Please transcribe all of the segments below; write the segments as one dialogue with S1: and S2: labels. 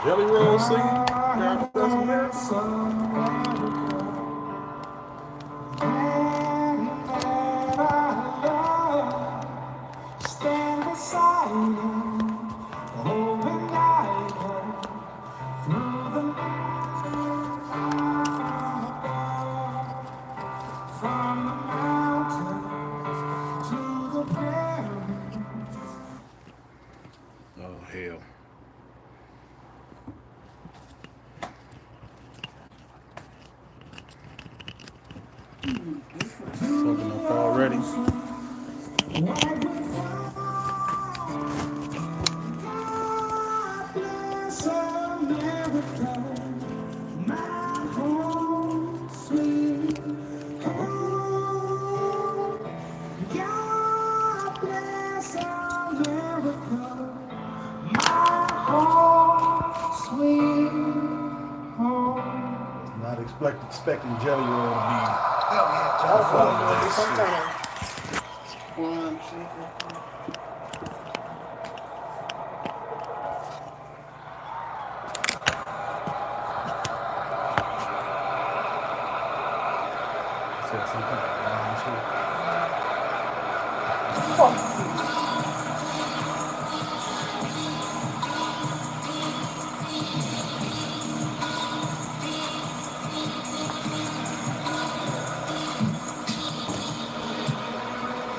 S1: Jelly Roll singing. God bless America.
S2: Stand beside him, hoping I through the from the mountains to the prairie.
S1: Oh, hell. Fucking up already. Not expecting Jelly Roll to be.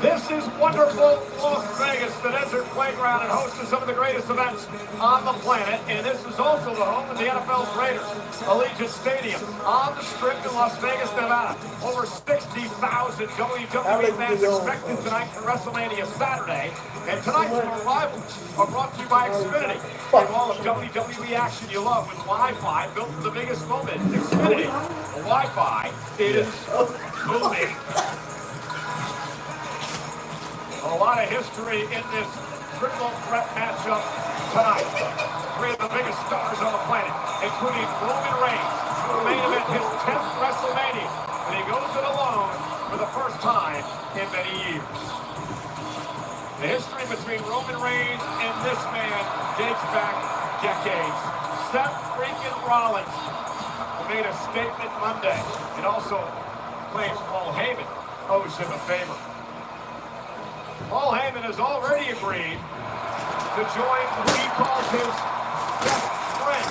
S3: This is wonderful Las Vegas, the desert playground, and host to some of the greatest events on the planet. And this is also the home of the NFL's Raiders, Allegiant Stadium on the Strip in Las Vegas, Nevada. Over 60,000 WWE fans expected tonight for WrestleMania Saturday. And tonight's arrivals are brought to you by Xfinity. And all of WWE action you love with Wi-Fi built for the biggest moment. Xfinity, the Wi-Fi is moving. A lot of history in this triple threat matchup tonight. Three of the biggest stars on the planet, including Roman Reigns, who main event his 10th WrestleMania, and he goes it alone for the first time in many years. The history between Roman Reigns and this man dates back decades. Seth freaking Rollins, who made a statement Monday, and also claims Paul Heyman owes him a favor. Paul Heyman has already agreed to join who he calls his best friend.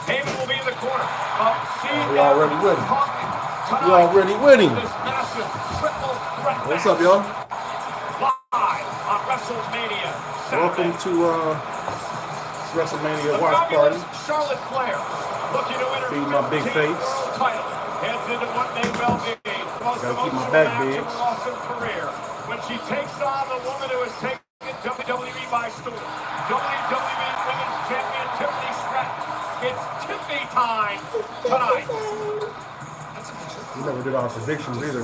S3: Heyman will be in the corner of CM
S1: already with him.
S3: Punk
S1: You already winning.
S3: this massive triple threat
S1: What's up, y'all?
S3: live on WrestleMania Saturday.
S1: Welcome to WrestleMania watch party.
S3: Charlotte Flair looking to
S1: Feed
S3: interview
S1: my big face.
S3: title. Heads into what may well be
S1: Gotta keep my back big.
S3: awesome career when she takes on the woman who has taken WWE by storm. WWE Women's Champion Tiffany Stratton. It's Tiffany time tonight.
S1: We never did our predictions either.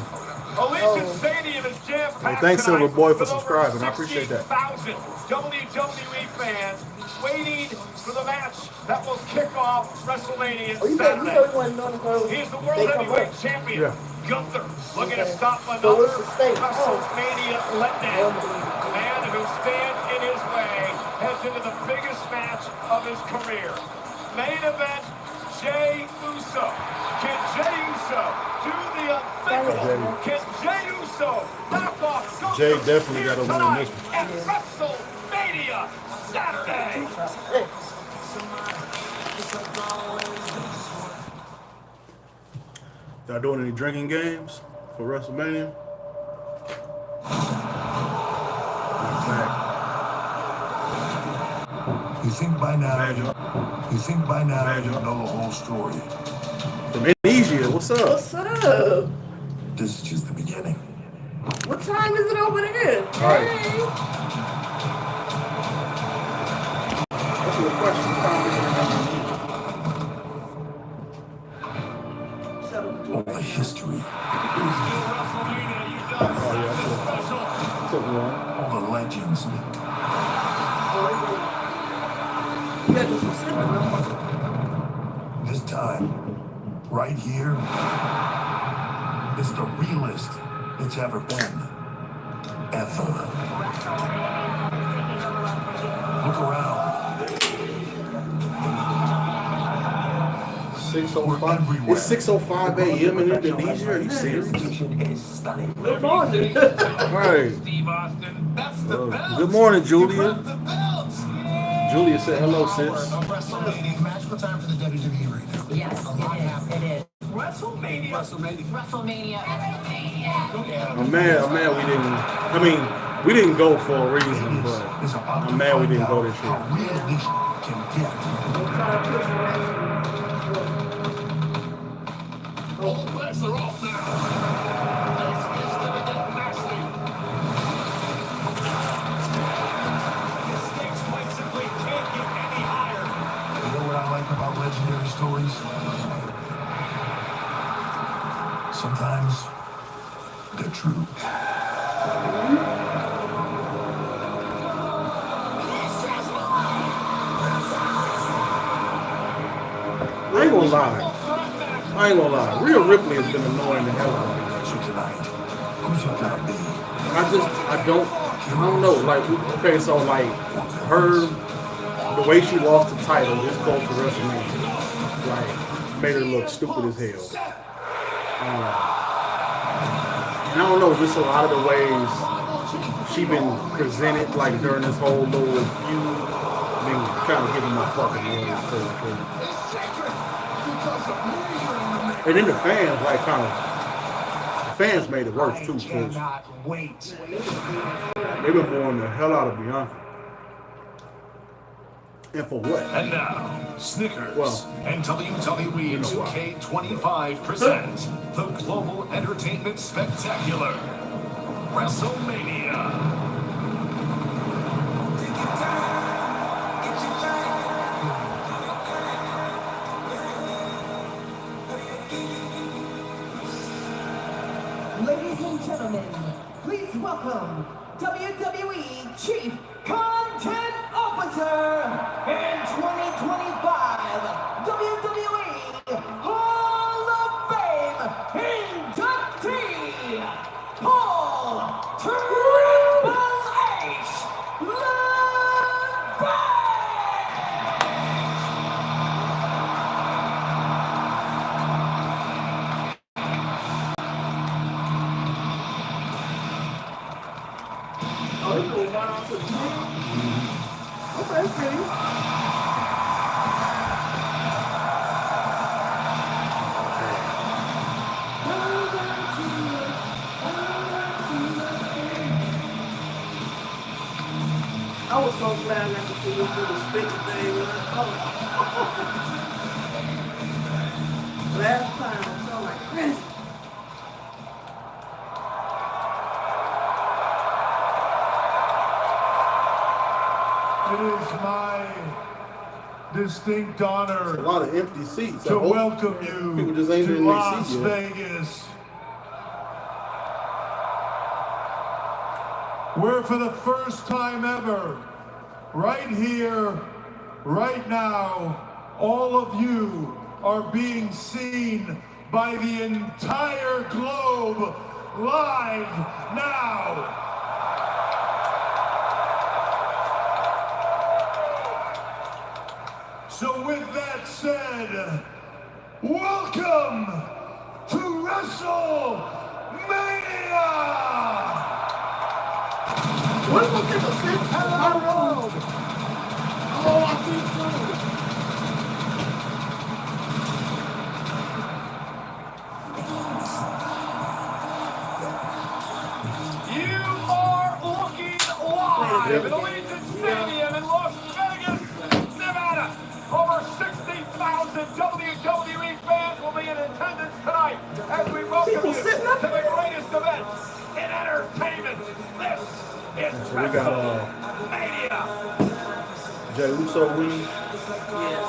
S3: Allegiant Stadium is jam-packed.
S1: Hey, thanks, Silver Boy, for
S3: with over
S1: subscribing. I appreciate that.
S3: 60,000 WWE fans waiting for the match that will kick off WrestleMania Saturday. He's the World Heavyweight Champion.
S1: Yeah.
S3: Gunther looking to stop another WrestleMania letdown. The man who stands in his way heads into the biggest match of his career. Main event, Jey Uso. Can Jey Uso do the unthinkable? Can Jey Uso knock off Gunther
S1: Jey definitely got to win
S3: tonight
S1: this one.
S3: at WrestleMania Saturday?
S1: Y'all doing any drinking games for WrestleMania?
S4: You think by now you know the whole story.
S1: From Indonesia, what's up?
S5: What's up?
S4: This is just the beginning.
S5: What time is it over there?
S1: All right.
S5: Hey.
S1: That's a good question. What time is it?
S4: All the history,
S1: Took one.
S4: all the legends,
S5: You got the specific number.
S4: this time, right here, is the realest it's ever been. Ever.
S1: 6:05. It's 6:05 a.m. in Indonesia. Are you serious?
S5: Good morning.
S1: Right.
S3: Steve Austin. That's the belt.
S1: Good morning, Julia.
S3: You broke the belt.
S1: Julia said hello, sis.
S4: WrestleMania magical time for the WWE right now.
S6: Yes, it is.
S3: WrestleMania.
S6: WrestleMania.
S1: I'm mad we didn't. I mean, we didn't go for a reason, but
S4: Is about
S1: I'm mad we didn't go this year.
S4: how real this can get.
S3: All bets are off now. This is gonna get nasty. The stakes quite simply can't get any higher.
S4: You know what I like about legendary stories? Sometimes they're true.
S1: I ain't gonna lie. Rhea Ripley has been annoying the hell out of me.
S4: Tonight, who's it gonna be?
S1: I don't know. Like, okay, so like the way she lost the title this close to WrestleMania, like, made her look stupid as hell. And I don't know, just a lot of the ways she been presented, like during this whole little feud, been kind of giving my fucking words to her. And then the fans, like, the fans made it worse too, because they've been blowing the hell out of Bianca. And for what?
S3: And now, Snickers
S1: Well,
S3: and WWE
S1: you know
S3: 2K25 present the Global Entertainment Spectacular, WrestleMania.
S7: Ladies and gentlemen, please welcome WWE Chief Content Officer and 2025 WWE Hall of Fame inductee, Paul Triple H LeBay.
S5: Oh, you go down to the top? Okay, see. I was so glad I could see you do the spin thing. Last time, so I'm like, Chris.
S8: It is my distinct honor
S1: A lot of empty seats.
S8: to
S1: I hope
S8: welcome
S1: people
S8: you
S1: just ain't
S8: to
S1: in their
S8: Las
S1: seat yet.
S8: Vegas, where for the first time ever, right here, right now, all of you are being seen by the entire globe live now. So with that said, welcome to WrestleMania!
S5: What was it? Hello! Oh, I think so.
S3: You are looking live at Allegiant Stadium in Las Vegas, Nevada. Over 60,000 WWE fans will be in attendance tonight as we welcome
S5: People
S3: you
S5: sitting up
S3: to the
S5: there.
S3: greatest event in entertainment. This is
S1: So we got
S3: WrestleMania.
S1: Jay Uso winning.
S5: Yes.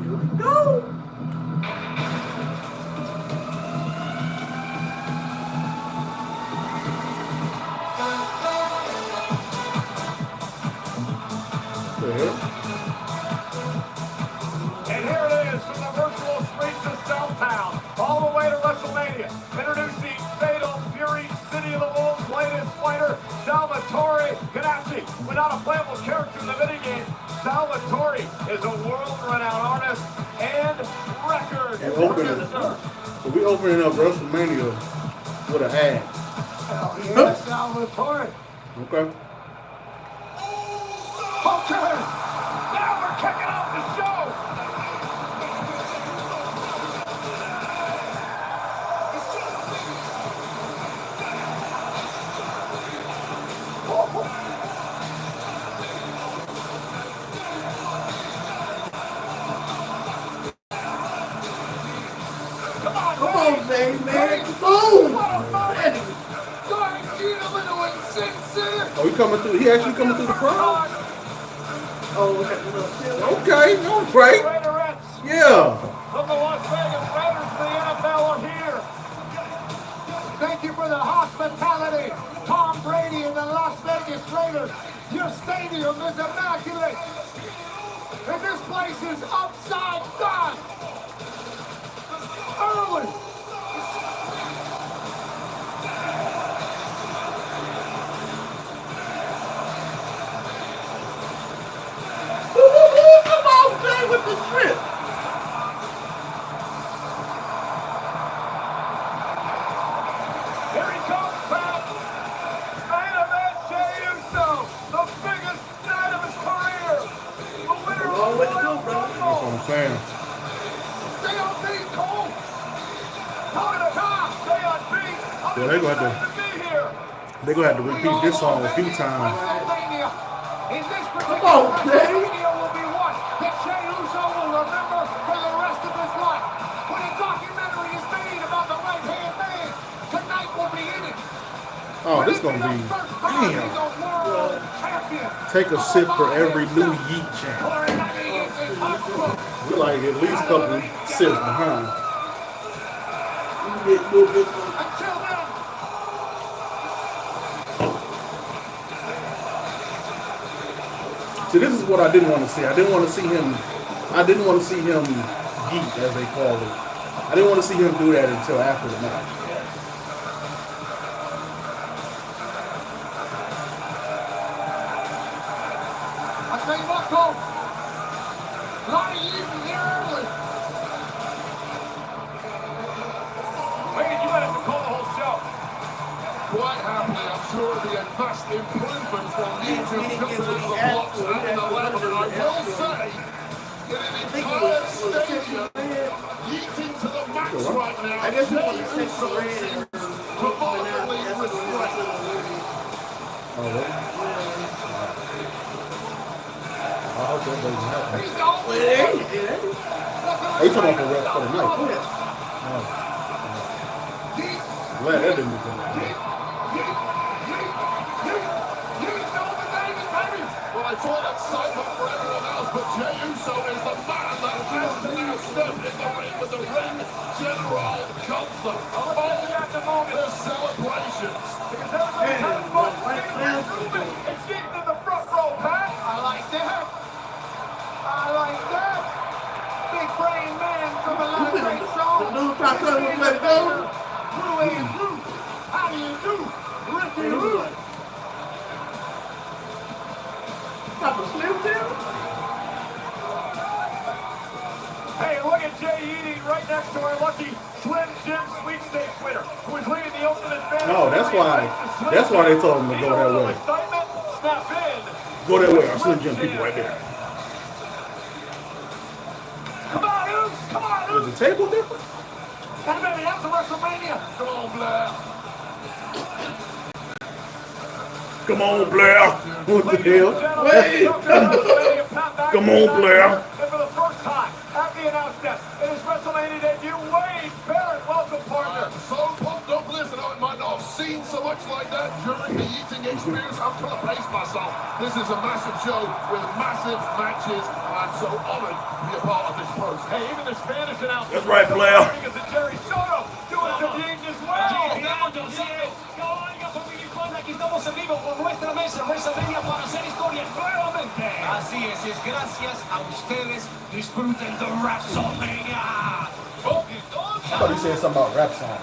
S5: Here we go.
S1: The hell?
S3: And here it is from the virtual streets of Southtown, all the way to WrestleMania. Introducing Fatal Fury City of world-renowned artist and record producer.
S1: So we opening up WrestleMania with an ad.
S3: Hell yes, I'll look for it.
S1: Okay.
S3: Okay, now we're kicking off the show. Come on,
S5: Zane, man.
S3: boom!
S1: Oh, he coming through. He actually coming through the crowd.
S5: Oh, we got the little silly.
S1: Okay, no break.
S3: Raiderettes
S1: Yeah.
S3: from the Las Vegas Raiders to the NFL are here. Thank you for the hospitality, Tom Brady and the Las Vegas Raiders. Your stadium is immaculate, and this place is upside down. Early.
S5: Come on, Zane, with the trip.
S3: Here he comes back. Main event, Jey Uso, the biggest night of his career. The winner of
S5: Long
S3: the
S5: way to go,
S3: Royal
S5: bro.
S1: That's what
S3: Rumble.
S1: I'm saying.
S3: Stay on beat, Cole. Toe to toe. Stay on beat.
S1: Yeah, they gonna have to-
S3: to be here.
S1: They're gonna have to repeat this song a few times.
S3: WrestleMania. In this particular
S5: Come on, Jey.
S3: WrestleMania will be one that Jey Uso will remember for the rest of his life. When a documentary is made about the right-hand man, tonight will be in it.
S1: Oh, this gonna be damn. Take a sip for every new Yeet chant. We like at least a couple sips behind.
S5: You get a little bit of
S3: Until then,
S1: See, this is what I didn't want to see. I didn't want to see him. I didn't want to see him geek, as they call it. I didn't want to see him do that until after the match.
S3: I tell you what, Cole, a lot of you here early. Wait, you might have to call the whole show.
S8: Quite happily, I'm sure it'll be a vast improvement from YouTube jumping into the blocks and the 11. And I will say, in an entire stadium, yeeting to the max right now.
S5: I guess we want to
S8: Jey
S5: take
S8: Uso
S5: the red
S8: seems
S5: and
S8: remarkably restrained.
S1: Oh, really? I hope that doesn't happen.
S3: He's going.
S5: Well, it ain't. It ain't.
S1: Oh, you talking about for the night? Oh. Glad that didn't happen.
S8: Well, I thought excitement for everyone else, but Jey Uso is the man that has to now step in the ring with the ring general Gunther. The celebrations.
S3: It's getting in the front row, Pat. I like that. I like that. Big brain man from a lot of great songs.
S5: The new top seven was let go.
S3: Blue and blue. How do you do? Ricky Rude.
S5: Pop a Slim Jim?
S3: Hey, look at Jey eating right next to our lucky Slim Jim sweepstakes winner, who is leading the Ultimate Fan.
S1: No, that's why they told him to go that way.
S3: Excitement, snap in.
S1: Go that way. Our Slim Jim people right there.
S3: Come on, Oos! Come on,
S1: Is
S3: Oos!
S1: the table different?
S3: Hey, baby, that's a WrestleMania. Come on, Blair.
S1: Come on, Blair. What the hell?
S3: Wait!
S1: Come on, Blair.
S3: And for the first time at the announce desk, it is WrestleMania debut. Wade Barrett, welcome, partner.
S8: I'm so pumped up, listen, I might not have seen so much like that during the eating experience. I'm trying to pace myself. This is a massive show with massive matches, and I'm so honored to be a part of this process.
S3: Hey, even the Spanish announcer.
S1: That's right, Blair.
S3: Is the Jerry Soto doing some things as well.
S7: Aquí estamos en vivo con nuestra mesa, WrestleMania para hacer historia nuevamente. Así es gracias a ustedes. Disfruten de WrestleMania.
S1: I thought he said something about rap song.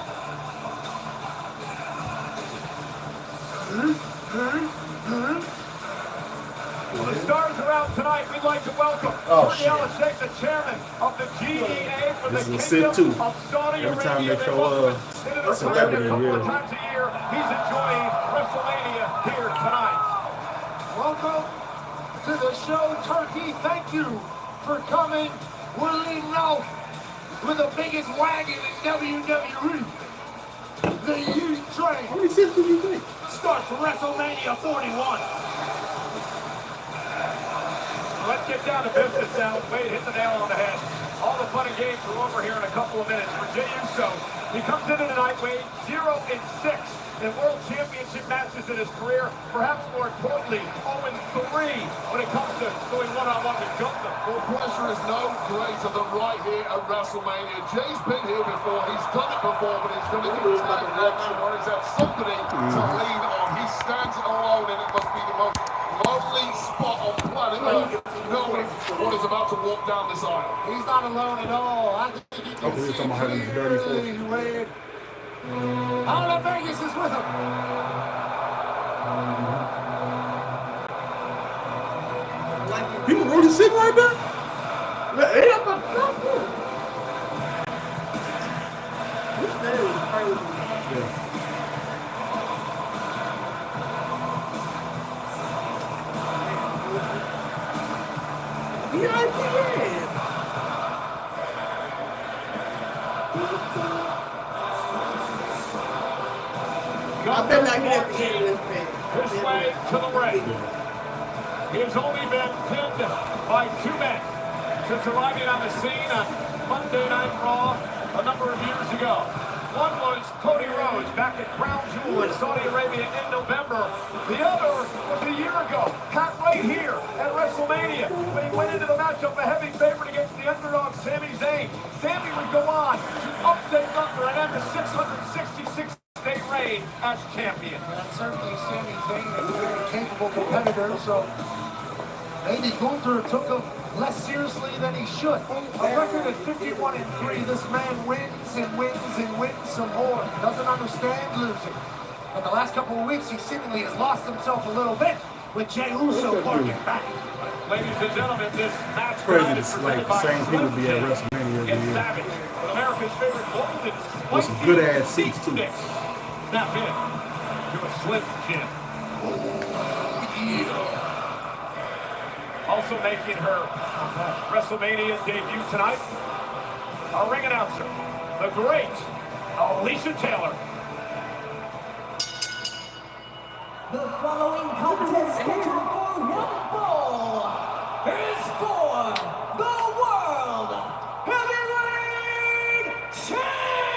S3: The stars of crowd tonight, we'd like to welcome Turkey Al-Sheikh, the chairman of the GEA for the Kingdom of Saudi
S1: Every time
S3: Arabia.
S1: they show a celebrity,
S3: a couple of times a year. He's enjoying WrestleMania here tonight.
S8: Welcome to the show, Turkey. Thank you for coming. We're leading off with the biggest wagon in WWE. The Youth Train.
S1: How many cents do you think?
S3: Starts WrestleMania 41. Let's get down to business now. Wade hit the nail on the head. All the fun and games are over here in a couple of minutes for Jey Uso. He comes into tonight, Wade, 0-6 in World Championship matches in his career. Perhaps more importantly, 0-3 when it comes to going one-on-one with Gunther.
S9: Well, pressure is no greater than right here at WrestleMania. Jay's been here before. He's done it before, but he's going to give us that option where he's had somebody to lean on. He stands alone, and it must be the most lonely spot on planet Earth, knowing what is about to walk down this aisle.
S8: He's not alone at all. I think he can see Jey Wade. All of Vegas is with him.
S1: People really sitting right there?
S5: I bet not get at the end of this match.
S3: His way to the ring. He has only been pinned by 2 men since arriving on the scene on Monday Night Raw a number of years ago. One was Cody Rhodes back at Crown Jewel in Saudi Arabia in November. The other was a year ago, Pat right here at WrestleMania when he went into the matchup a heavy favorite against the underdog Sami Zayn. Sami would go on to upset Gunther and end the 666-day reign as champion.
S8: And certainly Sami Zayn is a very capable competitor, so maybe Gunther took him less seriously than he should. A record at 51-3, this man wins and wins and wins some more. Doesn't understand losing. But the last couple of weeks, he seemingly has lost himself a little bit with Jey Uso working back.
S3: Ladies and gentlemen, this match
S1: Crazy to like the same people be at WrestleMania every year.
S3: Savage, with America's favorite golden
S1: With some good ass seats too.
S3: Snap in to a Slim Jim. Also making her WrestleMania debut tonight, our ring announcer, the great Alicia Taylor.
S10: The following contest scheduled for one fall is for the World Heavyweight Championship!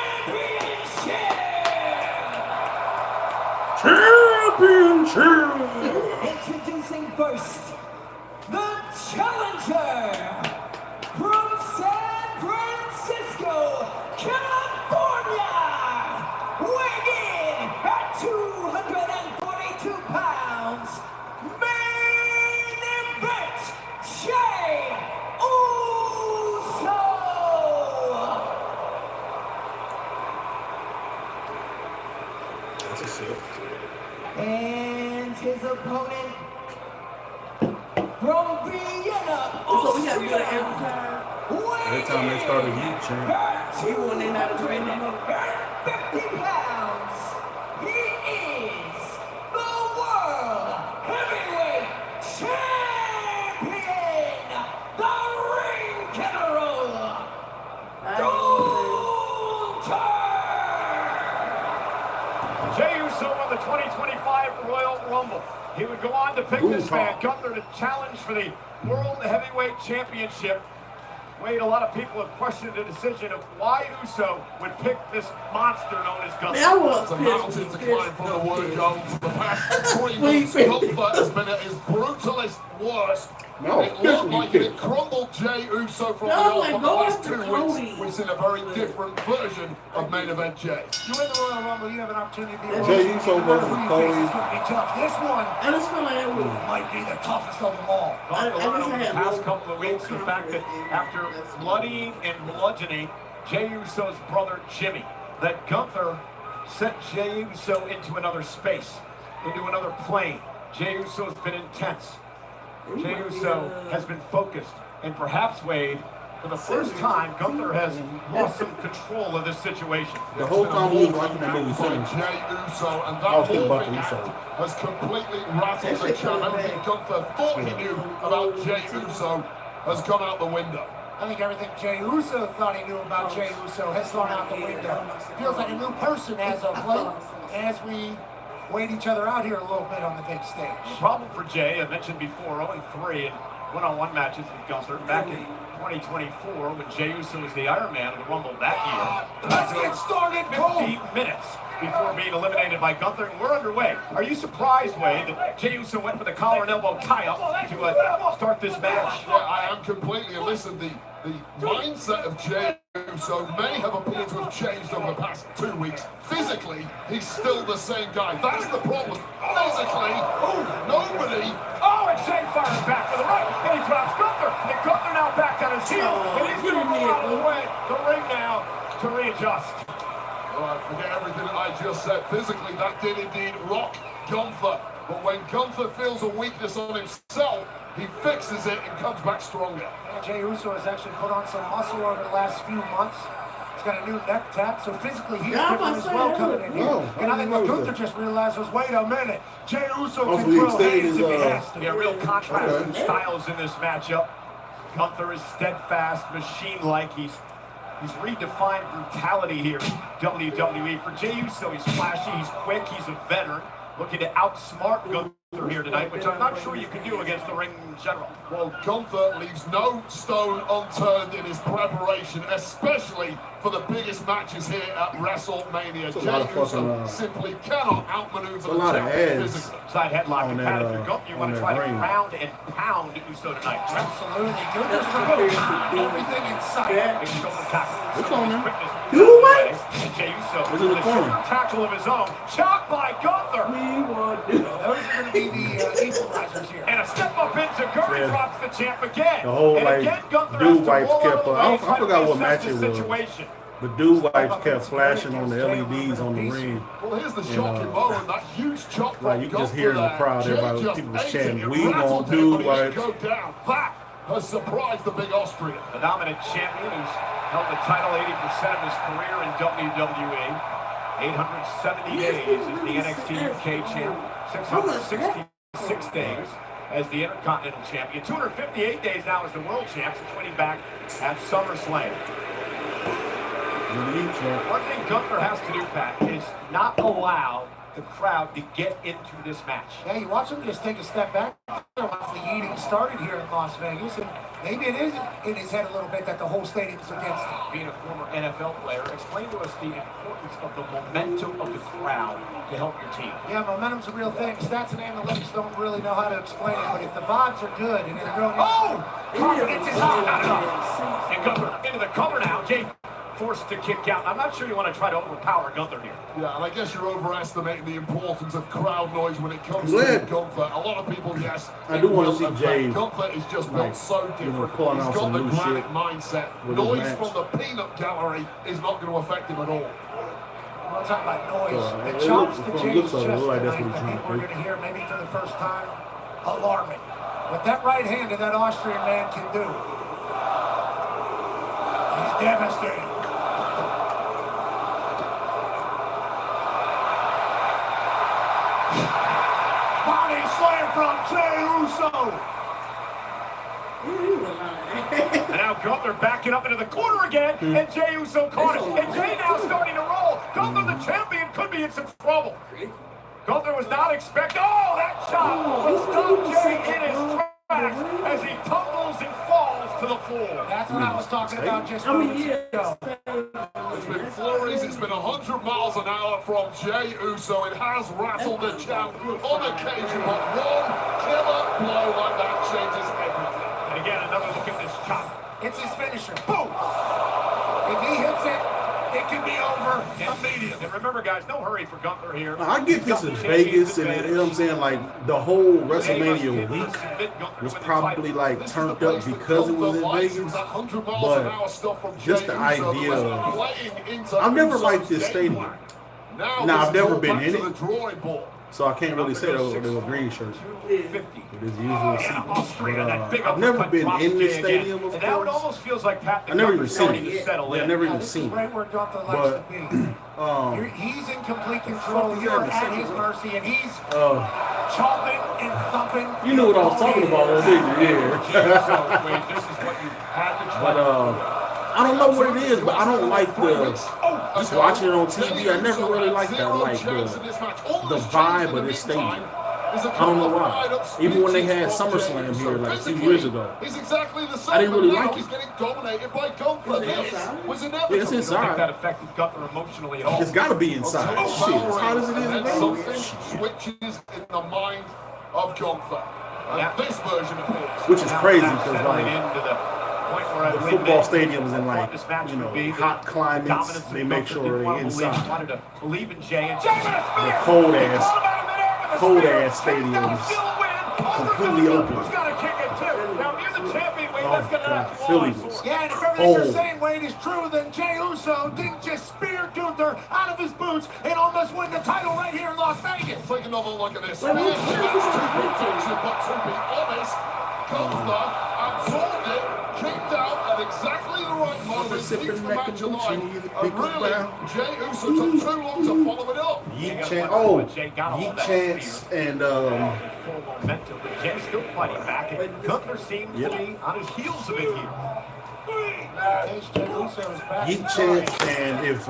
S10: Introducing first, the challenger from San Francisco, California, weighing in at 242 pounds, main event, Jey Uso!
S1: That's a sip.
S10: And his opponent from Vienna,
S5: So we gotta do it every
S10: Austria,
S5: time.
S1: Every time they start a youth chant.
S5: Even when they not doing no more.
S10: 50 pounds. He is the World Heavyweight Champion, the Ring General,
S3: Jey Uso won the 2025 Royal Rumble. He would go on to pick this man, Gunther, to challenge for the World Heavyweight Championship. Wade, a lot of people have questioned the decision of why Uso would pick this monster known as Gunther.
S5: I was
S9: It's a mountain to climb from the word go. For the past 3 months, Gunther has been at his brutalist worst.
S1: No,
S9: It looked like it crumbled Jey Uso from the off. For the last 2 weeks, we've seen a very different version of main event Jey.
S8: You win the Royal Rumble, you have an opportunity to be
S1: Jey Uso versus Cody.
S8: It's going to be tough. This one
S5: I just feel like it was.
S8: might be the toughest of them all.
S3: Talked a lot
S5: I
S3: over
S5: just
S3: the
S5: had
S3: past
S5: no-
S3: couple of weeks, the fact that after bloodying and bludgeoning Jey Uso's brother Jimmy, that Gunther sent Jey Uso into another space, into another plane. Jey Uso's been intense. Jey Uso has been focused, and perhaps, Wade, for the first time, Gunther has lost some control of this situation.
S1: The whole time we was watching that movie,
S9: Jey Uso, and
S1: I was
S9: that
S1: thinking about
S9: morphing
S1: the Uso.
S9: act has completely rattled the champ. Everything Gunther thought he knew about Jey Uso has gone out the window.
S7: I think everything Jey Uso thought he knew about Jey Uso has gone out the window. Feels like a new person as of late, as we wait each other out here a little bit on the big stage.
S3: The problem for Jey, I mentioned before, only 3 in one-on-one matches with Gunther back in 2024 when Jey Uso was the Iron Man of the Rumble that year.
S7: Let's get started,
S3: 50 minutes before being eliminated by Gunther, and we're underway. Are you surprised, Wade, that Jey Uso went for the collar and elbow tie-up to start this match?
S9: Yeah, I am completely. And listen, the mindset of Jey Uso may have appeared to have changed over the past 2 weeks. Physically, he's still the same guy. That's the problem. Physically, nobody.
S3: Oh, and Jey fires back to the right, and he drops Gunther. And Gunther now back on his heel, and he's going to go out of the way. The ring now to readjust.
S9: All right, forget everything that I just said. Physically, that did indeed rock Gunther. But when Gunther feels a weakness on himself, he fixes it and comes back stronger.
S7: Jey Uso has actually put on some muscle over the last few months. He's got a new neck tap, so physically he's different as well coming in here. And I think what Gunther just realized was, wait a minute, Jey Uso can throw hands if he has to.
S3: Yeah, real contrast in styles in this matchup. Gunther is steadfast, machine-like. He's redefined brutality here in WWE. For Jey Uso, he's flashy, he's quick, he's a veteran, looking to outsmart Gunther here tonight, which I'm not sure you can do against the ring in general.
S9: Well, Gunther leaves no stone unturned in his preparation, especially for the biggest matches here at WrestleMania. Jey Uso simply cannot outmaneuver the champion physically.
S3: Side headlock and pat if you're Gunther. You want to try to round and pound Uso tonight.
S7: Absolutely. Gunther's removed everything in sight.
S3: Big shoulder tackle.
S1: What's on there?
S3: Do
S1: what?
S3: And Jey Uso
S1: What's in the
S3: with a
S1: corner?
S3: shoulder tackle of his own. Chopped by Gunther.
S7: Those are going to be the equalizers here.
S3: And a step up into Gurry drops the champ again.
S1: The whole,
S3: and
S1: like,
S3: again, Gunther
S1: dude
S3: has to
S1: wipes
S3: roll
S1: kept,
S3: out of the
S1: I
S3: way, try to
S1: forgot what
S3: reassess
S1: match
S3: the
S1: it was.
S3: situation.
S1: The dude wipes kept flashing on the LEDs on the ring.
S9: Well, here's the shocking moment, that huge chop from
S1: Like you can just hear in the
S9: Gunther
S1: crowd,
S9: there.
S1: everybody,
S9: Jey
S1: people was
S9: just ate
S1: chanting,
S9: it,
S1: "We
S9: rattled
S1: won't
S9: him,
S1: do
S9: but he didn't
S1: wipes."
S9: go down. That has surprised the big Austrian.
S3: The dominant champion who's held the title 80% of his career in WWE. 870 days as the NXT UK champ. 666 days as the Intercontinental champion. 258 days now as the world champ since winning back at SummerSlam. One thing Gunther has to do, Pat, is not allow the crowd to get into this match.
S7: Yeah, you watch him just take a step back once the eating started here in Las Vegas, and maybe it is in his head a little bit that the whole stadium is against him.
S3: Being a former NFL player, explain to us the importance of the momentum of the crowd to help your team.
S7: Yeah, momentum's a real thing. Stats and analytics don't really know how to explain it, but if the vibes are good and they're going,
S3: confidence is high. And Gunther into the cover now. Jey forced to kick out. I'm not sure you want to try to overpower Gunther here.
S9: Yeah, and I guess you're overestimating the importance of crowd noise when it comes to Gunther. A lot of people, yes,
S1: I do want to see Jey.
S9: Gunther is just built so different.
S1: pulling
S9: He's
S1: out
S9: got
S1: some
S9: the
S1: new
S9: granite
S1: shit
S9: mindset.
S1: with his
S9: Noise
S1: match.
S9: from the peanut gallery is not going to affect him at all.
S7: we'll talk about noise.
S1: it
S7: The chops
S1: looks-
S7: to
S1: it
S7: Jey's
S1: looks
S7: chest
S1: like that's what
S7: tonight,
S1: he's
S7: I
S1: trying
S7: think
S1: to
S7: we're
S1: do.
S7: going to hear maybe for the first time, alarming. What that right hand of that Austrian man can do. He's devastating.
S3: Body slam from Jey Uso. And now Gunther backing up into the corner again, and Jey Uso caught it. And Jey now starting to roll. Gunther, the champion, could be in some trouble. Gunther was not expecting. Oh, that shot will stop Jey in his tracks as he tumbles and falls to the floor.
S7: That's what I was talking about just moments ago.
S9: It's been flurries, it's been 100 miles an hour from Jey Uso. It has rattled the champ on occasion, but one killer blow like that changes everything.
S3: And again, another look at this chop.
S7: It's his finisher. Boom! If he hits it, it can be over immediately.
S3: And remember, guys, no hurry for Gunther here.
S1: I get this in Vegas, and you know what I'm saying, like the whole WrestleMania week was probably like turned up because it was in Vegas. But just the idea of, I've never liked this stadium. Now I've never been in it. So I can't really say they were green shirts. It is usual seat. But I've never been in this stadium, of
S3: Now it
S1: course.
S3: almost feels like Pat
S1: I never even seen
S3: starting to
S1: it.
S3: settle
S1: Yeah, I
S3: in.
S1: never even seen
S7: Right
S1: it.
S7: where Gunther likes
S1: But
S7: to be. He's in complete control.
S1: is
S7: You're
S1: that, the
S7: at
S1: second
S7: his
S1: one?
S7: mercy, and he's chomping and thumping.
S1: You knew what I was talking about, though, didn't you? Yeah.
S3: So, Wade, this is what you had to try.
S1: But I don't know what it is, but I don't like just watching it on TV. I never really liked that, like the vibe of this stadium. I don't know why. Even when they had SummerSlam here like a few years ago, I didn't really like it. It's inside.
S3: That affected Gunther emotionally at all.
S1: It's got to be inside. Shit, as hot as it is in
S9: Something
S1: Vegas.
S9: switches in the mind of Gunther. And this version appears.
S1: Which is crazy because
S3: Settling
S1: like
S3: into the point where
S1: the football stadiums in like hot climates, they make sure they're inside.
S3: Wanted to believe in Jay and
S1: The cold ass stadiums, completely open.
S3: Who's got to kick it too? Now you're the champion. Wade,
S1: Oh
S3: let's get
S1: God,
S3: that
S1: Philly was
S7: Yeah, and if everything you're
S1: cold.
S7: saying, Wade, is true, then Jey Uso didn't just spear Gunther out of his boots and almost win the title right here in Las Vegas.
S9: Take another look at this.
S5: Well,
S9: Yes,
S5: we-
S9: that's too but to be honest, Gunther absorbed it, kicked out at exactly the right moment,
S1: sipping
S9: keeps the
S1: mac
S9: match
S1: and
S9: alive,
S1: cheese,
S9: and
S1: pickle
S9: really,
S1: brown.
S9: Jey Uso took too long to follow it up.
S1: Yeet Chance and
S3: full momentum, but Jay's still fighting back, and Gunther seems to be on his heels a bit here.
S1: Yeet Chance and if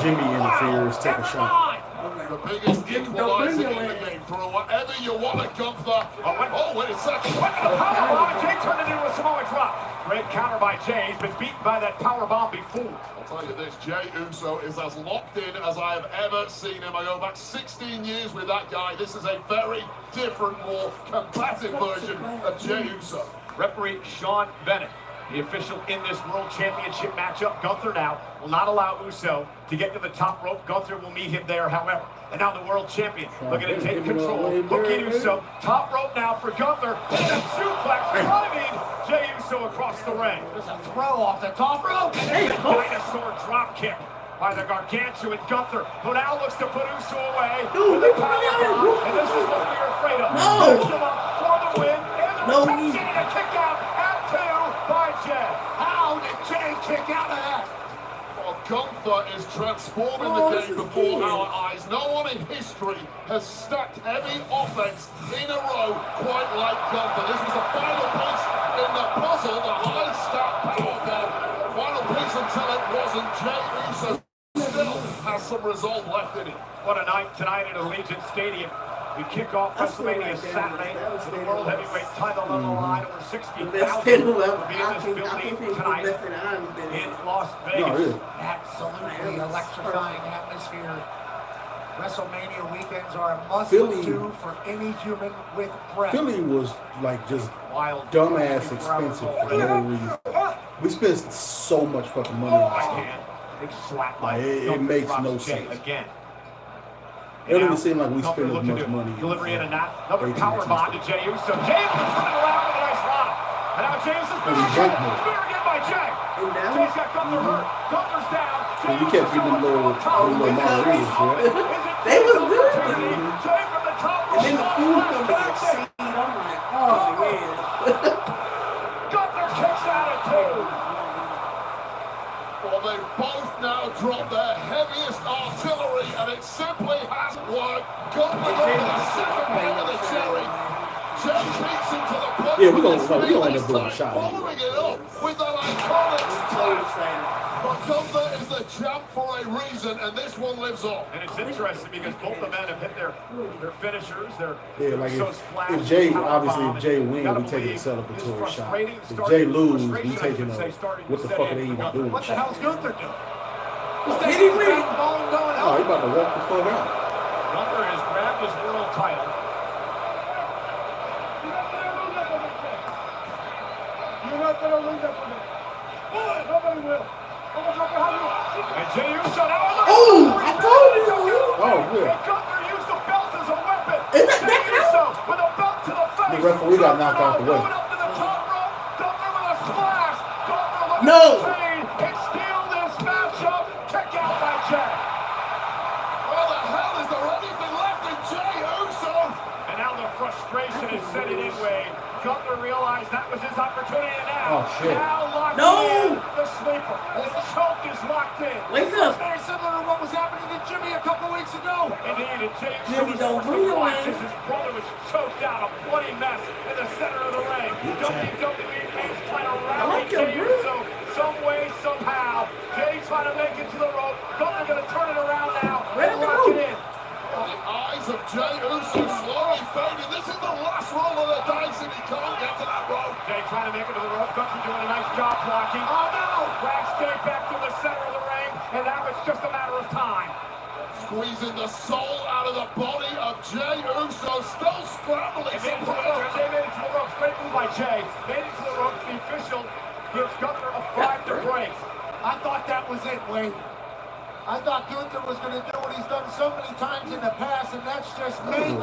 S1: Jimmy interferes, take a shot.
S9: The biggest equalizer in the game for whatever you want at Gunther. Oh, wait a second.
S3: Went to the powerbomb, Jay turned it into a Samoa drop. Great counter by Jay. He's been beaten by that powerbomb before.
S9: I'll tell you this, Jey Uso is as locked in as I have ever seen him. I go back 16 years with that guy. This is a very different, more combative version of Jey Uso.
S3: Referee Sean Bennett, the official in this World Championship matchup. Gunther now will not allow Uso to get to the top rope. Gunther will meet him there, however. And now the world champion looking to take control. Look at Uso. Top rope now for Gunther. And a suplex driving Jey Uso across the ring.
S7: There's a throw off the top rope.
S3: And a dinosaur drop kick by the gargantuan Gunther, who now looks to put Uso away with a powerbomb. And this is what we are afraid of. Push him up for the win. And the reception and a kick out at 2 by Jey.
S7: How did Jey kick out of that?
S9: Well, Gunther is transforming the game before our eyes. No one in history has stacked heavy offense in a row quite like Gunther. This was the final piece in the puzzle, the high-stack powerbomb. Final piece until it wasn't. Jey Uso still has some resolve left in it.
S3: What a night tonight at Allegiant Stadium. We kick off WrestleMania Saturday with the World Heavyweight title on the line. Over 60,000 will be in this building tonight in Las Vegas.
S7: Absolutely electrifying atmosphere. WrestleMania weekends are a must
S1: Philly-
S7: do for any human with breath.
S1: Philly was like just
S3: Wild
S1: dumbass expensive for no reason. We spent so much fucking money on this thing.
S3: Big slap
S1: Like,
S3: by
S1: it
S3: Gunther
S1: makes
S3: drops
S1: no
S3: Jey
S1: sense.
S3: again.
S1: It don't
S3: Now,
S1: even seem like we
S3: Gunther
S1: spend as
S3: looking
S1: much
S3: to
S1: money.
S3: Delivery in a another
S1: AT&T
S3: power bomb to Jey Uso. Jey Uso turning around with a nice rock. And now Jey Uso's
S1: And he
S3: spear
S1: jumped
S3: again.
S1: more.
S3: Spear again by Jey. Jey's got Gunther hurt. Gunther's down.
S1: So we kept getting them little margaritas, right?
S5: They was good.
S3: Jey from the top.
S5: And then the food come to get seen. I'm like, oh man.
S3: Gunther kicks out at 2.
S9: Well, they both now dropped their heaviest artillery, and it simply hasn't worked. Gunther got the second bite of the cherry. Jey beats him to the punch.
S1: Yeah, we're gonna end up doing a shot.
S9: Following it up with that iconic splash. But Gunther is the champ for a reason, and this one lives on.
S3: And it's interesting because both the men have hit their finishers.
S1: Yeah, like if Jey, obviously if Jey win, we taking a celebratory shot. If Jey lose, we taking a what the fuck are they even doing?
S7: What the hell's Gunther doing?
S5: Did he win?
S1: Oh, he about to walk the fuck out.
S3: Gunther has grabbed his world title. And Jey Uso now.
S5: Oh, I told you.
S1: Oh, yeah.
S3: Gunther used the belt as a weapon.
S5: Is that
S3: Jey Uso with a belt to the face.
S1: The referee got knocked out the way.
S3: Going up to the top rope. Gunther with a splash. Gunther looking
S5: No.
S3: to retain and steal this matchup. Kick out by Jey.
S9: Where the hell is there anything left in
S3: Gunther realized that was his opportunity now.
S1: Oh, shit.
S3: Now locked
S5: No!
S3: in. The sleeper. His choke is locked in.
S5: Wake up.
S7: Very similar to what was happening to Jimmy a couple weeks ago.
S3: Indeed, and Jey
S5: Jimmy, don't
S3: Uso
S5: bring your
S3: watches
S5: ass.
S3: his brother was choked out, a bloody mess in the center of the ring. WWE fans trying to rally
S5: like your
S3: Jey
S5: breath.
S3: Uso some way, somehow. Jey trying to make it to the rope. Gunther going to turn it around now
S5: Where'd
S3: and
S5: it
S3: lock
S5: go?
S3: it in.
S9: The eyes of Jey Uso slowly fading. This is the last roll of the dice and he can't get to that rope.
S3: Jey trying to make it to the rope. Gunther doing a nice job blocking. Oh no! Drags Jey back to the center of the ring, and now it's just a matter of time.
S9: Squeezing the soul out of the body of Jey Uso, still scrambling.
S3: Jey made it to the ropes. Great move by Jey. Made it to the ropes. The official gives Gunther a 5 to break.
S7: I thought that was it, Wade. I thought Gunther was going to do what he's done so many times in the past, and that's just make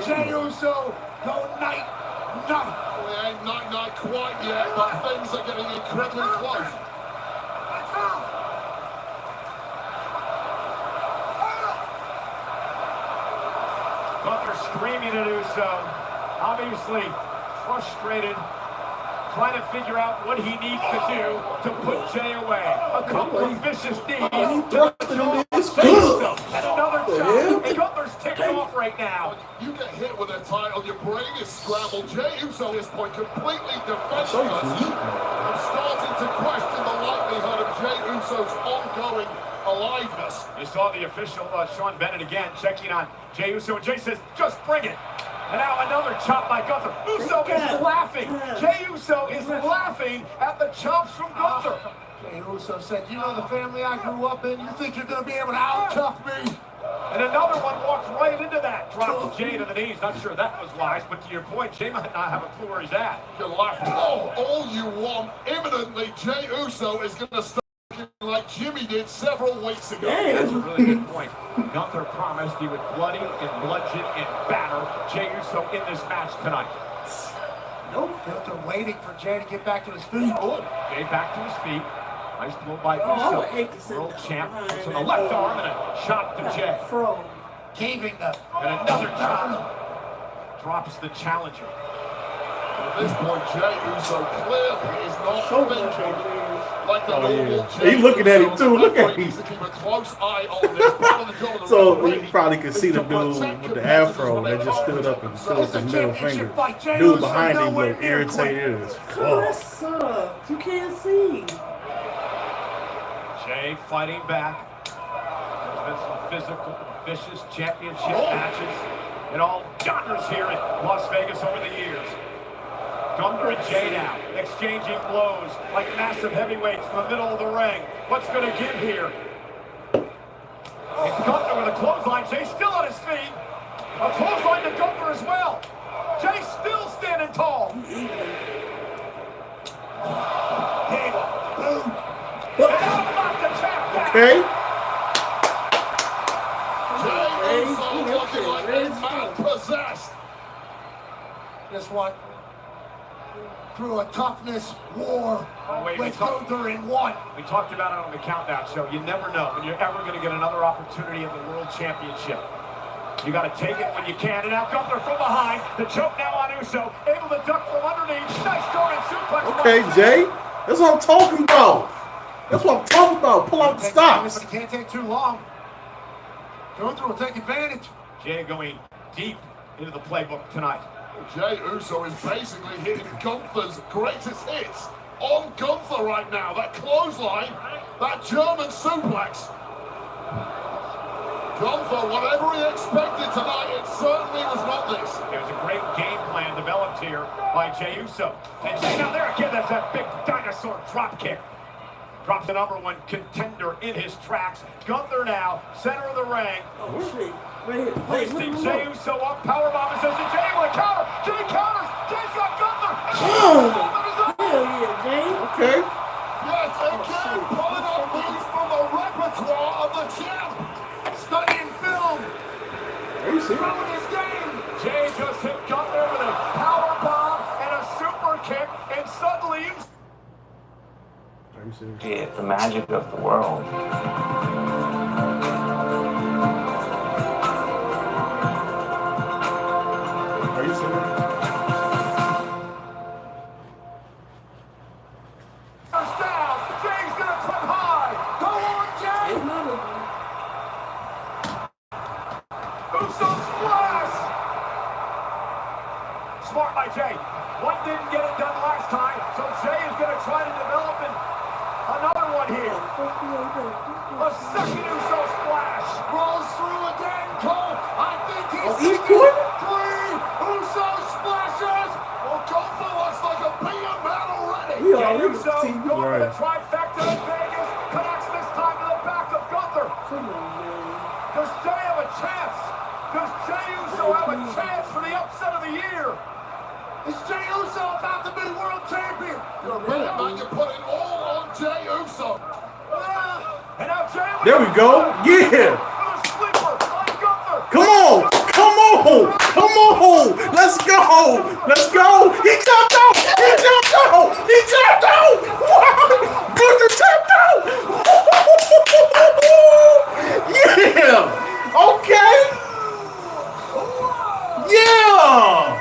S7: Jey Uso go night.
S9: We ain't night quite yet, but things are getting incredibly close.
S3: Gunther screaming at Uso, obviously frustrated, trying to figure out what he needs to do to put Jey away. A couple of vicious knees.
S1: He thrusted him in his face.
S3: And another shot. And Gunther's ticked off right now.
S9: You get hit with a title, your brain is scrambled. Jey Uso at this point completely defenseless. I'm starting to question the likelihood of Jey Uso's ongoing aliveness.
S3: You saw the official, Sean Bennett, again, checking on Jey Uso. And Jey says, just bring it. And now another chop by Gunther. Uso is laughing. Jey Uso is laughing at the chops from Gunther.
S7: Jey Uso said, you know the family I grew up in? You think you're going to be able to out-tough me?
S3: And another one walks right into that. Drops Jey to the knees. Not sure that was wise, but to your point, Jey might not have a clue where he's at.
S9: You can laugh all you want. Imminently, Jey Uso is going to start like Jimmy did several weeks ago.
S3: That's a really good point. Gunther promised he would bloody and bludgeon and batter Jey Uso in this match tonight.
S7: Nope. Gunther waiting for Jey to get back to his feet.
S3: Oh, Jey back to his feet. Nice blow by
S5: I would hate to
S3: Uso.
S5: sit
S3: World
S5: down
S3: champ.
S5: behind
S3: Puts on
S5: that
S3: the left
S5: door.
S3: arm and a shot to Jey.
S5: Fro.
S7: Caving the...
S3: And another chop. Drops the challenger.
S9: At this point, Jey Uso clearly is not
S5: So
S9: thinking
S5: much.
S9: like the
S1: Oh,
S9: normal
S1: yeah.
S9: Jey
S1: He looking at
S9: Uso.
S1: him, too. Look at
S9: He
S1: him.
S9: needs to keep a close eye on this part of the job of the
S1: So
S9: referee.
S1: you probably could see the
S9: Is to
S1: dude
S9: protect
S1: with the
S9: competitors
S1: afro
S9: when
S1: that
S9: they
S1: just
S9: are
S1: stood up and threw up
S7: the
S1: his middle
S7: championship
S1: finger.
S7: fight. Jey
S1: Dude
S7: Uso
S1: behind him
S7: nowhere
S1: looked
S7: near
S1: irritated as
S5: Come on, that
S1: fuck.
S5: sucks. You can't see.
S3: Jey fighting back. There's been some physical, vicious championship matches in all genres here in Las Vegas over the years. Gunther and Jey now exchanging blows like massive heavyweights in the middle of the ring. What's going to give here? It's Gunther with a clothesline. Jey still on his feet. A clothesline to Gunther as well. Jey still standing tall.
S7: Hey, boom.
S3: And how about the tap back?
S1: Okay.
S9: Jey Uso looking like a man possessed.
S7: This one. Through a toughness war
S3: Oh, wait, we
S7: with
S3: talked-
S7: Gunther in one.
S3: We talked about it on the Countdown show. You never know when you're ever going to get another opportunity at the World Championship. You got to take it when you can. And now Gunther from behind. The choke now on Uso. Able to duck from underneath. Nice German suplex.
S1: Okay, Jey. That's what I'm talking about. That's what I'm talking about. Pull out the stops.
S7: But it can't take too long. Gunther will take advantage.
S3: Jey going deep into the playbook tonight.
S9: Jey Uso is basically hitting Gunther's greatest hits on Gunther right now. That clothesline, that German suplex. Gunther, whatever he expected tonight, it certainly was not this.
S3: There's a great game plan developed here by Jey Uso. And Jey now there again, that's that big dinosaur drop kick. Drops the #1 contender in his tracks. Gunther now, center of the ring.
S5: Oh, shit. Right here. Wait,
S3: Hoisting
S5: look,
S3: Jey
S5: look.
S3: Uso up, powerbomb and says to Jey with a counter. Jey counters. Jey's got Gunther.
S5: Oh, hell yeah, Jey.
S1: Okay.
S9: Yes, again, pulling out moves from the repertoire of the champ.
S7: Studying film.
S1: Are you serious?
S7: Throwing his game.
S3: Jey just hit Gunther with a powerbomb and a super kick, and suddenly
S1: Are you serious?
S11: It's the magic of the world.
S1: Are you serious?
S3: A second Uso splash.
S9: Rolls through again, Cole. I think he's
S1: Each corner?
S9: 3 Uso splashes. Well, Gunther looks like a beer man already.
S1: We
S3: Jey
S1: already
S3: Uso
S1: seen
S3: going for the
S1: right.
S3: trifecta in Vegas. Connects this time to the back of Gunther.
S5: Come on, man.
S3: Does Jey have a chance? Does Jey Uso have a chance for the upset of the year?
S9: Is Jey Uso about to be world champion?
S5: No,
S9: Right,
S5: man.
S9: man, you put it all on Jey Uso.
S3: And now Jey
S1: There we go. Yeah.
S3: a sleeper on Gunther.
S1: Come on. Come on. Come on. Let's go. Let's go. He tapped out. He tapped out. He tapped out. What? Gunther tapped out. Yeah. Okay. Yeah.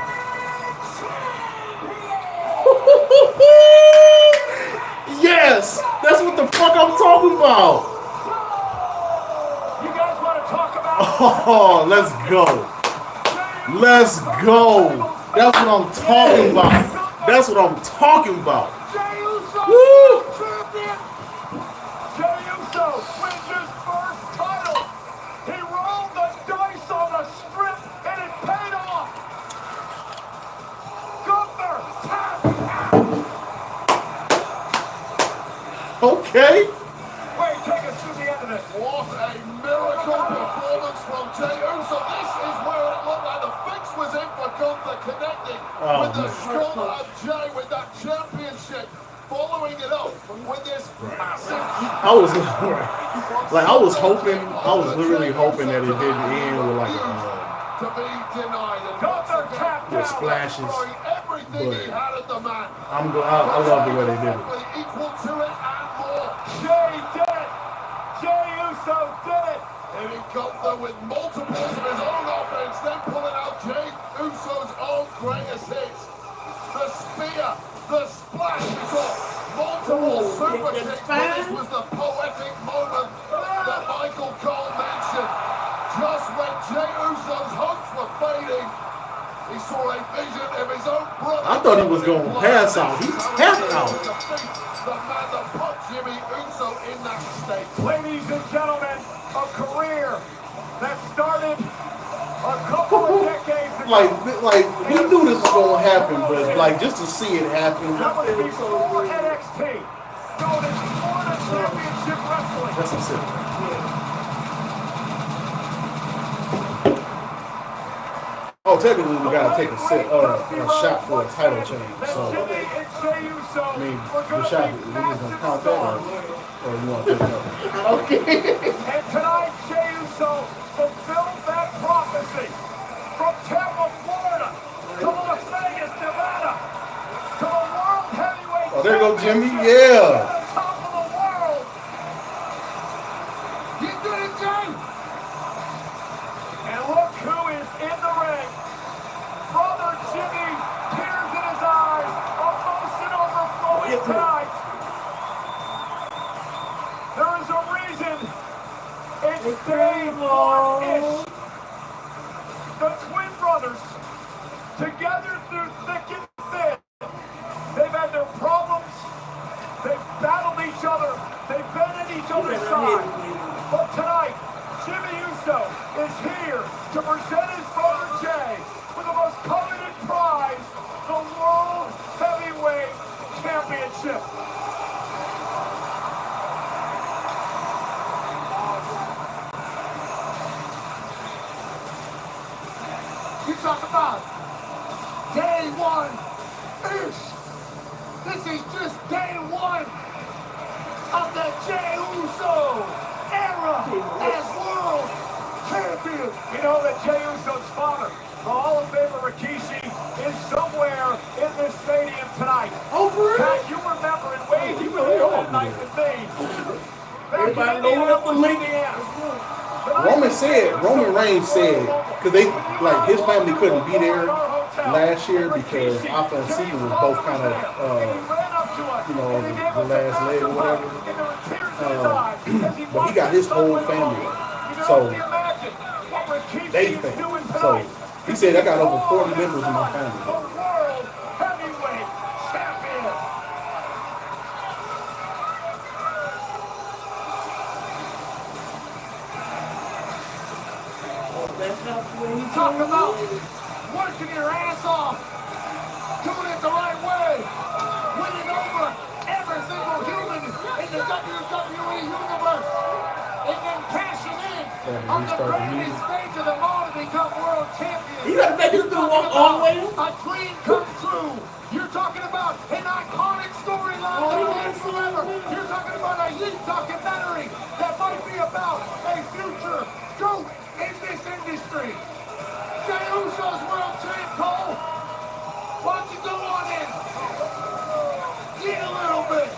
S1: Yes. That's what the fuck I'm talking about.
S3: You guys want to talk about
S1: Oh, let's go. Let's go. That's what I'm talking about. That's what I'm talking about.
S3: Jey Uso
S1: Woo.
S3: champion? Jey Uso wins his first title. He rolled the dice on the strip and it paid off. Gunther tapped out.
S1: Okay.
S3: Wait, take us through the end of this.
S9: What a miracle performance from Jey Uso. This is where it looked like the fix was in for Gunther, connecting with the skull of Jey with that championship, following it up with this massive.
S1: I was literally hoping that it didn't end with like
S9: To be denied and
S3: Gunther tapped
S1: with
S3: out.
S1: splashes.
S9: throwing everything he had at the man.
S1: I love the way they did it.
S9: Equal to it and more.
S3: Jey did it. Jey Uso did it.
S9: Hitting Gunther with multiples of his own offense, then pulling out Jey Uso's own greatest hits. The spear, the splash, we saw multiple super kicks, but this was the poetic moment that Michael Cole mentioned. Just when Jey Uso's hopes were fading, he saw a vision of his own brother.
S1: I thought he was going to pass out. He tapped out.
S9: The man that put Jimmy Uso in that state.
S3: Ladies and gentlemen, a career that started a couple of decades ago.
S1: Like we knew this was going to happen, but like just to see it happen.
S3: That was before NXT, known as Florida Championship Wrestling.
S1: That's what's it. Oh, technically we gotta take a shot for a title change. So I mean, the shot we just gonna count that, or you want to take it up?
S5: Okay.
S3: And tonight, Jey Uso fulfilled that prophecy. From Tampa, Florida, to Las Vegas, Nevada, to the World Heavyweight
S1: Oh, there you go, Jimmy.
S3: Championship,
S1: Yeah.
S3: to the top of the world.
S9: You did it, Jey!
S3: And look who is in the ring. Brother Jimmy, tears in his eyes, emotion overflowing tonight. There is a reason it's day one-ish. The twin brothers, together through thick and thin, they've had their problems, they've battled each other, they've been at each other's side. But tonight, Jimmy Uso is here to present his brother Jey with the most coveted prize, the World Heavyweight Championship.
S9: You talk about day one-ish. This is just day one of the Jey Uso era as world champion.
S3: You know that Jey Uso's father, the Hall of Famer Rikishi, is somewhere in this stadium tonight.
S1: Oh, for real?
S3: Pat, you remember it, Wade, you were there that night with me.
S5: Everybody load up the link.
S1: Roman Reigns said, because they, like, his family couldn't be there last year because Alpha and Cena was both kind of, the last leg or whatever. But he got his whole family. So, they think. So, he said, I got over 40 members in my family.
S3: The World Heavyweight Champion. Talk about working your ass off, doing it the right way, winning over every single human in the WWE universe, and then cashing in on the grandest stage of them all to become world champion.
S1: You gotta make it through all the way.
S3: A dream come true. You're talking about an iconic storyline that will live forever. You're talking about a Yeet documentary that might be about a future GOAT in this industry. Jey Uso's world champ, Cole. Why don't you go on in? Get a little bit.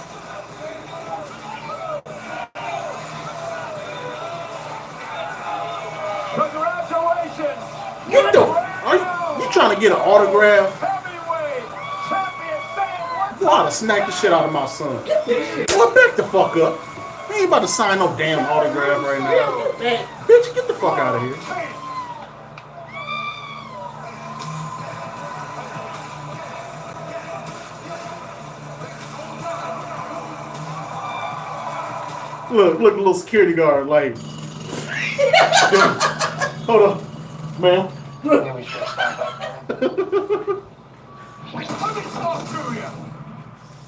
S3: Congratulations.
S1: Get the. Are you trying to get an autograph?
S3: Heavyweight champion Sam.
S1: You ought to smack the shit out of my son. Well, back the fuck up. I ain't about to sign no damn autograph right now. Hey, bitch, get the fuck out of here. Look, a little security guard, like. Hold on, ma'am.
S3: Let me talk to you.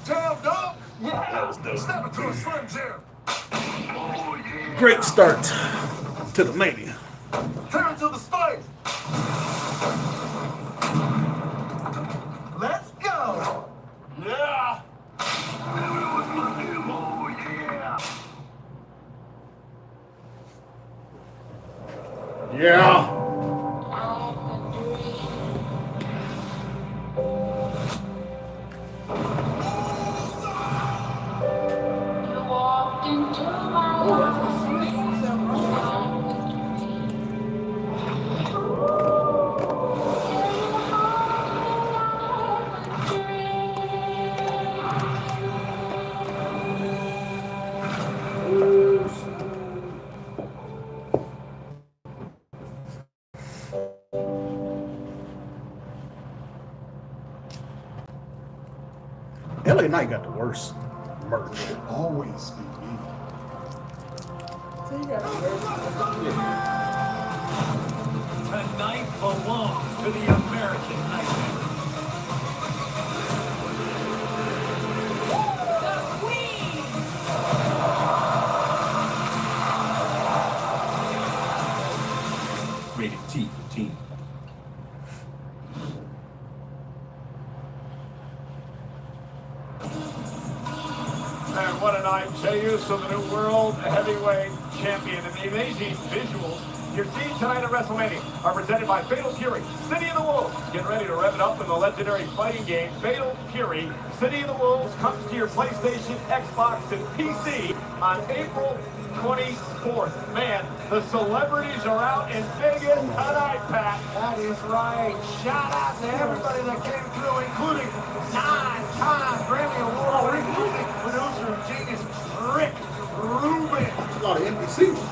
S3: Damn dog. Yeah. Step into a Slim Jim.
S1: Great start to the Mania.
S3: Turn to the stage. Let's go. Yeah.
S1: Yeah. LA Knight got the worst merch.
S8: Always be me.
S3: Tonight belongs to the American Nightmare.
S12: Rated T for teen.
S3: And what a night. Jey Uso, the new world heavyweight champion. And the amazing visuals you're seeing tonight at WrestleMania are presented by Fatal Fury, City of the Wolves. Get ready to rev it up in the legendary fighting game, Fatal Fury, City of the Wolves, comes to your PlayStation, Xbox, and PC on April 24th. Man, the celebrities are out in Vegas tonight, Pat. That is right. Shout out to everybody that came through, including 9-time Grammy Award-winning music producer and genius, Rick Rubin.
S1: That's a lot of empty seats.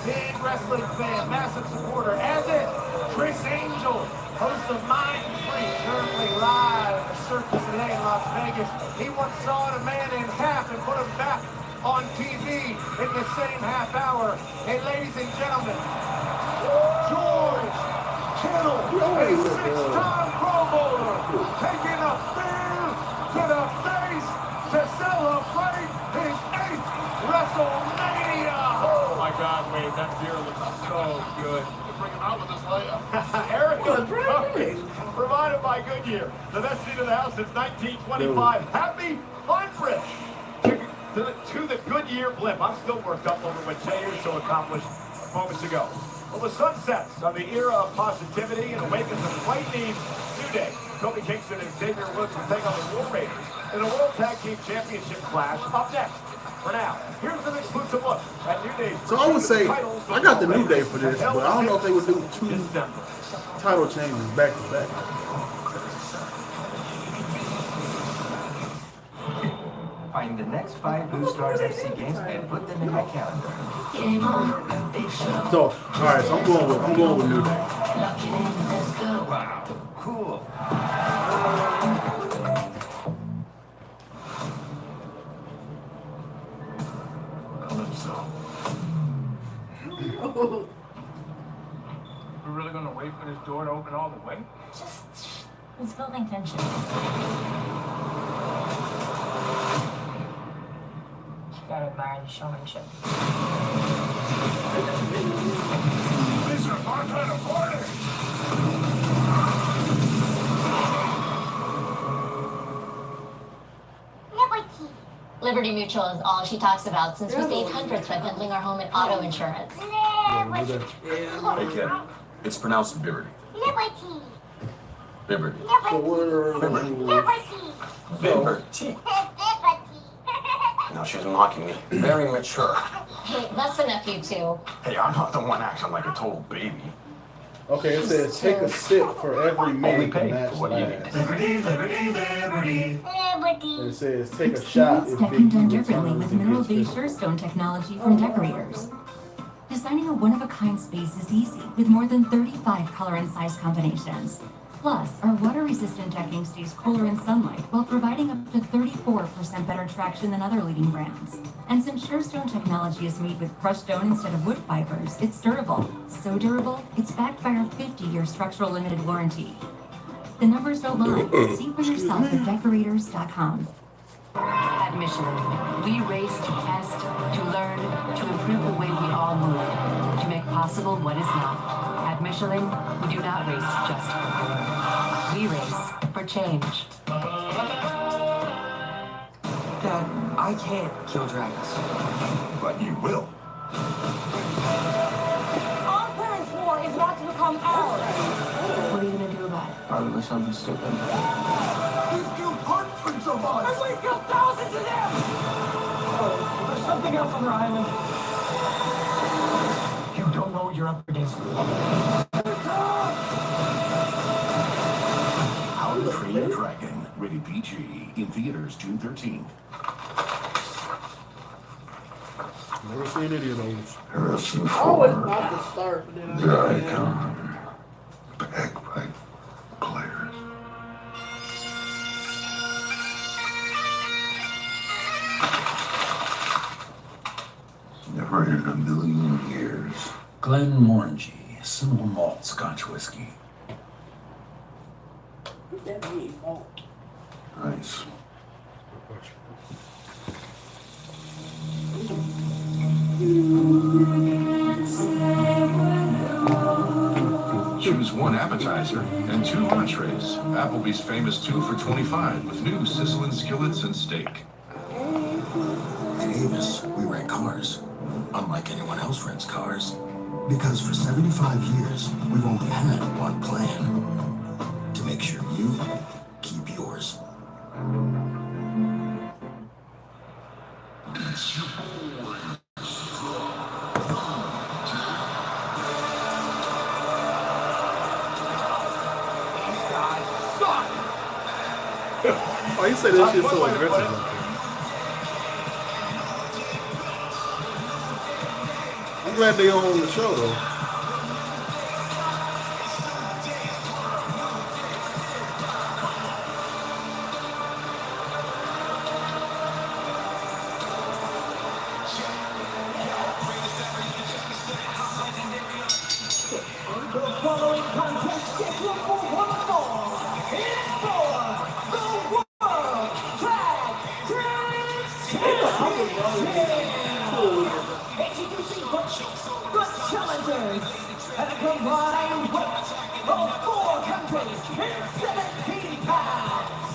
S3: Big wrestling fan, massive supporter, as is Chris Angel, host of Mind Free, currently live at the circus today in Las Vegas. He once sawed a man in half and put him back on TV in the same half hour. And ladies and gentlemen, George Kittle, a six-time Pro Bowler, taking a spear to the face to celebrate his 8th WrestleMania. Oh my God, Wade, that beer looks so good.
S9: We'll bring him out with us later.
S3: Erica Cupcakes, provided by Goodyear. The best seat in the house since 1925. Happy 100th to the Goodyear blimp. I'm still worked up over what Jey Uso accomplished moments ago. Well, the sun sets on the era of positivity and awakens a lightning new day. Kofi Kingston and Xavier Woods will take on the War Raiders in a World Tag Team Championship clash up next. For now, here's an exclusive look at New Day.
S1: So I would say, I got the New Day for this, but I don't know if they would do 2 title changes back to back.
S12: Find the next 5 Blue Stars FC games and put them in my calendar.
S1: So, alright, so I'm going with New Day.
S12: Wow, cool.
S3: really gonna wait for this door to open all the way?
S6: Just, it's building tension. You gotta admire the showmanship.
S3: This is our kind of party!
S6: Liberty Mutual is all she talks about since we saved hundreds by bundling our home and auto insurance.
S13: Hey, kid. It's pronounced Liberty. Liberty.
S1: So what
S13: Liberty. Now she's mocking me. Very mature.
S6: Hey, that's enough, you two.
S13: Hey, I'm not the one acting like a total baby.
S1: Okay, it says take a sip for every
S13: Only
S1: minute the
S13: pay
S1: match
S13: for what you
S1: lasts.
S13: need.
S8: Liberty, liberty, liberty.
S1: And it says take a shot if
S14: That
S1: Big
S14: can done
S1: E
S14: differently
S1: returns
S14: with
S1: and
S14: mineral-based
S1: gets
S14: Surestone technology from Decorators. Designing a one-of-a-kind space is easy with more than 35 color and size combinations. Plus, our water-resistant decking stays cooler in sunlight while providing up to 34% better traction than other leading brands. And since Surestone technology is made with crushed stone instead of wood fibers, it's durable. So durable, it's backed by our 50-year structural limited warranty. The numbers don't lie. See for yourself at Decorators.com.
S15: At Michelin, we race to test, to learn, to improve the way we all move, to make possible what is not. At Michelin, we do not race just for glory. We race for change.
S12: Dad, I can't kill dragons.
S8: But you will.
S10: Our parents' war is not to become ours.
S15: What are you gonna do about it?
S12: Probably something stupid.
S8: We've killed hundreds of us.
S10: And we've killed thousands of them!
S3: Oh, there's something else on their island. You don't know what you're up against.
S4: How to Train Your Dragon. Rated PG. In theaters June 13th.
S1: Never seen any of those.
S4: Harrison
S5: Always
S4: Ford.
S5: about to start, but then I
S4: The icon. Bagpipe player. Never in a million years.
S16: Glenmorangie, cinnamon malt Scotch whiskey.
S5: What that mean? Oh,
S4: Nice.
S13: Choose one appetizer and two entrees. Applebee's famous 2 for $25 with new sizzling skillets and steak.
S4: At Avis, we rent cars. Unlike anyone else rents cars. Because for 75 years, we've only had one plan. To make sure you keep yours. It's your boy.
S1: Oh, you say that shit so aggressive like that. I'm glad they on the show though.
S10: The following contest scheduled for one fall. It's for the World Tag Team Championship. Introducing the challengers at a combined weight of 4 countries and 17 pounds.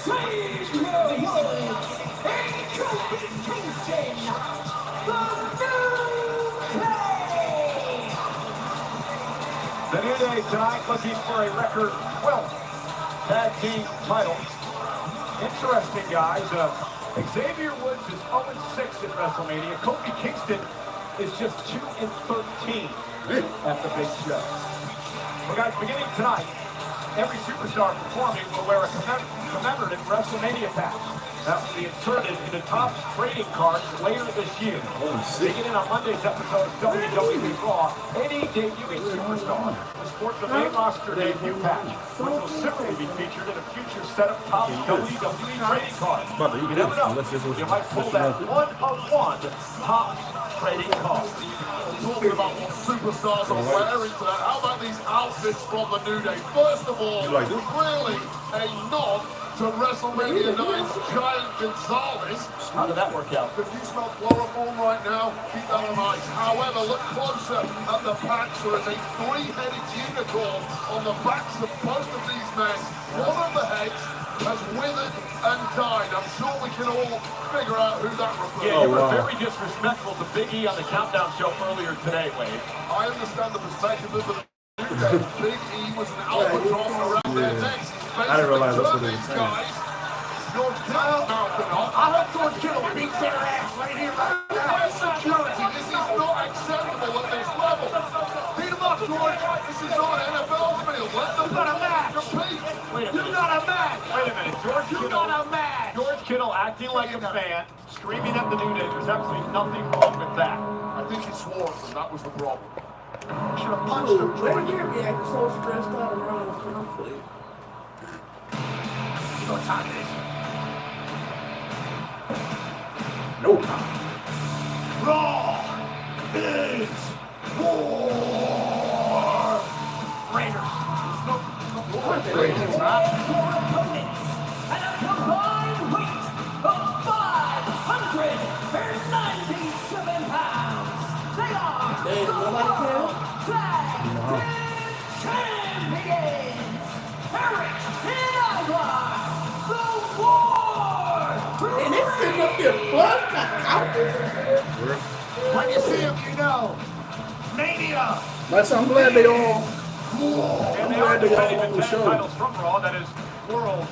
S10: Xavier Woods and Kobe Kingston, the New Day.
S3: The New Day tonight looking for a record 12th tag team title. Interesting, guys. Xavier Woods is 0-6 at WrestleMania. Kofi Kingston is just 2-13 at the big show. Well, guys, beginning tonight, every superstar performing will wear a commemorative WrestleMania patch. That will be inserted into top trading cards later this year. Beginning on Monday's episode of WWE Raw, any debuting superstar will sport the main roster debut patch, which will simply be featured in a future set of top WWE trading cards. You never know, you might pull that one-of-one top trading cards.
S9: Talking about what superstars are wearing today. How about these outfits from the New Day? First of all, clearly a nod to WrestleMania 9's Giant Gonzalez.
S3: How did that work out?
S9: If you smell chloroform right now, keep that in mind. However, look closer at the backs. There is a three-headed unicorn on the backs of both of these men. One of the heads has withered and died. I'm sure we can all figure out who that refers to.
S3: Yeah, you were very disrespectful to Big E on the Countdown show earlier today, Wade.
S9: I understand the perspective of the New Day. Big E was an albatross around their necks.
S1: I didn't realize that's what they were saying.
S9: George Kittle mounting off.
S7: I hope George Kittle beats their ass right here, right now.
S9: Security, this is not acceptable at this level. Beat him up, George. This is not an NFL field. Let them
S7: got a match.
S9: compete.
S7: You got a match.
S3: Wait a minute,
S7: You got a match.
S3: George Kittle acting like a fan, screaming at the New Day. There's absolutely nothing wrong with that.
S9: I think he swore at them. That was the problem.
S7: Should have punched him,
S5: Let
S7: George.
S5: me be acting so stressed out around the conflict.
S7: You know what time it is?
S1: No time.
S7: Raw is war. Raiders. Your opponents at a combined weight of 597 pounds. They are
S5: Hey, nobody care?
S7: Tag Team Champions. Eric and Ivar. The War.
S5: And they sitting up here plugged out.
S7: When you see him, you know. Mania.
S1: But I'm glad they all.
S3: And they are defending the tag titles from Raw, that is World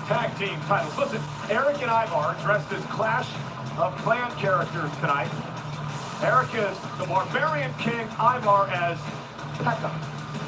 S3: Tag Team titles. Listen, Eric and Ivar dressed as Clash of Clan characters tonight. Eric is the Barbarian King, Ivar as Pekka.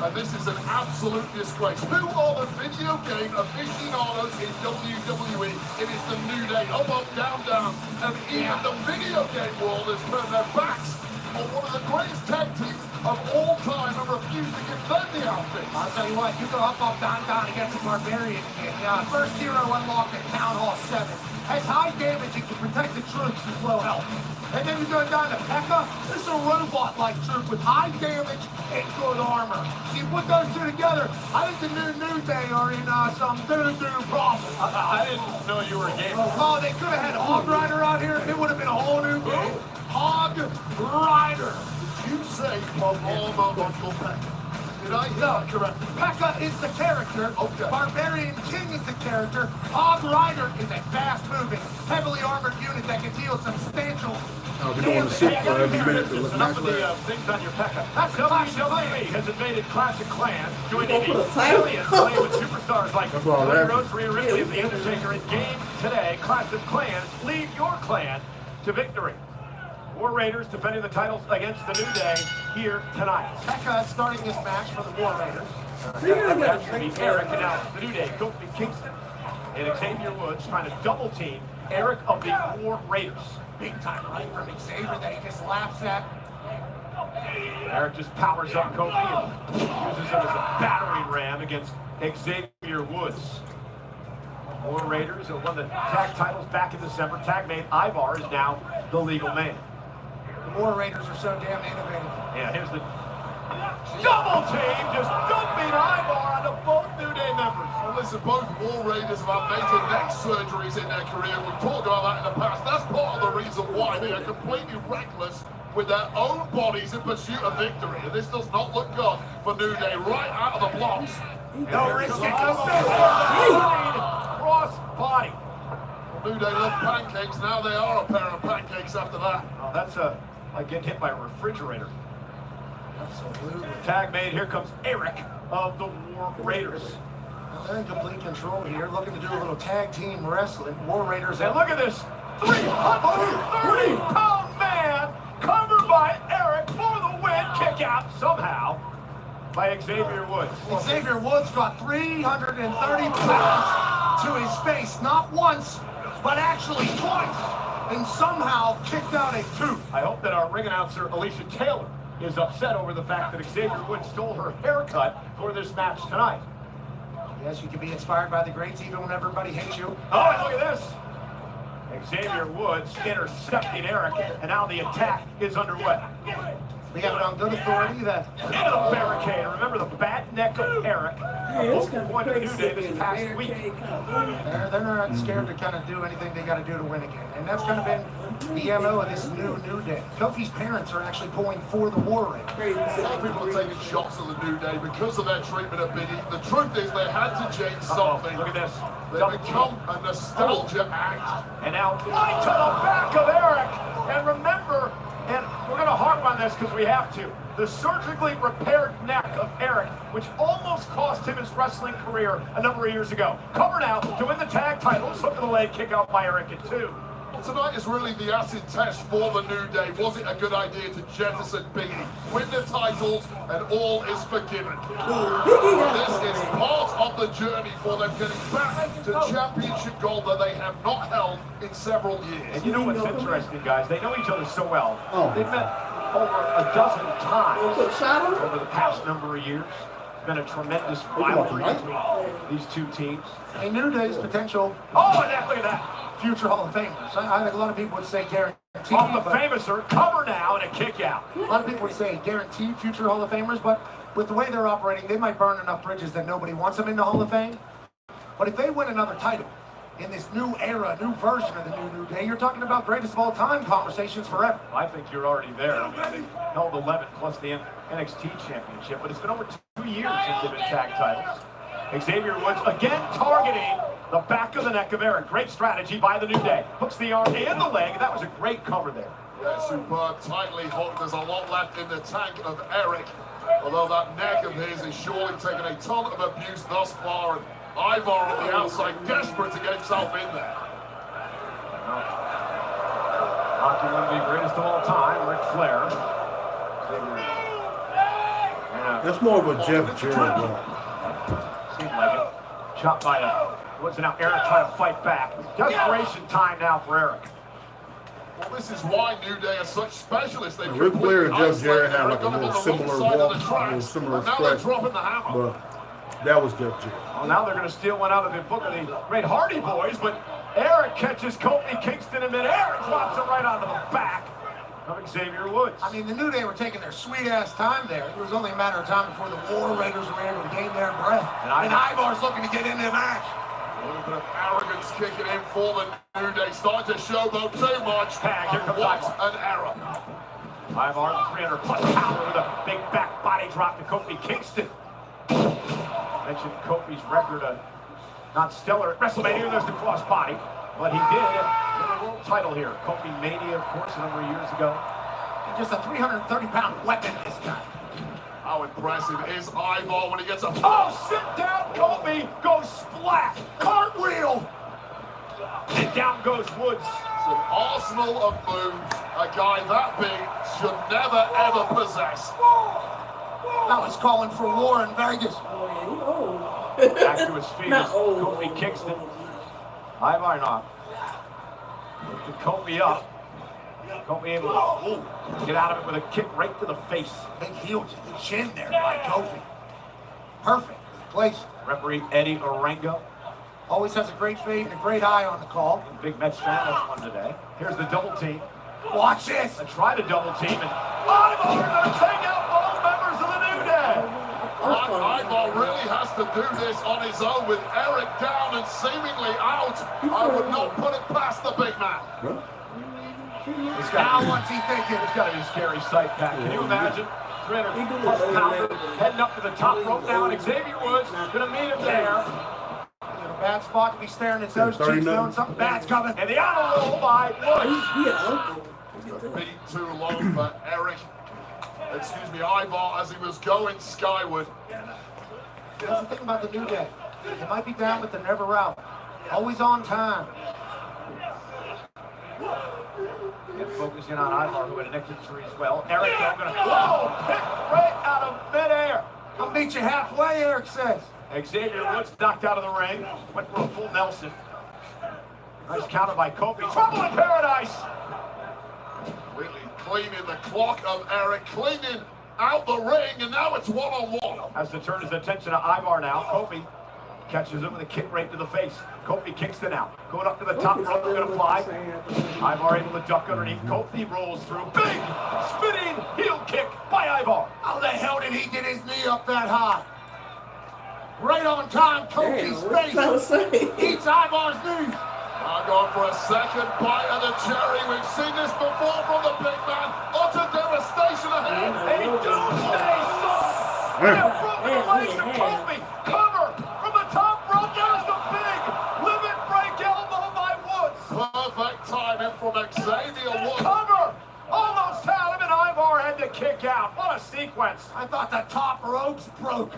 S9: And this is an absolute disgrace. Who are the video game aficionados in WWE? It is the New Day. Up, up, down, down. And even the video game world has turned their backs on one of the greatest tag teams of all time and refused to give them the outfit.
S7: I'll tell you what, you go up, down, down against the Barbarian King. First hero unlocked at Town Hall 7. Has high damage and can protect the troops with low health. And then we go down to Pekka. This is a robot-like troop with high damage and good armor. So you put those two together, I think the New Day are in some doo-doo problems.
S3: I didn't know you were a gamer.
S7: Oh, they could have had Hog Rider out here. It would have been a whole new game. Hog Rider.
S9: You say Paloma Uncle Pekka. Did I hear that correctly?
S7: Pekka is the character.
S9: Okay.
S7: Barbarian King is the character. Hog Rider is a fast-moving, heavily armored unit that can deal substantial
S1: I'll be doing the sit for every minute to look
S3: Enough
S1: nice
S3: of
S1: like.
S3: the things on your Pekka.
S7: That's
S3: WWE has invaded Clash of Clans, joining
S5: You gonna put a title?
S3: millions playing with superstars like
S1: That's all
S3: Cody
S1: that
S3: Rhodes, Rhea Ripley, and The Undertaker in game today. Clash of Clans, lead your clan to victory. War Raiders defending the titles against the New Day here tonight.
S7: Pekka starting this match for the War Raiders.
S3: That should be Eric, and now the New Day, Kofi Kingston and Xavier Woods trying to double team Eric of the War Raiders.
S7: Big time right from Xavier that he just laughs at.
S3: Eric just powers up Kofi and uses him as a battering ram against Xavier Woods. War Raiders have won the tag titles back in December. Tag mate Ivar is now the legal man.
S7: The War Raiders are so damn innovative.
S3: Yeah, here's the double team, just dumping Ivar onto both New Day members.
S9: Well, listen, both War Raiders have had major neck surgeries in their career. We've talked about that in the past. That's part of the reason why they are completely reckless with their own bodies in pursuit of victory. And this does not look good for New Day right out of the blocks.
S7: No risk it.
S3: Cross body.
S9: New Day love pancakes. Now they are a pair of pancakes after that.
S3: Oh, that's like getting hit by a refrigerator.
S7: Absolutely.
S3: Tag made. Here comes Eric of the War Raiders.
S7: They're in complete control here, looking to do a little tag team wrestling. War Raiders.
S3: And look at this 330-pound man covered by Eric for the win. Kick out somehow by Xavier Woods.
S7: Xavier Woods got 330 pounds to his face, not once, but actually twice, and somehow kicked out a tooth.
S3: I hope that our ring announcer, Alicia Taylor, is upset over the fact that Xavier Woods stole her haircut for this match tonight.
S7: Yes, you can be inspired by the greats even when everybody hates you.
S3: Oh, and look at this. Xavier Woods intercepting Eric, and now the attack is underway.
S7: We have it on good authority that
S3: Into the barricade. Remember the bad neck of Eric. A focal point of the New Day this past week.
S7: they're not scared to kind of do anything they got to do to win again. And that's kind of been the MO of this New Day. Kofi's parents are actually pulling for the War Ring.
S9: A lot of people are taking shots at the New Day because of their treatment of Biggie. The truth is they had to change something.
S3: Look at this.
S9: They become a nostalgia act.
S3: And now right to the back of Eric. And remember, and we're going to harp on this because we have to, the surgically repaired neck of Eric, which almost cost him his wrestling career a number of years ago. Cover now to win the tag titles. Look at the leg kick out by Eric in 2.
S9: Tonight is really the acid test for the New Day. Was it a good idea to jettison Biggie, win the titles, and all is forgiven? This is part of the journey for them getting back to championship gold that they have not held in several years.
S3: And you know what's interesting, guys? They know each other so well. They've met over a dozen times over the past number of years. It's been a tremendous rivalry between these two teams.
S7: A New Day's potential.
S3: Oh, and look at that.
S7: Future Hall of Famers. I think a lot of people would say guaranteed.
S3: Off the Famouser, cover now and a kick out.
S7: A lot of people would say guaranteed future Hall of Famers, but with the way they're operating, they might burn enough bridges that nobody wants them in the Hall of Fame. But if they win another title in this new era, new version of the New Day, you're talking about greatest of all time conversations forever.
S3: I think you're already there. I mean, they held 11 plus the NXT championship, but it's been over 2 years since they've been tag titles. Xavier Woods again targeting the back of the neck of Eric. Great strategy by the New Day. Hooks the arm and the leg. That was a great cover there.
S9: Yeah, superb, tightly hooked. There's a lot left in the tank of Eric. Although that neck of his is surely taking a ton of abuse thus far. And Ivar on the outside, desperate to get himself in there.
S3: Hockey one of the greatest of all time, Ric Flair.
S1: That's more of a Jeff Jarrett.
S3: Seemed like it. Shot by Woods, and now Eric trying to fight back. Desperation time now for Eric.
S9: Well, this is why New Day are such specialists. They
S1: Ric Flair and Jeff Jarrett had like a little similar walk, a little similar stretch, but that was Jeff Jarrett.
S3: Well, now they're going to steal one out of the book of the great Hardy Boys, but Eric catches Kofi Kingston in midair and drops it right onto the back of Xavier Woods.
S7: I mean, the New Day were taking their sweet-ass time there. It was only a matter of time before the War Raiders were able to gain their breath. And Ivar's looking to get into the match.
S9: A little bit of arrogance kicking in for the New Day. Starting to showboat too much.
S3: Tag, here comes
S9: what
S3: Ivar.
S9: an error.
S3: Ivar, 300 plus power with a big back body drop to Kofi Kingston. Mentioned Kofi's record, not stellar at WrestleMania. There's the cross body, but he did win a world title here. Kofi Mania, of course, a number of years ago.
S7: And just a 330-pound weapon this time.
S9: How impressive is Ivar when he gets a...
S3: Oh, sit down, Kofi! Goes splat! Cartwheel! And down goes Woods.
S9: It's an arsenal of moves a guy that big should never, ever possess.
S7: Now he's calling for war in Vegas.
S3: Back to his feet is Kofi Kingston. Ivar not. To Kofi up. Kofi able to get out of it with a kick right to the face.
S7: Big heel to the chin there by Kofi. Perfect place.
S3: Referee Eddie Orengo.
S7: Always has a great fade and a great eye on the call.
S3: Big Mets fan, that's one today. Here's the double team.
S7: Watch this.
S3: I try to double team and Ivar going to take out both members of the New Day.
S9: Ivar really has to do this on his own with Eric down and seemingly out. I would not put it past the big man.
S7: Now what's he thinking?
S3: It's got to be a scary sight, Pat. Can you imagine? 300 plus pounder heading up to the top rope now, and Xavier Woods going to meet him there.
S7: In a bad spot to be staring at those cheeks, knowing something bad's coming.
S3: And the auto roll by Woods.
S9: A beat too low for Eric. Excuse me, Ivar, as he was going skyward.
S7: That's the thing about the New Day. They might be down, but they're never out. Always on time.
S3: And focusing on Ivar, who had a neck injury as well. Eric now going to, whoa, pick right out of midair.
S7: I'll meet you halfway, Eric says.
S3: Xavier Woods knocked out of the ring. Went for a full Nelson. Nice counter by Kofi. Trouble in paradise.
S9: Completely cleaning the clock of Eric, cleaning out the ring, and now it's one-on-one.
S3: Has to turn his attention to Ivar now. Kofi Catches him with a kick right to the face. Kofi Kingston out. Going up to the top rope. Going to fly. Ivar able to duck underneath. Kofi rolls through. Big spinning heel kick by Ivar.
S7: How the hell did he get his knee up that high? Right on time, Kofi's face eats Ivar's knee.
S9: I'm going for a second bite of the cherry. We've seen this before from the big man. Utter devastation ahead.
S3: A doomsday song. Broken the legs of Kofi. Cover from the top rope. There's the big limit break elbow by Woods.
S9: Perfect timing from Xavier Woods.
S3: Cover. Almost had him, and Ivar had to kick out. What a sequence.
S7: I thought the top ropes broke.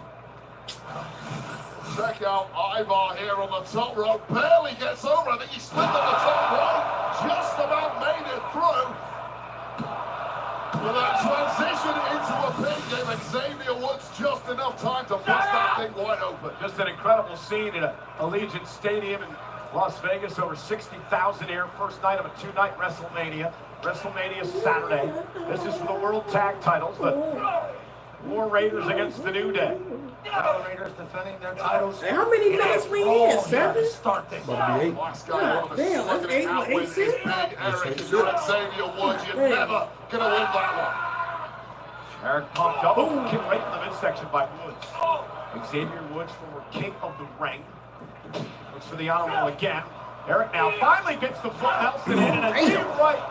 S9: Check out Ivar here on the top rope. Barely gets over. I think he slid on the top rope. Just about made it through. But that transition into a pin gave Xavier Woods just enough time to bust that thing wide open.
S3: Just an incredible scene at Allegiant Stadium in Las Vegas. Over 60,000 here. First night of a two-night WrestleMania. WrestleMania Saturday. This is for the World Tag Titles. The War Raiders against the New Day.
S7: War Raiders defending their titles.
S5: Hey, how many minutes we in? 7?
S7: Start this.
S5: Damn, that's 8 6.
S9: Big Eric, if you're Xavier Woods, you're never gonna win that one.
S3: Eric pumped up. Kick right in the midsection by Woods. Xavier Woods, former king of the ring. Looks for the honorable again. Eric now finally gets the full Nelson in and a knee right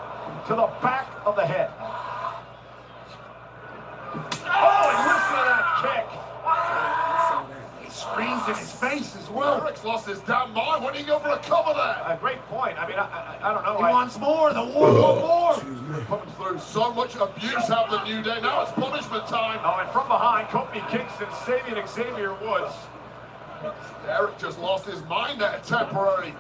S3: to the back of the head. Oh, and listen to that kick.
S7: He screams in his face as well.
S9: Eric's lost his damn mind. When do you go for a cover there?
S3: A great point. I mean, I don't know.
S7: He wants more. The war wants more.
S9: Putting through so much abuse out of the New Day. Now it's punishment time.
S3: Oh, and from behind, Kofi Kingston saving Xavier Woods.
S9: Eric just lost his mind there temporarily.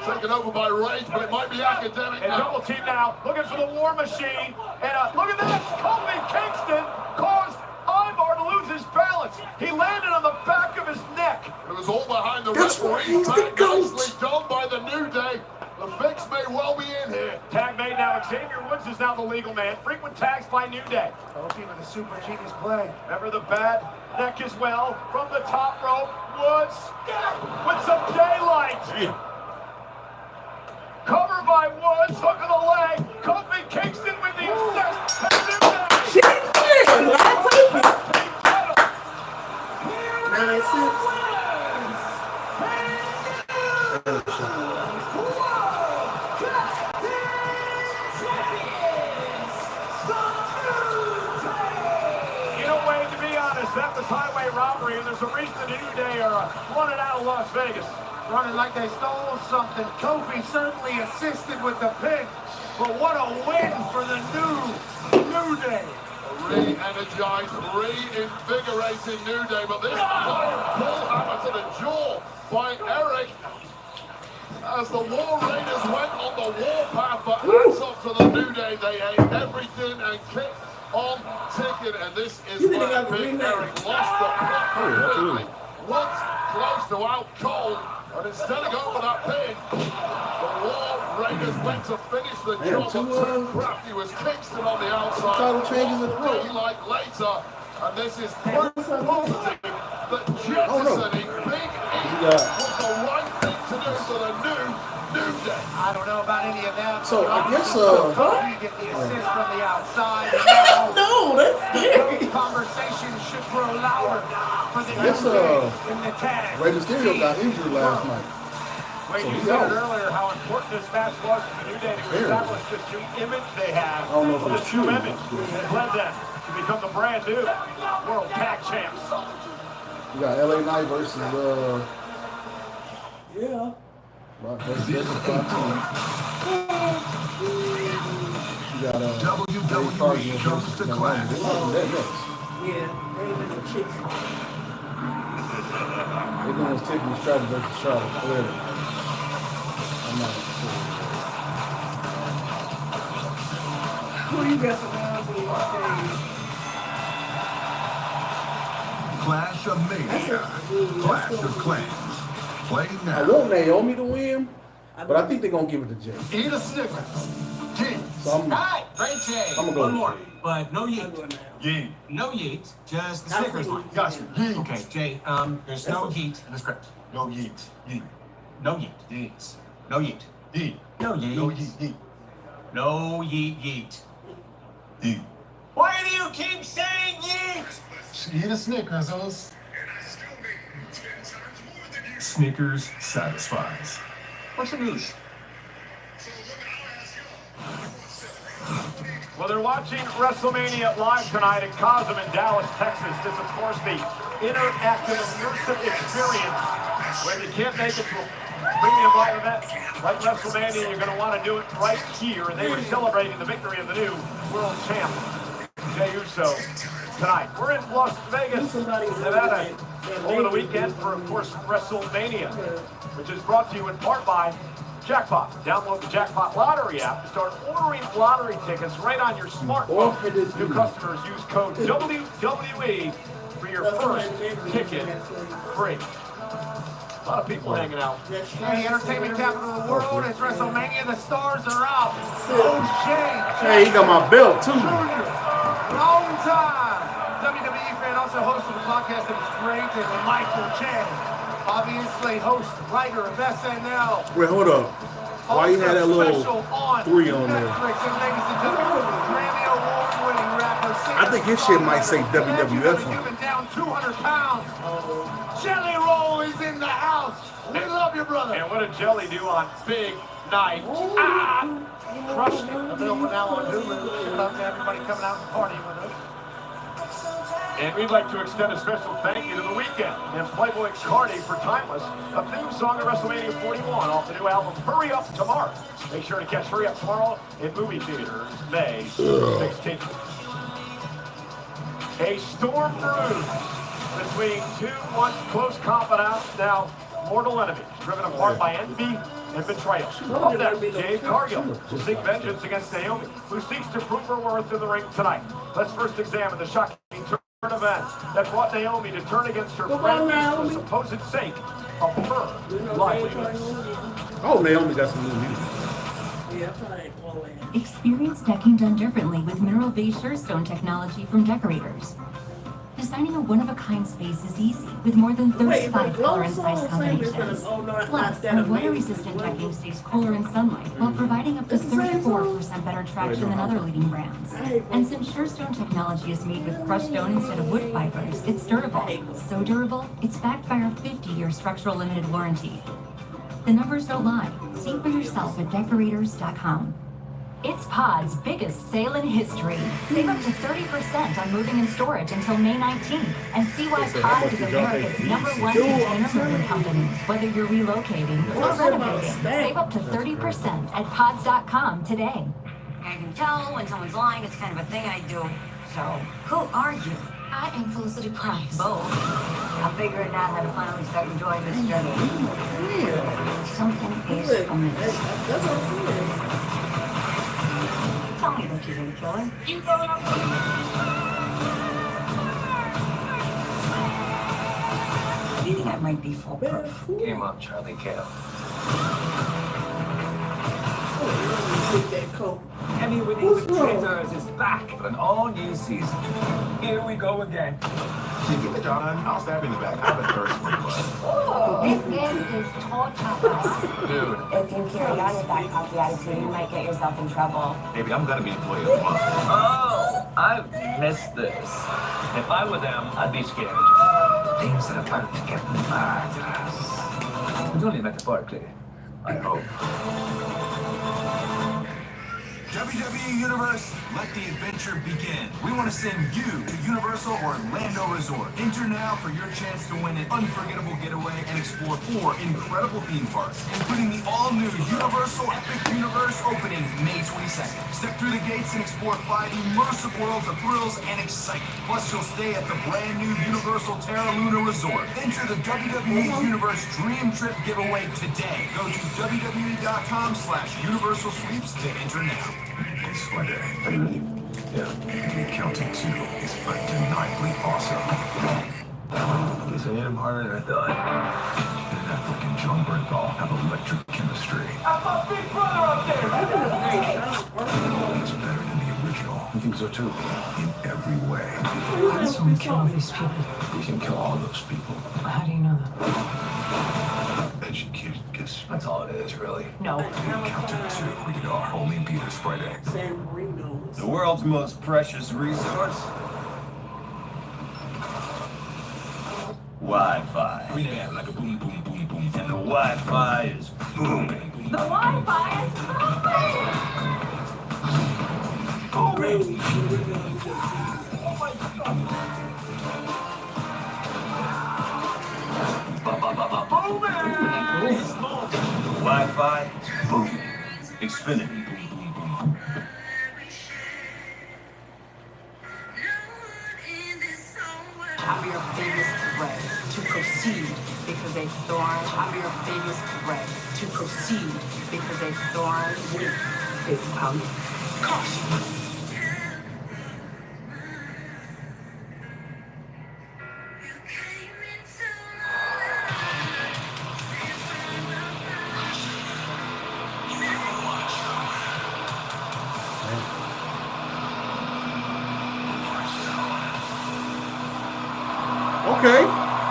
S9: Taken over by Rage, but it might be academic
S3: and
S9: now.
S3: Double team now, looking for the War Machine. And look at this, Kofi Kingston caused Ivar to lose his balance. He landed on the back of his neck.
S9: It was all behind the referee's back. Nicely done by the New Day. The fix may well be in here.
S3: Tag made now. Xavier Woods is now the legal man. Frequent tags by New Day.
S7: Kofi with a super genius play.
S3: Remember the bad neck as well. From the top rope, Woods with some daylight.
S1: Damn.
S3: Cover by Woods, hook of the leg. Kofi Kingston with the assist. And New Day.
S5: 9-6.
S3: In a way, to be honest, that was highway robbery, and there's a reason the New Day are running out of Las Vegas.
S7: Running like they stole something. Kofi certainly assisted with the pin, but what a win for the New Day.
S9: Re-energized, reinvigorating New Day, but this time bullhammer to the jaw by Eric. As the War Raiders went on the warpath, but hats off to the New Day. They ate everything and kicked on ticket, and this is where Big Eric lost the plot. Woods close to out cold. And instead of going for that pin, the War Raiders went to finish the job. Too crafty was Kingston on the outside.
S5: Title changes in the row.
S9: Like later, and this is proof positive that jettisoning Big E was the right thing to do for the New Day.
S7: I don't know about any of that.
S5: So I guess
S7: you get the assist from the outside. And
S5: no, that's scary.
S7: the conversation should grow louder for the
S5: Yes,
S7: New Day in the tag.
S5: Rey Mysterio got injured last night.
S3: Wait,
S5: So
S3: you
S5: he's
S3: said
S5: out.
S3: it earlier how important this match was for the New Day to establish the true image they have.
S5: I don't know if
S3: the
S5: it's
S3: true
S5: true.
S3: image that led them to become the brand new World Tag Champs.
S5: You got LA Knight versus
S7: Yeah.
S5: Brock Lesnar. You got
S13: WWE comes to class.
S5: Yeah, they're doing Tiffany Stratton versus Charlotte Flair. I'm not sure.
S7: Who you got around the
S13: Clash of Mania. Clash of Clans. Playing
S5: I
S13: now.
S5: want Naomi to win, but I think they're going to give it to Jay.
S7: Eat a Snickers. Jeez.
S1: So I'm
S12: Great Jay.
S1: gonna go
S12: One
S1: with
S12: more,
S1: Jay.
S12: but no yeet.
S8: Yeet.
S12: No yeet, just the
S5: I
S12: Snickers
S5: think
S12: line.
S8: Gotcha. Yeet.
S12: Okay, Jay, there's no yeet in the script.
S8: No yeet. Yeet.
S12: No yeet.
S8: Yeet.
S12: No yeet.
S8: Yeet.
S12: No yeet.
S8: No yeet. Yeet.
S12: No yeet yeet.
S8: Yeet.
S12: Why do you keep saying yeet?
S8: Eat a Snickers, Oz. Snickers satisfies.
S12: What's the news?
S3: Well, they're watching WrestleMania live tonight in Cosm in Dallas, Texas. This, of course, the interactive, immersive experience where you can't make it to a premium live event like WrestleMania. You're going to want to do it right here. And they were celebrating the victory of the new world champ, Jey Uso, tonight. We're in Las Vegas, Nevada, over the weekend for, of course, WrestleMania, which is brought to you in part by Jackpot. Download the Jackpot Lottery app to start ordering lottery tickets right on your smartphone. New customers use code WWE for your first ticket free. A lot of people hanging out.
S7: Hey, entertainment capital of the world, it's WrestleMania, the stars are out. Oh, Shane.
S1: Hey, he got my belt too.
S7: Long time. WWE fan, also host of the podcast that was great, and Michael Chen. Obviously, host, writer of SNL.
S1: Wait, hold up. Why you had that little 3 on there?
S7: Netflix, and ladies and gentlemen, Grammy Award-winning rapper.
S1: I think his shit might say WWF on it.
S7: You've been down 200 pounds. Jelly Roll is in the house. We love you, brother.
S3: And what did Jelly do on Big Night?
S7: Crushed it. Available now on Hulu. Shout out to everybody coming out and partying with us.
S3: And we'd like to extend a special thank you to The Weeknd and Playboy Cardi for Timeless, a theme song of WrestleMania 41 off the new album Hurry Up Tomorrow. Make sure to catch Hurry Up Tomorrow in movie theaters May 16th. A storm brews between two once close confidants, now mortal enemies, driven apart by envy and betrayal. Up next, Jade Cargill will seek vengeance against Naomi, who seeks to prove her worth in the ring tonight. Let's first examine the shocking turn events that brought Naomi to turn against her friend for the supposed sake of her livelihood.
S1: Oh, Naomi got some new music.
S14: Experience decking done differently with mineral-based Surestone technology from Decorators. Designing a one-of-a-kind space is easy with more than 35 color and size combinations. Plus, our water-resistant decking stays cooler in sunlight while providing up to 34% better traction than other leading brands. And since Surestone technology is made with crushed stone instead of wood fibers, it's durable. So durable, it's backed by our 50-year structural limited warranty. The numbers don't lie. See for yourself at Decorators.com.
S15: It's Pod's biggest sale in history. Save up to 30% on moving and storage until May 19th. And see why Pods is America's #1 container moving company. Whether you're relocating or renovating, save up to 30% at Pods.com today.
S17: I can tell when someone's lying. It's kind of a thing I do. So, who are you?
S6: I am Felicity Price.
S17: Both. I'm figuring out how to finally start enjoying this journey. Something is amiss. Tell me that you didn't kill her. You do you think I might be foolproof?
S12: Game up, Charlie Cale.
S18: Emmy winning The Traitors is back for an all-new season. Here we go again.
S9: She get the John. I'll stab you in the back. I've been thirsty for blood.
S6: This game is torture.
S9: Dude,
S17: If you carry on with that cocky attitude, you might get yourself in trouble.
S9: maybe I'm gonna be employee of the month.
S18: Oh, I've missed this. If I were them, I'd be scared. Things that are about to get mad. It's only metaphorically, I hope.
S19: WWE Universe, let the adventure begin. We want to send you to Universal Orlando Resort. Enter now for your chance to win an unforgettable getaway and explore 4 incredible theme parks, including the all-new Universal Epic Universe opening May 22nd. Step through the gates and explore 5 immersive worlds of thrills and excitement. Plus, you'll stay at the brand new Universal Terra Luna Resort. Enter the WWE Universe Dream Trip giveaway today. Go to WWE.com/Universal Sweeps to enter now.
S13: Hey, Sweater. Yeah. The Accountant 2 is undeniably awesome. Guess I hit him harder than I thought. That freaking jumper and ball have electric chemistry.
S3: I'm my big brother up there.
S13: It's better than the original. I think so too. In every way.
S15: How does one kill these people?
S13: We can kill all those people.
S15: How do you know that?
S13: Educated kiss. That's all it is, really.
S15: No.
S13: Counted 2. Rated R. Only in Peter's Friday.
S19: The world's most precious resource? Wi-Fi.
S13: We have like a boom, boom, boom, boom.
S19: And the Wi-Fi is booming.
S10: The Wi-Fi is booming!
S19: Wi-Fi is booming. Xfinity. Boom, boom, boom.
S15: I'm your biggest threat to proceed because a thorn. I'm your biggest threat to proceed because a thorn is coming. Caution.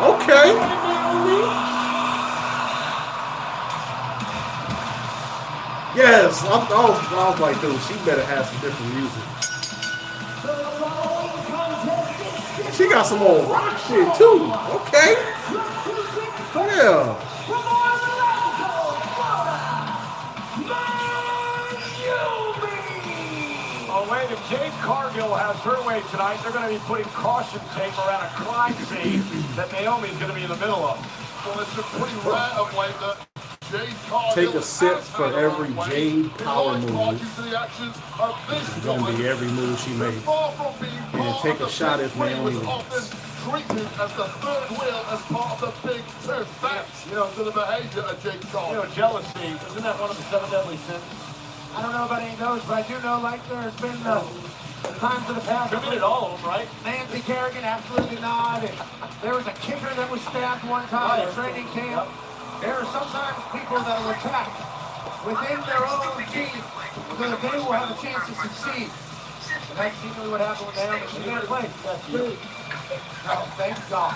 S1: Okay. Yes, I was like, dude, she better have some different music. She got some old rock shit too. Okay. Yeah.
S3: Oh, wait, if Jade Cargill has her way tonight, they're going to be putting caution tape around a crime scene that Naomi's going to be in the middle of.
S9: Well, it's a pretty rare of late that Jade Cargill
S1: Take a sip for every Jade Power move.
S9: It's
S1: going to be every move she makes. And take a shot if Naomi wins.
S9: Treated as the third wheel as part of the big two. That's, the behavior of Jade Cargill.
S3: Jealousy, isn't that one of the 7 deadly sins?
S7: I don't know about any of those, but I do know, like, there's been times in the past.
S3: Committed all of them, right?
S7: Nancy Kerrigan, absolutely not. And there was a kicker that was stabbed one time at training camp. There are sometimes people that are attacked within their own team so that they will have a chance to succeed. And that's usually what happened with Naomi. She can't play. Oh, thank God.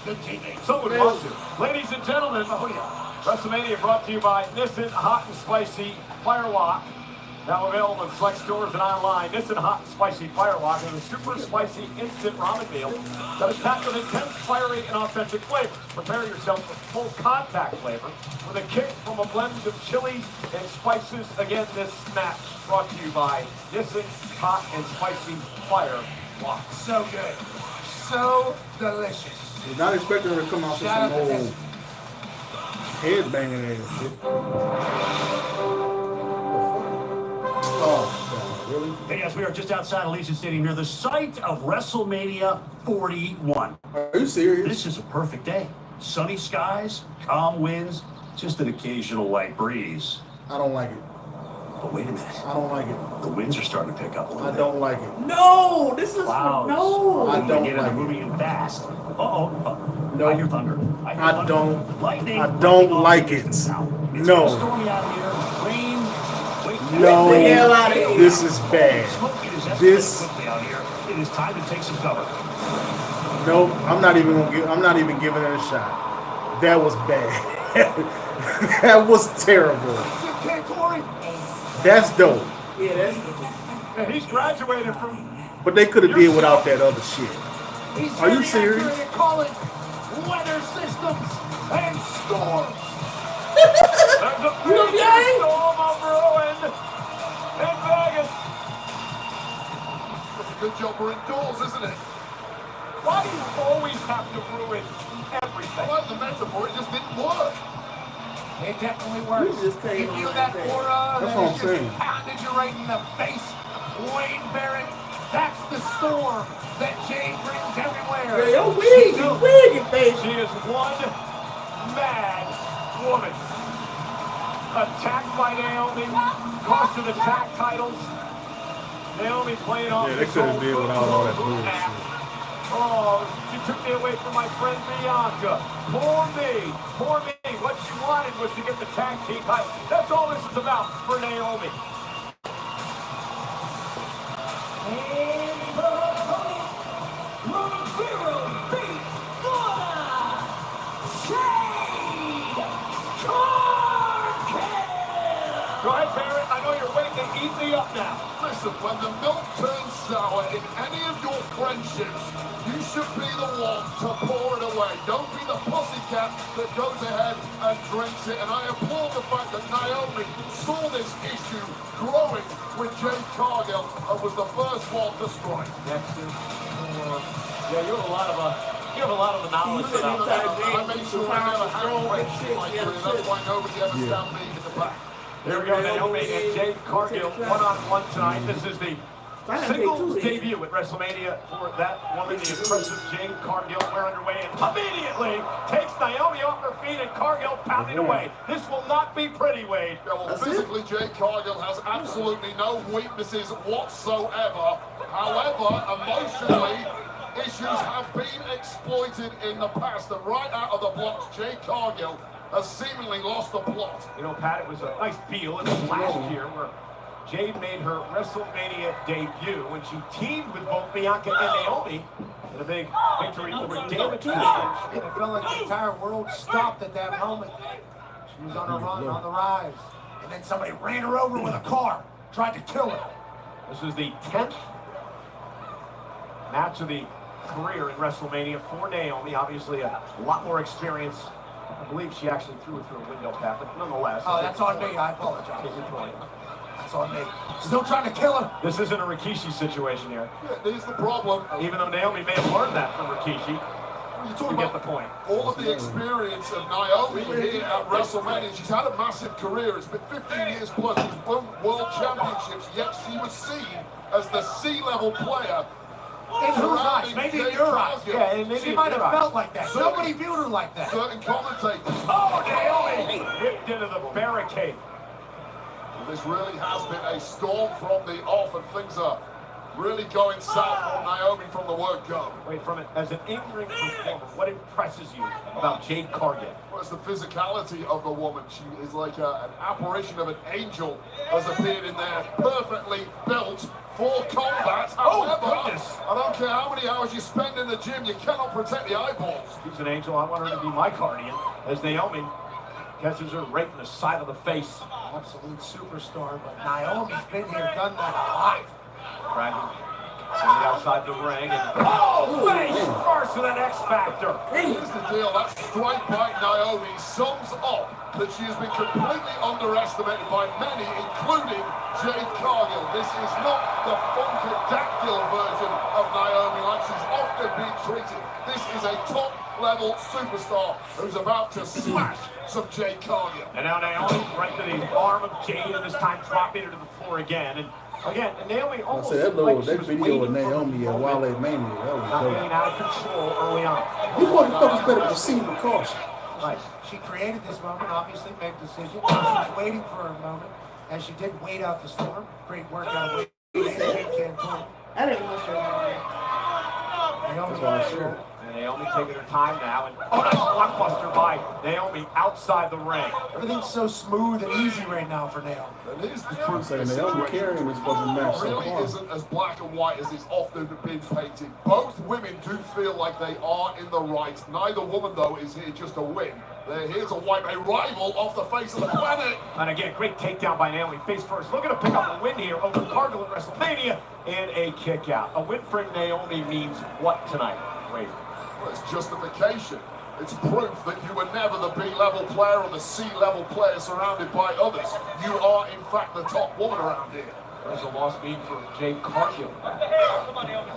S3: Good teammate. So would want to. Ladies and gentlemen, WrestleMania brought to you by Nissan Hot and Spicy Fire Lock. Now available in select stores and online. Nissan Hot and Spicy Fire Lock is a super spicy instant ramen meal that is packed with intense, fiery, and authentic flavor. Prepare yourself for full contact flavor with a kick from a blend of chilies and spices. Again, this match brought to you by Nissan Hot and Spicy Fire Lock.
S7: So good. So delicious.
S1: You're not expecting her to come out with some old headbanging ass shit. Oh, really?
S3: Hey guys, we are just outside Allegiant Stadium near the site of WrestleMania 41.
S1: Are you serious?
S3: This is a perfect day. Sunny skies, calm winds, just an occasional light breeze.
S1: I don't like it.
S3: But wait a minute.
S1: I don't like it.
S3: The winds are starting to pick up a little
S1: I
S3: bit.
S1: don't like it.
S5: No, this is
S3: Clouds.
S5: no.
S1: I don't
S3: Again,
S1: like
S3: they're moving in fast.
S1: No.
S3: I hear thunder.
S1: I don't
S3: Lightning.
S1: like it.
S3: It's
S1: No.
S3: stormy out here. Rain. Wait,
S1: No.
S5: Get the hell out of here.
S1: This is bad.
S3: Smoke is escalating
S1: This.
S3: quickly out here. It is time to take some cover.
S1: Nope. I'm not even giving it a shot. That was bad. That was terrible. That's dope.
S5: Yeah, that's
S3: And he's graduated from.
S1: But they could have did without that other shit. Are you serious?
S7: Calling weather systems and storms.
S3: There's a big
S5: Okay.
S3: storm on brewing in Vegas.
S9: That's a good job we're indoors, isn't it?
S3: Why do you always have to ruin everything?
S9: I like the metaphor, it just didn't work.
S7: It definitely works.
S5: You just
S7: You
S5: came
S7: feel
S5: on
S7: that
S5: like that.
S7: aura
S1: That's
S7: that
S1: what I'm
S7: just
S1: saying.
S7: pounded you right in the face? Wayne Barrett, that's the storm that Jade brings everywhere.
S5: Yeah, yo, wig, baby.
S3: She is one mad woman. Attacked by Naomi, cost her the tag titles. Naomi playing off
S1: Yeah, they
S3: this
S1: could have
S3: whole
S1: did without all that bullshit.
S3: Oh, she took me away from my friend Bianca. Poor me. Poor me. What she wanted was to get the tag team title. That's all this is about for Naomi.
S2: And her opponent, from Zero Beat Florida, Shade Cargill.
S3: Go ahead, Barrett. I know you're waiting to eat me up now.
S9: Listen, when the milk turns sour in any of your friendships, you should be the one to pour it away. Don't be the pussycat that goes ahead and drinks it. And I applaud the fact that Naomi saw this issue growing with Jade Cargill and was the first one to strike.
S3: Next is yeah, you have a lot of knowledge about that.
S9: I made sure I never had a friendship in my career. That's why nobody ever stabbed me in the back.
S3: There we go, Naomi and Jade Cargill one-on-one tonight. This is the singles debut at WrestleMania for that woman, the impressive Jade Cargill. We're underway and immediately takes Naomi off her feet and Cargill pounding away. This will not be pretty, Wade.
S9: Yeah, well, physically, Jade Cargill has absolutely no weaknesses whatsoever. However, emotionally, issues have been exploited in the past. And right out of the blocks, Jade Cargill has seemingly lost the plot.
S3: You know, Pat, it was a nice deal in this last year where Jade made her WrestleMania debut when she teamed with both Bianca and Naomi in a big victory over Damage Control.
S7: And it felt like the entire world stopped at that moment. She was on a run, on the rise. And then somebody ran her over with a car, tried to kill her.
S3: This is the 10th match of the career in WrestleMania for Naomi. Obviously a lot more experience. I believe she actually threw it through a window, Pat, but nonetheless.
S7: Oh, that's on me. I apologize.
S3: Good point.
S7: That's on me. Still trying to kill her.
S3: This isn't a Rikishi situation here.
S9: Yeah, there's the problem.
S3: Even though Naomi may have learned that from Rikishi. You get the point.
S9: All of the experience of Naomi here at WrestleMania. She's had a massive career. It's been 15 years plus. She's won world championships, yet she was seen as the C-level player.
S7: In whose eyes? Maybe in your eyes.
S3: Yeah, maybe
S7: she might have felt like that. Nobody viewed her like that.
S9: Certain commentators.
S3: Oh, Naomi ripped into the barricade.
S9: Well, this really has been a storm from the off, and things are really going south for Naomi from the word go.
S3: Wait, from it as an in-ring performer, what impresses you about Jade Cargill?
S9: Well, it's the physicality of the woman. She is like an apparition of an angel has appeared in there, perfectly built for combat. However, I don't care how many hours you spend in the gym, you cannot protect the eyeballs.
S3: She's an angel. I want her to be my guardian. As Naomi catches her right in the side of the face.
S7: Absolute superstar, but Naomi's been here, done that a lot.
S3: Dragging outside the ring. And face first with an X Factor.
S9: Here's the deal. That strike by Naomi sums up that she has been completely underestimated by many, including Jade Cargill. This is not the funkadactyl version of Naomi like she's often been treated. This is a top-level superstar who's about to smash some Jade Cargill.
S3: And now Naomi right to the arm of Jade, and this time dropping her to the floor again. And again, Naomi almost
S1: that video with Naomi at Wale Mania, that was
S3: not
S1: dope.
S3: getting out of control early on.
S1: You motherfuckers better proceed with caution.
S7: Right. She created this moment, obviously made a decision. She was waiting for a moment, and she did wait out the storm. Great work out of
S5: I didn't watch that.
S7: Naomi,
S3: and Naomi taking her time now, and nice blockbuster by Naomi outside the ring.
S7: Everything's so smooth and easy right now for Naomi.
S9: And here's the truth.
S1: Naomi carrying this fucking match so
S9: really
S1: far.
S9: isn't as black and white as it's often been painted. Both women do feel like they are in the right. Neither woman, though, is here just to win. They're here to wipe a rival off the face of the planet.
S3: And again, great takedown by Naomi, face first. Looking to pick up a win here over Cargill at WrestleMania, and a kick out. A win for Naomi means what tonight? Wait.
S9: Well, it's justification. It's proof that you were never the B-level player or the C-level player surrounded by others. You are, in fact, the top woman around here.
S3: What does a loss mean for Jade Cargill?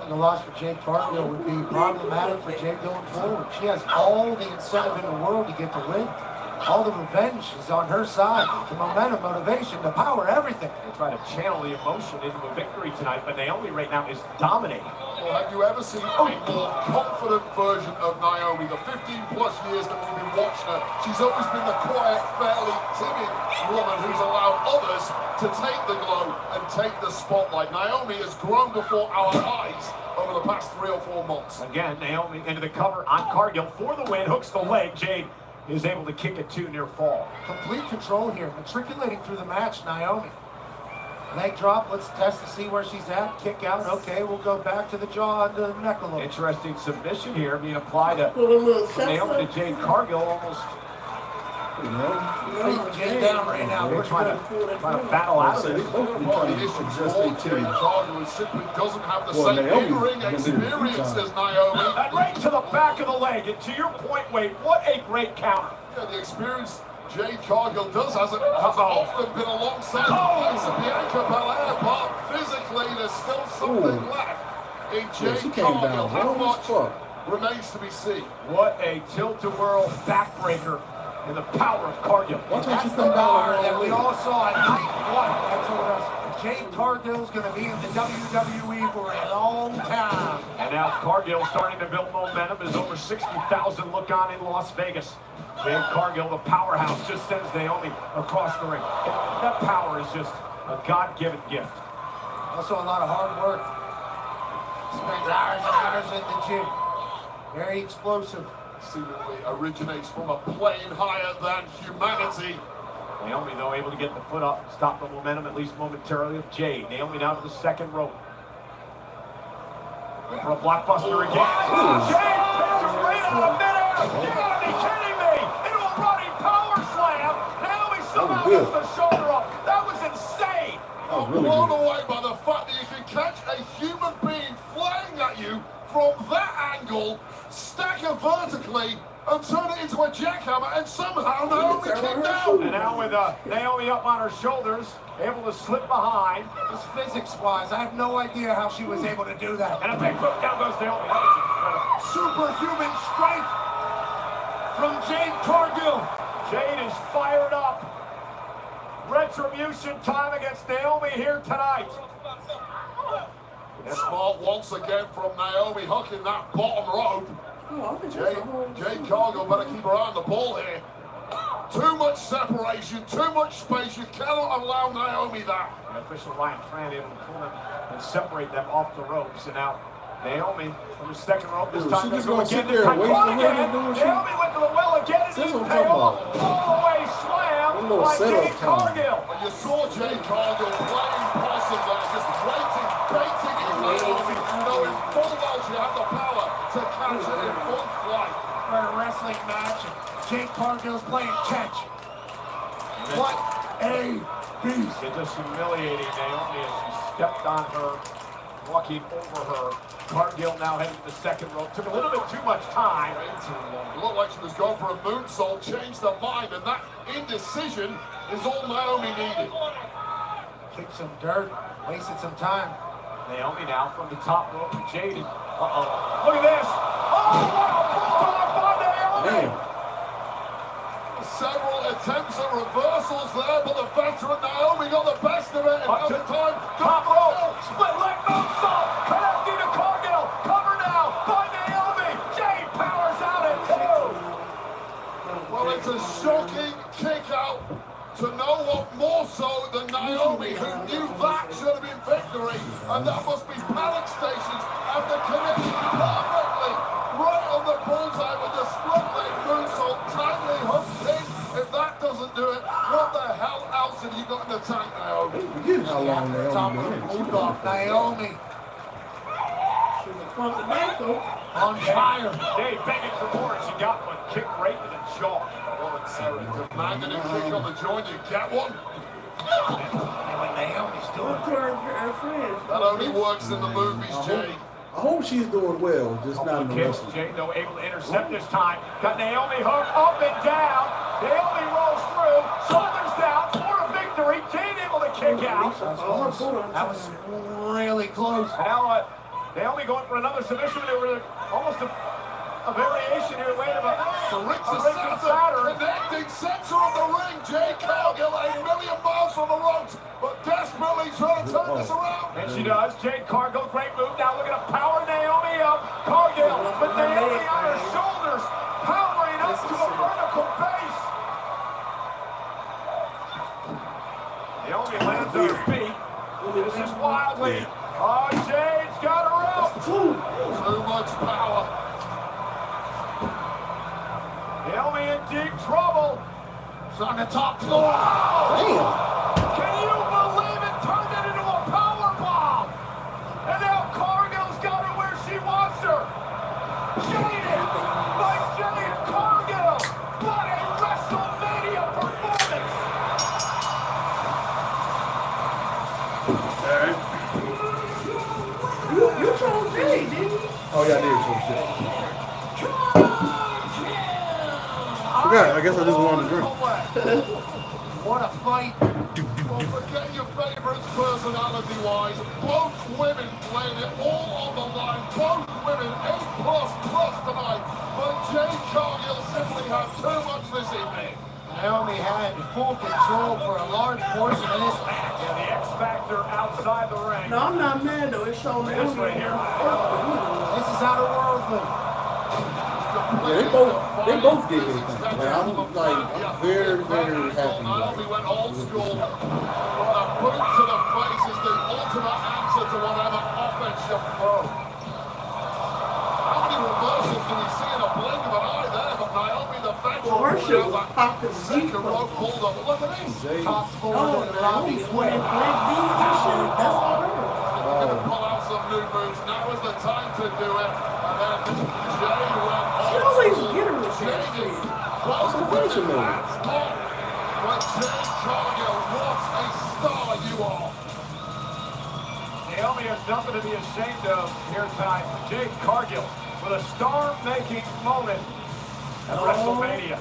S7: The loss for Jade Cargill would be problematic for Jade going forward. She has all the incentive in the world to get the win. All the revenge is on her side. The momentum, motivation, the power, everything.
S3: They try to channel the emotion into a victory tonight, but Naomi right now is dominating.
S9: Well, have you ever seen a more confident version of Naomi? The 15-plus years that we've been watching her, she's always been the quiet, fairly timid woman who's allowed others to take the glow and take the spotlight. Naomi has grown before our eyes over the the past 3 or 4 months.
S3: Again, Naomi into the cover on Cargill for the win. Hooks the leg. Jade is able to kick it to near fall.
S7: Complete control here. Matriculating through the match, Naomi. Leg drop, let's test to see where she's at. Kick out, okay, we'll go back to the jaw and the neck a little.
S3: Interesting submission here being applied to Naomi to Jade Cargill almost.
S7: Jade down right now.
S3: We're trying to battle out of it.
S9: The issue for Jade Cargill is simply doesn't have the same in-ring experience as Naomi.
S3: And right to the back of the leg. And to your point, Wade, what a great counter.
S9: Yeah, the experience Jade Cargill has often been alongside Bianca Belair, but physically there's still something left in Jade Cargill. How much remains to be seen?
S3: What a tilt-a-whirl backbreaker in the power of Cargill.
S7: That's the power that we all saw at night one. That told us Jade Cargill's going to be in the WWE for a long time.
S3: And now Cargill starting to build momentum as over 60,000 look on in Las Vegas. Jade Cargill, the powerhouse, just sends Naomi across the ring. That power is just a God-given gift.
S7: Also a lot of hard work. Spends hours and hours in the gym. Very explosive.
S9: Seemingly originates from a plane higher than humanity.
S3: Naomi, though, able to get the foot up, stop the momentum, at least momentarily, of Jade. Naomi down to the second rope. Going for a blockbuster again. Jade pitches right out of midair. You gotta be kidding me! Into a running power slam. Naomi somehow gets the shoulder up. That was insane.
S9: I'm blown away by the fact that you can catch a human being flying at you from that angle, stack her vertically, and turn it into a jackhammer, and somehow Naomi kicked down.
S3: And now with Naomi up on her shoulders, able to slip behind.
S7: Just physics-wise, I have no idea how she was able to do that.
S3: And a big foot down goes Naomi. That was incredible.
S7: Superhuman strength from Jade Cargill.
S3: Jade is fired up. Retribution time against Naomi here tonight.
S9: Smart once again from Naomi, hooking that bottom rope. Jade Cargill better keep her eye on the ball here. Too much separation, too much space. You cannot allow Naomi that.
S3: And official Ryan Tran able to pull them and separate them off the ropes. And now Naomi from the second rope. This time
S1: she's
S3: going
S1: gonna sit there and wait for her to do what she.
S3: Naomi went to the well again and didn't pay off. All the way slam by Jade Cargill.
S9: And you saw Jade Cargill playing possum there, just waiting, baiting in Naomi, knowing full well she had the power to catch it in full flight.
S7: For a wrestling match, Jade Cargill's playing catch. What a beast.
S3: It just humiliating Naomi as she stepped on her, walking over her. Cargill now heading to the second rope. Took a little bit too much time.
S9: Too long. It looked like she was going for a moonsault, changed her mind, and that indecision is all Naomi needed.
S7: Kicked some dirt, wasted some time.
S3: Naomi now from the top rope to Jade. Uh-oh. Look at this. Oh, what a bulldog by Naomi.
S9: Several attempts at reversals there, but the veteran Naomi got the best of it.
S3: Up to
S9: time.
S3: Top rope. Split leg moonsault. Connecting to Cargill. Cover now by Naomi. Jade powers out at 2.
S9: Well, it's a shocking kick out to no one more so than Naomi, who knew that should have been victory. And that must be panic stations after connecting perfectly right on the bullseye with the split leg moonsault, tightly hooked in. If that doesn't do it, what the hell else have you got in the tank, Naomi?
S1: How long Naomi been?
S7: Naomi. On fire.
S3: Dave begging for more. She got one. Kick right to the jaw.
S9: Demanded a kick on the joint. You get one.
S7: And when Naomi's doing
S9: that only works in the movies, Jay.
S1: I hope she's doing well, just not in the
S3: kicks.
S1: wrestling.
S3: Jade, though, able to intercept this time. Got Naomi hooked up and down. Naomi rolls through. Shoulders down for a victory. Jade able to kick out.
S7: That was really close.
S3: And now Naomi going for another submission maneuver. Almost a variation here later, but
S9: the Ricks of Saturn connecting center of the ring. Jade Cargill a million miles from the ropes, but desperately trying to turn this around.
S3: And she does. Jade Cargill, great move. Now looking to power Naomi up. Cargill, but Naomi on her shoulders, powering up to a vertical base. Naomi lands on her feet. This is wildly. Oh, Jade's got her up.
S9: It's on the top. Wow!
S1: Damn.
S3: Can you believe it? Turned it into a power bomb. And now Cargill's got her where she wants her. Jaded by Jade Cargill. What a WrestleMania performance.
S1: All right.
S5: You chose Jay, didn't you?
S1: Oh yeah, I did some shit. Forgot. I guess I just wanted to drink.
S7: What a fight.
S9: Well, forget your favorites personality-wise. Both women playing it all on the line. Both women A++ tonight. But Jade Cargill simply had too much this evening.
S7: Naomi had full control for a large portion of this match.
S3: Yeah, the X Factor outside the ring.
S5: No, I'm not mad though. It showed me.
S3: This right here.
S7: This is how the world moves.
S1: Yeah, they both did their thing. Like, I'm very, very happy.
S9: Naomi went old school. But a boot to the face is the ultimate answer to whatever offense you throw. How many reversals do we see in a blink of an eye there? But Naomi, the veteran,
S5: Her shit was popping
S9: second rope pulled up. Look at this.
S7: Top
S5: Oh,
S7: forward and Robbie
S5: when they black beans and shit, that's all her.
S9: We're going to pull out some new moves. Now is the time to do it. And then Jade went
S5: She always get her with that shit.
S1: What's the finishing move?
S9: But Jade Cargill, what a star you are.
S3: Naomi has nothing to be ashamed of here tonight. Jade Cargill with a star-making moment at WrestleMania.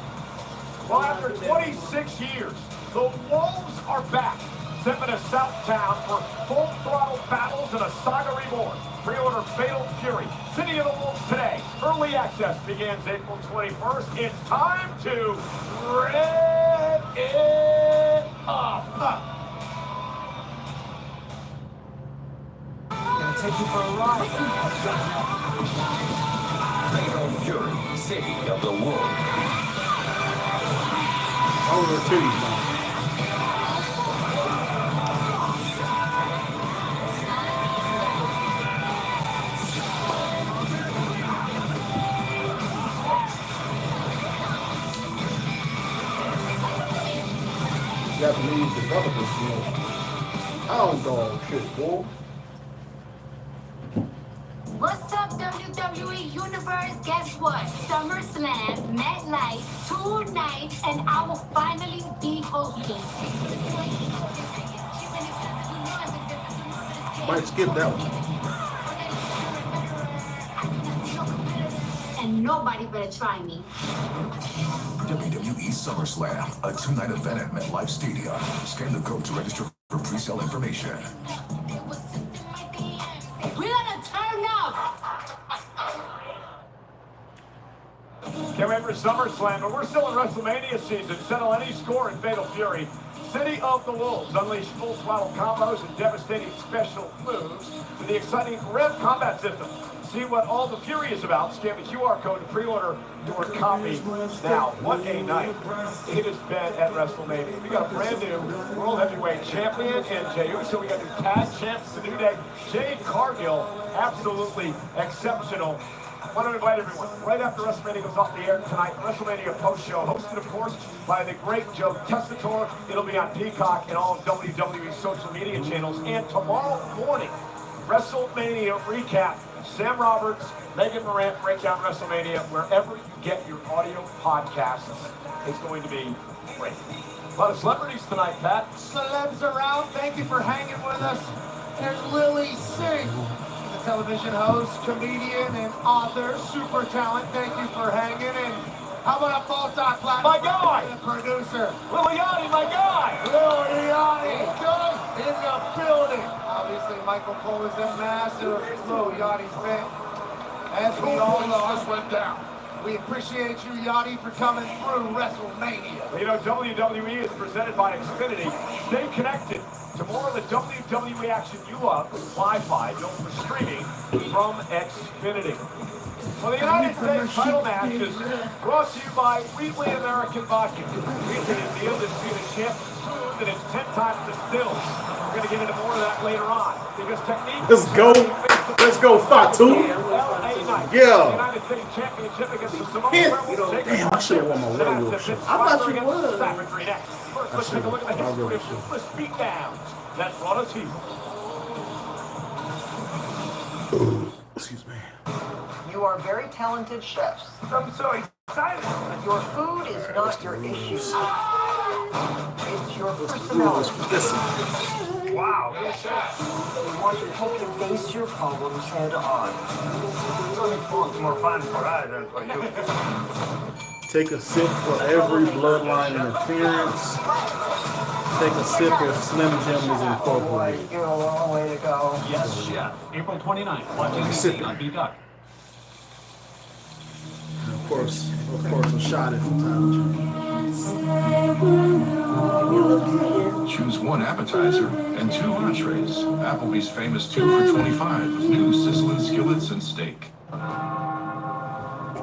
S3: Well, after 26 years, the Wolves are back. Sent to Southtown for full throttle battles and a saga reborn. Pre-order Fatal Fury, City of the Wolves today. Early access begins April 21st. It's time to rev it up.
S7: Gonna take you for a ride.
S2: Fatal Fury, City of the Wolves.
S1: Oh, the titties, man. Japanese developers, you know. Hound dog shit, boy.
S10: What's up, WWE Universe? Guess what? SummerSlam, MetLife, 2 nights, and I will finally be hosting.
S1: Might skip that one.
S10: And nobody better try me.
S13: WWE SummerSlam, a 2-night event at MetLife Stadium. Scan the code to register for pre-sale information.
S10: We're gonna turn up.
S3: Can't wait for SummerSlam, but we're still in WrestleMania season. Settle any score in Fatal Fury. City of the Wolves unleash full throttle combos and devastating special moves with the exciting Rev combat system. See what all the Fury is about. Scan the QR code to pre-order your copy now. What a night it has been at WrestleMania. We got a brand new World Heavyweight Champion in Jey Uso. We got new tag champs, the New Day. Jade Cargill, absolutely exceptional. I want to invite everyone, right after WrestleMania goes off the air tonight, WrestleMania post-show, hosted, of course, by the great Joe Tessitore. It'll be on Peacock and all of WWE's social media channels. And tomorrow morning, WrestleMania recap. Sam Roberts, Megan Morant break down WrestleMania wherever you get your audio podcasts. It's going to be great. A lot of celebrities tonight, Pat.
S7: Celebs around. Thank you for hanging with us. There's Lily Singh, the television host, comedian, and author, super talent. Thank you for hanging. And how about a multi-platinum?
S3: My guy!
S7: Producer.
S3: Liliani, my guy!
S7: Liliani in the building. Obviously, Michael Cole is a massive Lil Yachty fan. As we all know,
S9: just went down.
S7: we appreciate you, Yachty, for coming through WrestleMania.
S3: You know, WWE is presented by Xfinity. Stay connected to more of the WWE action you love with Wi-Fi built for streaming from Xfinity. Well, the United States title match is brought to you by Wheatley American Vodka. Wheatley is the undisputed champ, and it's 10 times distilled. We're going to get into more of that later on because technique.
S1: Let's go. Let's go, Fatu.
S3: LA tonight.
S1: Yeah.
S3: The United States Championship against the Samoa Rebels.
S1: Damn, I should have worn my werewolf shirt.
S3: I thought you would. First, let's take a look at the history of ruthless beatdowns that brought us here.
S1: Excuse me.
S20: You are very talented chefs.
S3: I'm so excited.
S20: Your food is not your issue. It's your personality.
S3: Wow.
S20: We want you to help you face your problems head on.
S3: It's more fun for us than for you.
S1: Take a sip for every bloodline interference. Take a sip if Slim Jim is incorporated.
S20: You're a long way to go.
S3: Yes, chef. April 29th. Watch TV on Peacock.
S1: Of course, a shot at from time.
S13: Choose one appetizer and 2 entrees. Applebee's famous 2 for $25 with new sizzling skillets and steak.
S16: Let's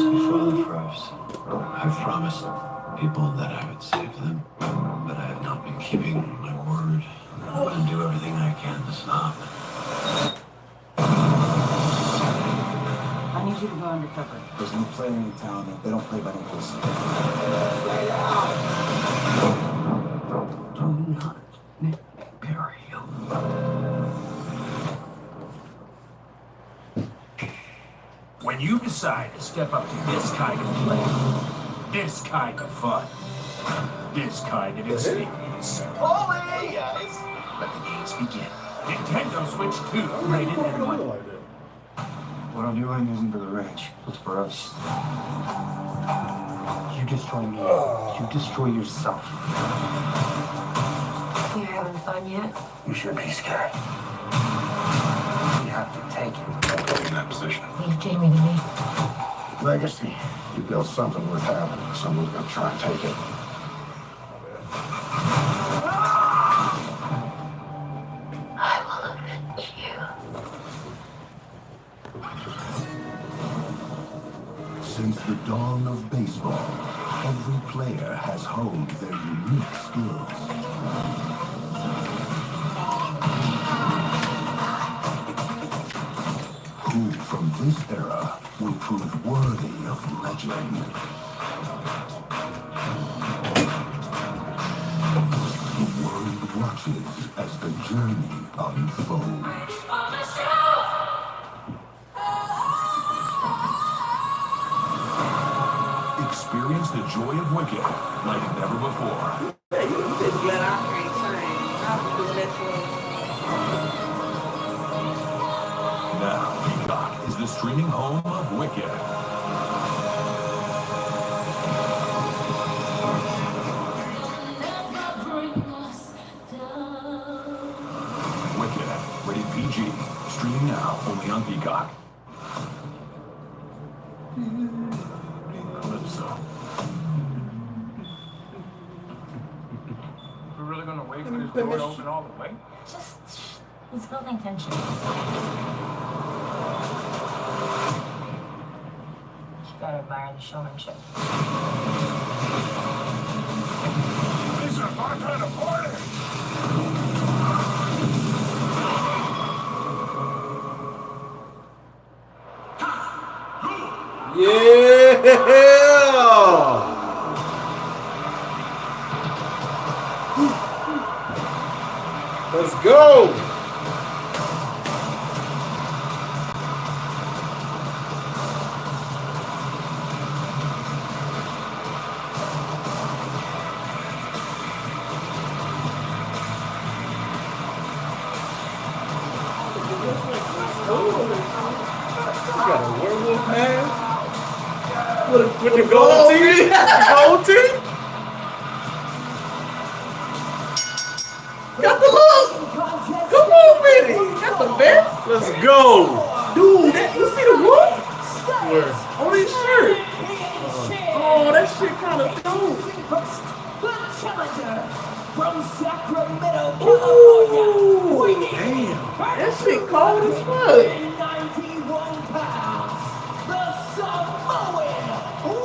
S16: be fun first. I promised people that I would save them, but I have not been keeping my word. I'm going to do everything I can to stop.
S17: I need you to go undercover.
S16: There's no player in town that they don't play by the rules. Do not bury
S2: When you decide to step up to this kind of play, this kind of fun, this kind of experience,
S9: Hey guys,
S2: let the games begin. Nintendo Switch 2 rated M1.
S16: What I'm doing isn't for the rich. It's for us. You destroy me. You destroy yourself.
S17: You having fun yet?
S16: You should be scared. You have to take it. In that position.
S17: Leave Jamie to me.
S16: Legacy. You build something worth having. Someone's gonna try and take it.
S17: I will avenge you.
S4: Since the dawn of baseball, every player has honed their unique skills. Who from this era will prove worthy of legend? The world watches as the journey unfolds.
S13: Experience the joy of Wicked like never before. Now, Peacock is the streaming home of Wicked. Wicked, rated PG. Streaming now, only on Peacock. Calypso.
S3: We're really going to wait for this door to open all the way?
S6: Just, he's building tension. You gotta admire the showmanship.
S3: This is our kind of party!
S1: Yeah! Let's go! You got a werewolf man? With the gold teeth? Gold teeth? Got the look! Come on, Vinny! Got the vest? Let's go! Dude, you see the wolf? Where? On his shirt. Oh, that shit kind of dope.
S21: The challenger from Sacramento,
S1: Ooh, damn. That shit cold as fuck.
S21: 91 pounds, the Samoan werewolf.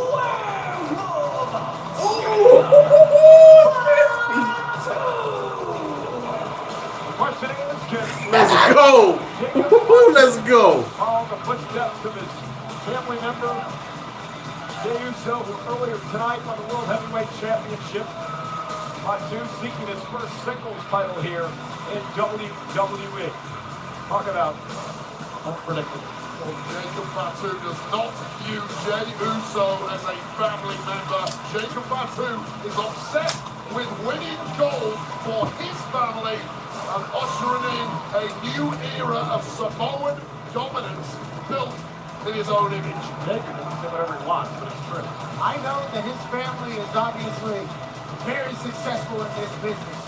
S3: Question is,
S1: Let's go. Let's go.
S3: Follow the footsteps of his family member, Jey Uso, who earlier tonight won the World Heavyweight Championship. Fatu seeking his first singles title here in WWE. Talk about unpredictable.
S9: Well, Jacob Fatu does not view Jey Uso as a family member. Jacob Fatu is obsessed with winning gold for his family and ushering in a new era of Samoan dominance built in his own image.
S3: Jacob can say whatever he wants, but it's true.
S7: I know that his family is obviously very successful in this business.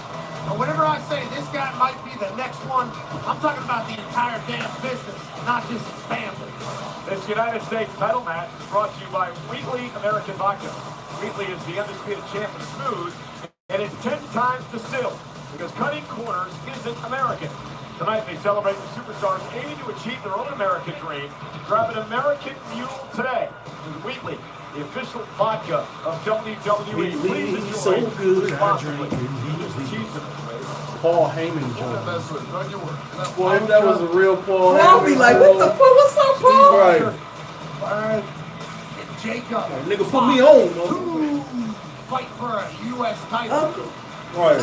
S7: But whenever I say this guy might be the next one, I'm talking about the entire damn business, not just his family.
S3: This United States title match is brought to you by Wheatley American Vodka. Wheatley is the undisputed champ of smooth, and it's 10 times distilled, because cutting corners isn't American. Tonight they celebrate the superstars aiming to achieve their own American dream. Grab an American Mule today with Wheatley, the official vodka of WWE. Please enjoy
S1: so good,
S3: responsibly.
S1: Paul Heyman joint. Boy, if that was a real Paul Heyman,
S5: I'll be like, what the fuck? What's up, Paul?
S1: Right.
S7: Jacob.
S1: Nigga, put me on.
S7: Fight for a U.S. title.
S1: Right.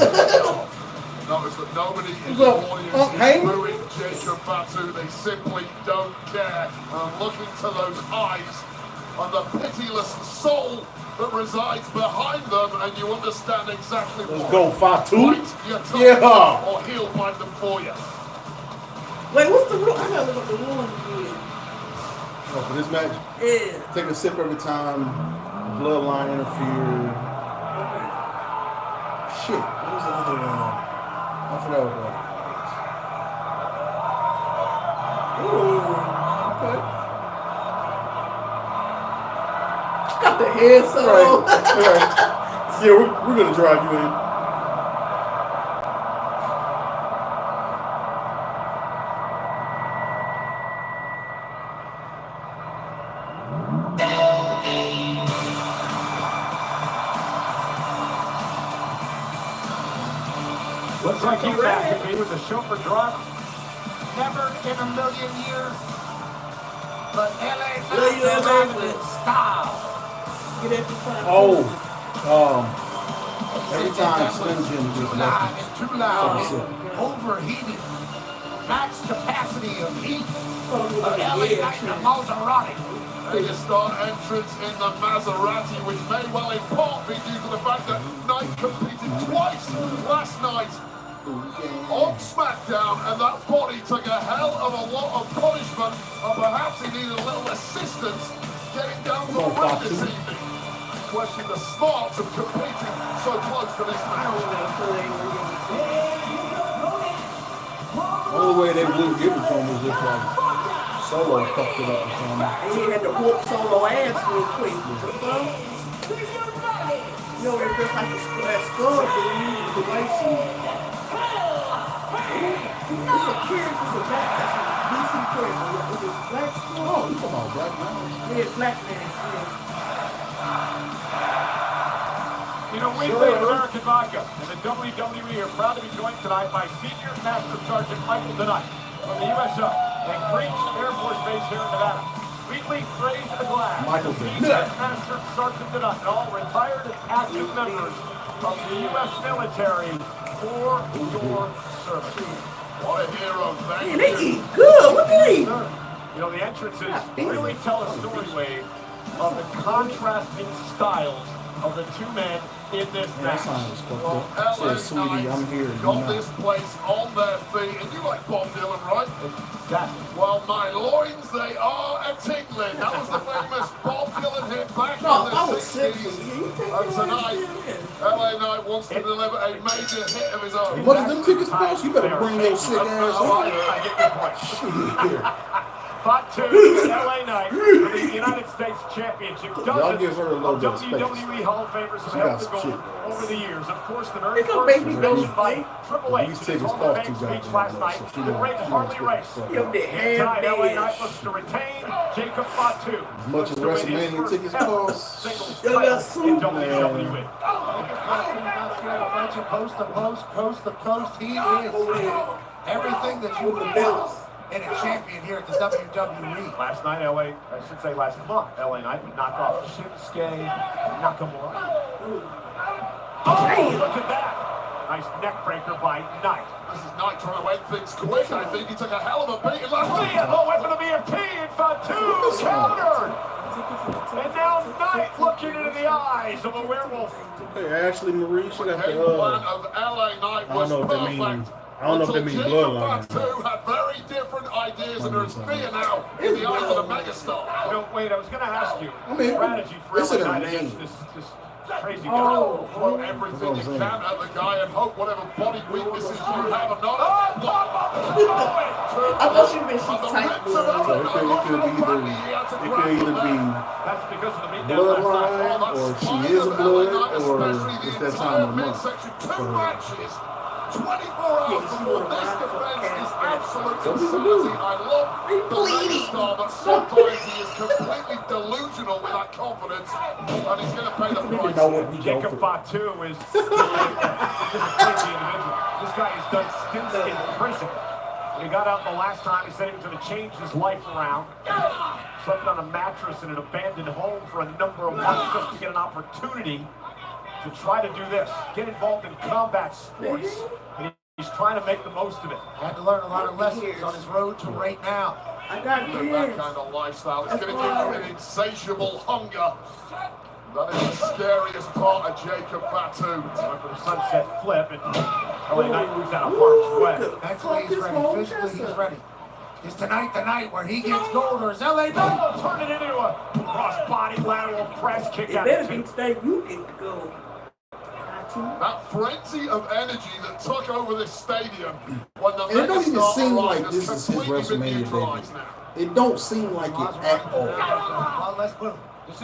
S9: Notice that nobody in
S1: What's
S9: the
S1: up,
S9: audience is booing Jacob Fatu. They simply don't care. And look into those eyes and the pitiless soul that resides behind them, and you understand exactly
S1: Let's
S9: why.
S1: go, Fatu.
S9: Bite your tongue,
S1: Yeah.
S9: or he'll bite them for you.
S5: Wait, what's the rule? I gotta look up the rules again.
S1: Oh, for this match?
S5: Yeah.
S1: Take a sip every time bloodline interfere. Shit. What was the other one? I forgot what that was. Ooh. Okay.
S5: Got the head so
S1: Right. Yeah, we're gonna drive you in.
S3: Looks like he's back to me with the chauffeur drunk.
S7: Never in a million years. But LA
S5: with
S7: style.
S5: Get at the front.
S1: Oh, every time Slim Jim just left me.
S7: Too loud. Overheated. Max capacity of heat. Of LA Knight and Maserati.
S9: Megastar entrance in the Maserati, which may well in part be due to the fact that Knight competed twice last night on SmackDown, and that body took a hell of a lot of punishment, and perhaps he needed a little assistance getting down to the ring this evening. Question the smarts of competing so close to this match.
S1: The only way they wouldn't give it to him was if like Solo fucked it up or something.
S5: And he had to whoop Solo ass real quick. The fuck? You know, it's just like a skull, dude. The white sheet. It's a character, it's a black, that's a DC character. Is it Black Skull?
S1: Oh, you talking about Black Man?
S5: Yeah, Black Man, yeah.
S3: You know, Wheatley American Vodka and the WWE are proud to be joined tonight by Senior Master Sergeant Michael Denight from the USO and Creech Air Force Base here in Nevada. Wheatley raised the glass.
S1: Michael
S3: Senior Master Sergeant Denight and all retired and active members of the U.S. military for your service.
S9: What a hero, thank
S5: Man, they
S9: you.
S5: eat good. What they eat?
S3: You know, the entrances really tell a story, Wade, of the contrasting styles of the two men in this
S1: That
S3: match.
S1: song was fucked up. Said, sweetie, I'm here. You're
S9: Got
S1: not.
S9: this place on their feet, and you like Bob Dylan, right?
S3: Exactly.
S9: Well, my loins, they are a-tingling. That was the famous Bob Dylan hit back
S5: No,
S9: in
S5: I
S9: the
S5: was sick.
S9: 60s. And tonight, LA Knight wants to deliver a major hit of his own.
S1: What does them tickets cost? You better bring your sick ass on.
S3: I get your point. Fatu and LA Knight for the United States Championship.
S1: Y'all give her a little bit of space.
S3: WWE Hall of Famers have
S1: She
S3: helped
S1: got
S3: the
S1: some
S3: gold
S1: shit.
S3: over the years. Of course, the very
S5: They gonna
S3: first
S5: make me
S3: was
S5: go
S3: mentioned by
S5: fight.
S3: Triple H.
S1: These
S3: His
S1: tickets
S3: Hall of
S1: cost
S3: Fame
S1: too
S3: speech
S1: goddamn
S3: last
S1: much,
S3: night.
S1: so she
S3: The
S1: won't-
S3: great
S1: she
S3: Harley
S1: won't
S3: Race.
S1: get
S5: Yo, they
S3: And tonight,
S5: have
S3: LA
S5: days.
S3: Knight looks to retain Jacob Fatu.
S1: As much as
S3: Looks to win his
S1: WrestleMania
S3: first
S1: tickets
S3: ever
S1: cost.
S3: singles
S5: Yo,
S3: title
S5: that's
S3: in
S5: so
S3: WWE.
S7: Coast to coast, coast to coast, he is everything that you would want and a champion here at the WWE.
S3: Last night, I should say last month, LA Knight would knock off Shinsuke Nakamura. Oh, look at that. Nice neck breaker by Knight.
S9: This is Knight trying to end things quick. I think he took a hell of a beating last week.
S3: Oh, went for the BFT and Fatu countered. And now Knight looking into the eyes of a werewolf.
S1: Hey, Ashley Marie, she got the
S9: plan of LA Knight
S1: I don't know if that means. I don't know if that means bloodline.
S9: Two had very different ideas, and there's fear now in the eyes of the megastar.
S3: You know, wait, I was going to ask you,
S1: mean,
S3: strategy for LA Knight against this crazy guy.
S9: Throw everything you can at the guy and hope whatever body weaknesses you have are not.
S5: I thought she meant she typed
S1: So it could either be
S3: that's because of the
S1: bloodline, or she is a blood, or it's that time of month for her.
S9: 24 hours before this defense is absolute insanity. I love the megastar, but sometimes he is completely delusional with that confidence, and he's going to pay the price.
S3: Jacob Fatu is a crazy individual. This guy has done stints in prison. When he got out the last time, he said he was going to change his life around. Slept on a mattress in an abandoned home for a number of months just to get an opportunity to try to do this, get involved in combat sports, and he's trying to make the most of it.
S7: Had to learn a lot of lessons on his road to right now.
S5: I got
S9: that kind of lifestyle. It's going to give you an insatiable hunger. That is the scariest part of Jacob Fatu.
S3: Went for the sunset flip, and LA Knight moves out of harm's way.
S7: Mentally he's ready, physically he's ready. Is tonight the night where he gets gold, or is LA Knight
S3: turn it into a cross-body lateral press kick out of
S5: it. Today you get to go.
S9: That frenzy of energy that took over this stadium when the
S1: it don't even seem like
S9: arrived
S1: this is his WrestleMania debut. It don't seem like it at all.
S3: This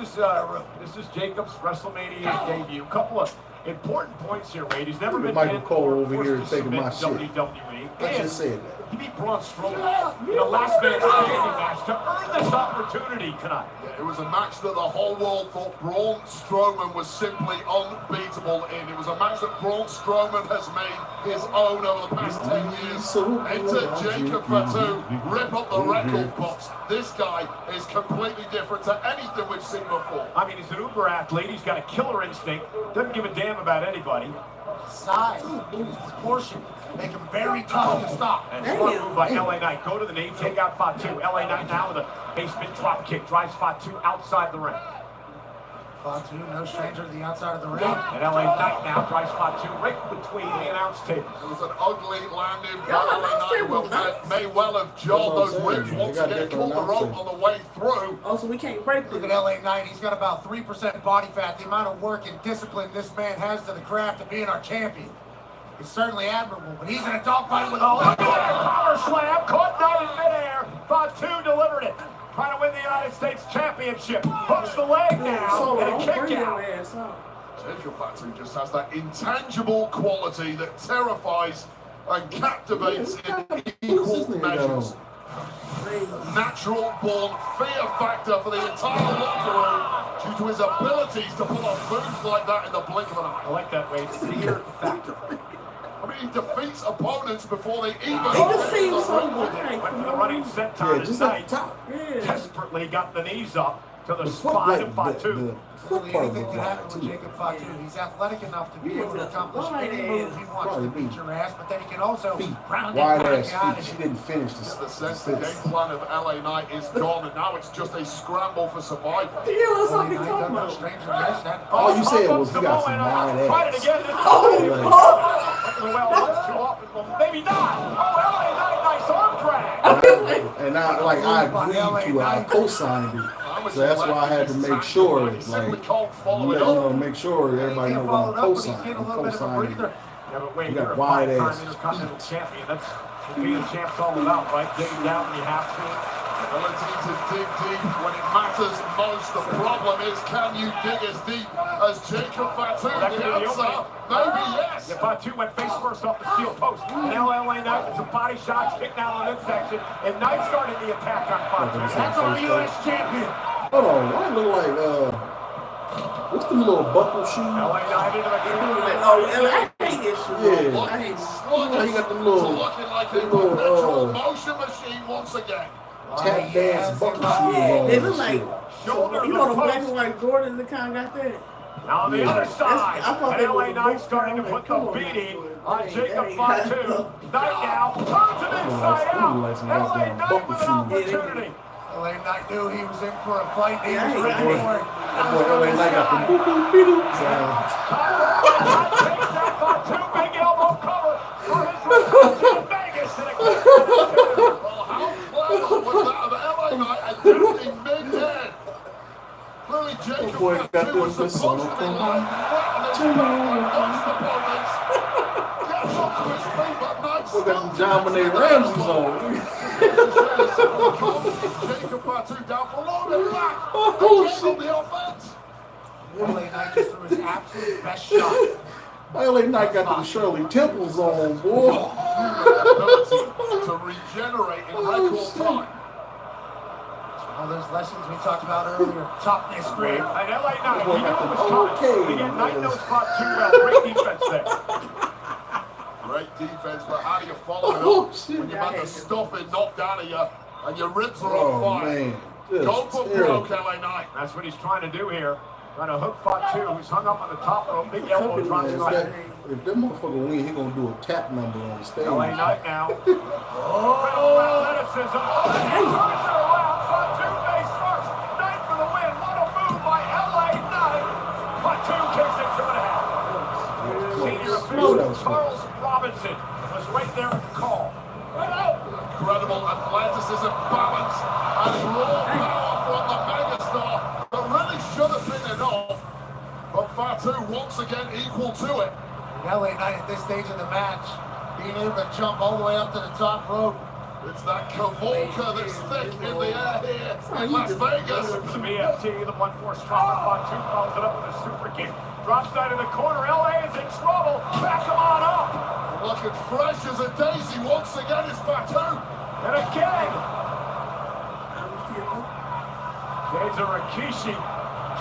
S3: is Jacob's WrestleMania debut. A couple of important points here, Wade. He's never been
S1: Michael Cole over here taking my shit.
S3: WWE.
S1: I just said that.
S3: He beat Braun Strowman in a last man standing match to earn this opportunity tonight.
S9: Yeah, it was a match that the whole world thought Braun Strowman was simply unbeatable in. It was a match that Braun Strowman has made his own over the past 10 years. Enter Jacob Fatu, rip up the record books. This guy is completely different to anything we've seen before.
S3: I mean, he's an uber athlete. He's got a killer instinct. Doesn't give a damn about anybody.
S7: Size, his portion, make him very tough to stop.
S3: And smart move by LA Knight. Go to the knee, take out Fatu. LA Knight now with a basement drop kick, drives Fatu outside the ring.
S7: Fatu, no stranger to the outside of the ring.
S3: And LA Knight now drives Fatu right between the announce table.
S9: It was an ugly landing. LA Knight may well have jarred those ribs once again, caught the rope on the way through.
S5: Oh, so we can't break.
S7: Look at LA Knight. He's got about 3% body fat. The amount of work and discipline this man has to the craft of being our champion is certainly admirable, but he's in a dogfight with all.
S3: Power slam, caught Knight in midair. Fatu delivered it. Trying to win the United States Championship. Hooks the leg now and a kick out.
S9: Jacob Fatu just has that intangible quality that terrifies and captivates in equal measures. Natural born fear factor for the entire locker room due to his abilities to pull off moves like that in the blink of an eye.
S3: I like that, Wade. Fear factor.
S9: I mean, he defeats opponents before they even
S5: just seems so
S3: went for the running senton tonight. Desperately got the knees up to the spine of Fatu.
S7: Anything can happen with Jacob Fatu. He's athletic enough to be able to accomplish any move he wants to beat your ass, but then he can also round
S1: wide
S7: it
S1: ass feet. She didn't finish this.
S9: The sense the game plan of LA Knight is gone, and now it's just a scramble for survival.
S1: All you said was he got some wide ass.
S3: Tried it again. Well, once too often. Well, maybe not. Oh, LA Knight, nice arm drag.
S1: And I agreed to, I co-signed it. So that's why I had to make sure, make sure everybody knows what I'm co-signing. I'm co-signing. You got wide ass
S3: champion. That's what being a champ's all about, right? Digging down when you have to.
S9: Ability to dig deep when it matters most. The problem is, can you dig as deep as Jacob Fatu? The answer, maybe yes.
S3: Yeah, Fatu went face first off the steel post. Now LA Knight with some body shots, kick down on the midsection, and Knight started the attack on Fatu. That's our U.S. champion.
S1: Hold on, why it look like, what's the little buckle shoe?
S3: LA Knight into the
S5: Oh, LA, I can't
S1: Yeah.
S5: I hate
S1: He got the little,
S9: looking like a perpetual motion machine once again.
S1: tap dance bucket
S5: Yeah, they
S1: shoes
S5: look
S1: on
S5: like,
S1: and
S5: you know, the black and white Jordans that kind of got that.
S3: Now on the
S1: Yeah.
S3: other side,
S5: I thought they
S3: LA
S5: was
S3: Knight
S5: both
S3: starting to
S5: kind of
S3: put the
S5: like,
S3: beating
S5: come
S3: on Jacob
S5: Hey,
S3: Fatu. Knight now turns it inside out. LA Knight with an opportunity.
S7: LA Knight knew he was in for a fight. He was
S5: Yeah,
S7: ready
S5: I
S7: for it.
S1: That boy LA Knight got the boop boop beep boop sound.
S3: Takes that Fatu big elbow cover for his return to Vegas in a kick.
S9: Well, how clever was that? The LA Knight adapting mid-air. Clearly, Jacob
S1: boy got
S9: Fatu was
S1: the
S9: supposed to be
S1: song.
S9: laying flat on his back like most opponents. Gets up to his feet, but Knight
S1: Look
S9: still
S1: at John Benet Ramsey's on.
S9: Jacob Fatu down for loaded back.
S1: Oh,
S9: Again on the offense.
S7: LA Knight just threw his absolute best shot.
S1: LA Knight got the Shirley Temples on, boy.
S9: Ability to regenerate in record time.
S7: All those lessons we talked about earlier. Toughness, grit.
S3: And LA Knight, he
S1: Boy
S3: knew
S1: got
S3: it
S1: the
S3: was coming.
S1: okay.
S3: Again, Knight knows Fatu well. Great defense there.
S9: Great defense, but how do you follow it
S1: Oh,
S9: up
S1: shit.
S9: when you've had the stuffing knocked out of you and your ribs are
S1: Oh,
S9: on fire?
S1: man.
S9: Go for broke, LA Knight.
S3: That's what he's trying to do here. Trying to hook Fatu, who's hung up on the top rope. Big elbow drops
S1: Man,
S3: right.
S1: if that motherfucker win, he gonna do a tap number on the stage.
S3: LA Knight now. Incredible athleticism. Oh, he turns it around. Fatu face first. Knight for the win. What a move by LA Knight. Fatu kicks it to the head. Senior official Charles Robinson was right there at the call.
S9: Incredible athleticism, balance, and raw power from the megastar that really should have been enough. But Fatu once again equal to it.
S7: LA Knight at this stage of the match, being able to jump all the way up to the top rope.
S9: It's that cavalca that's thick in the air here in Las Vegas.
S3: The BFT, the 1-4 strong. Fatu follows it up with a super kick. Drops side in the corner. LA is in trouble. Back him on up.
S9: Looking fresh as a daisy once again is Fatu.
S3: And again. Keiza Rikishi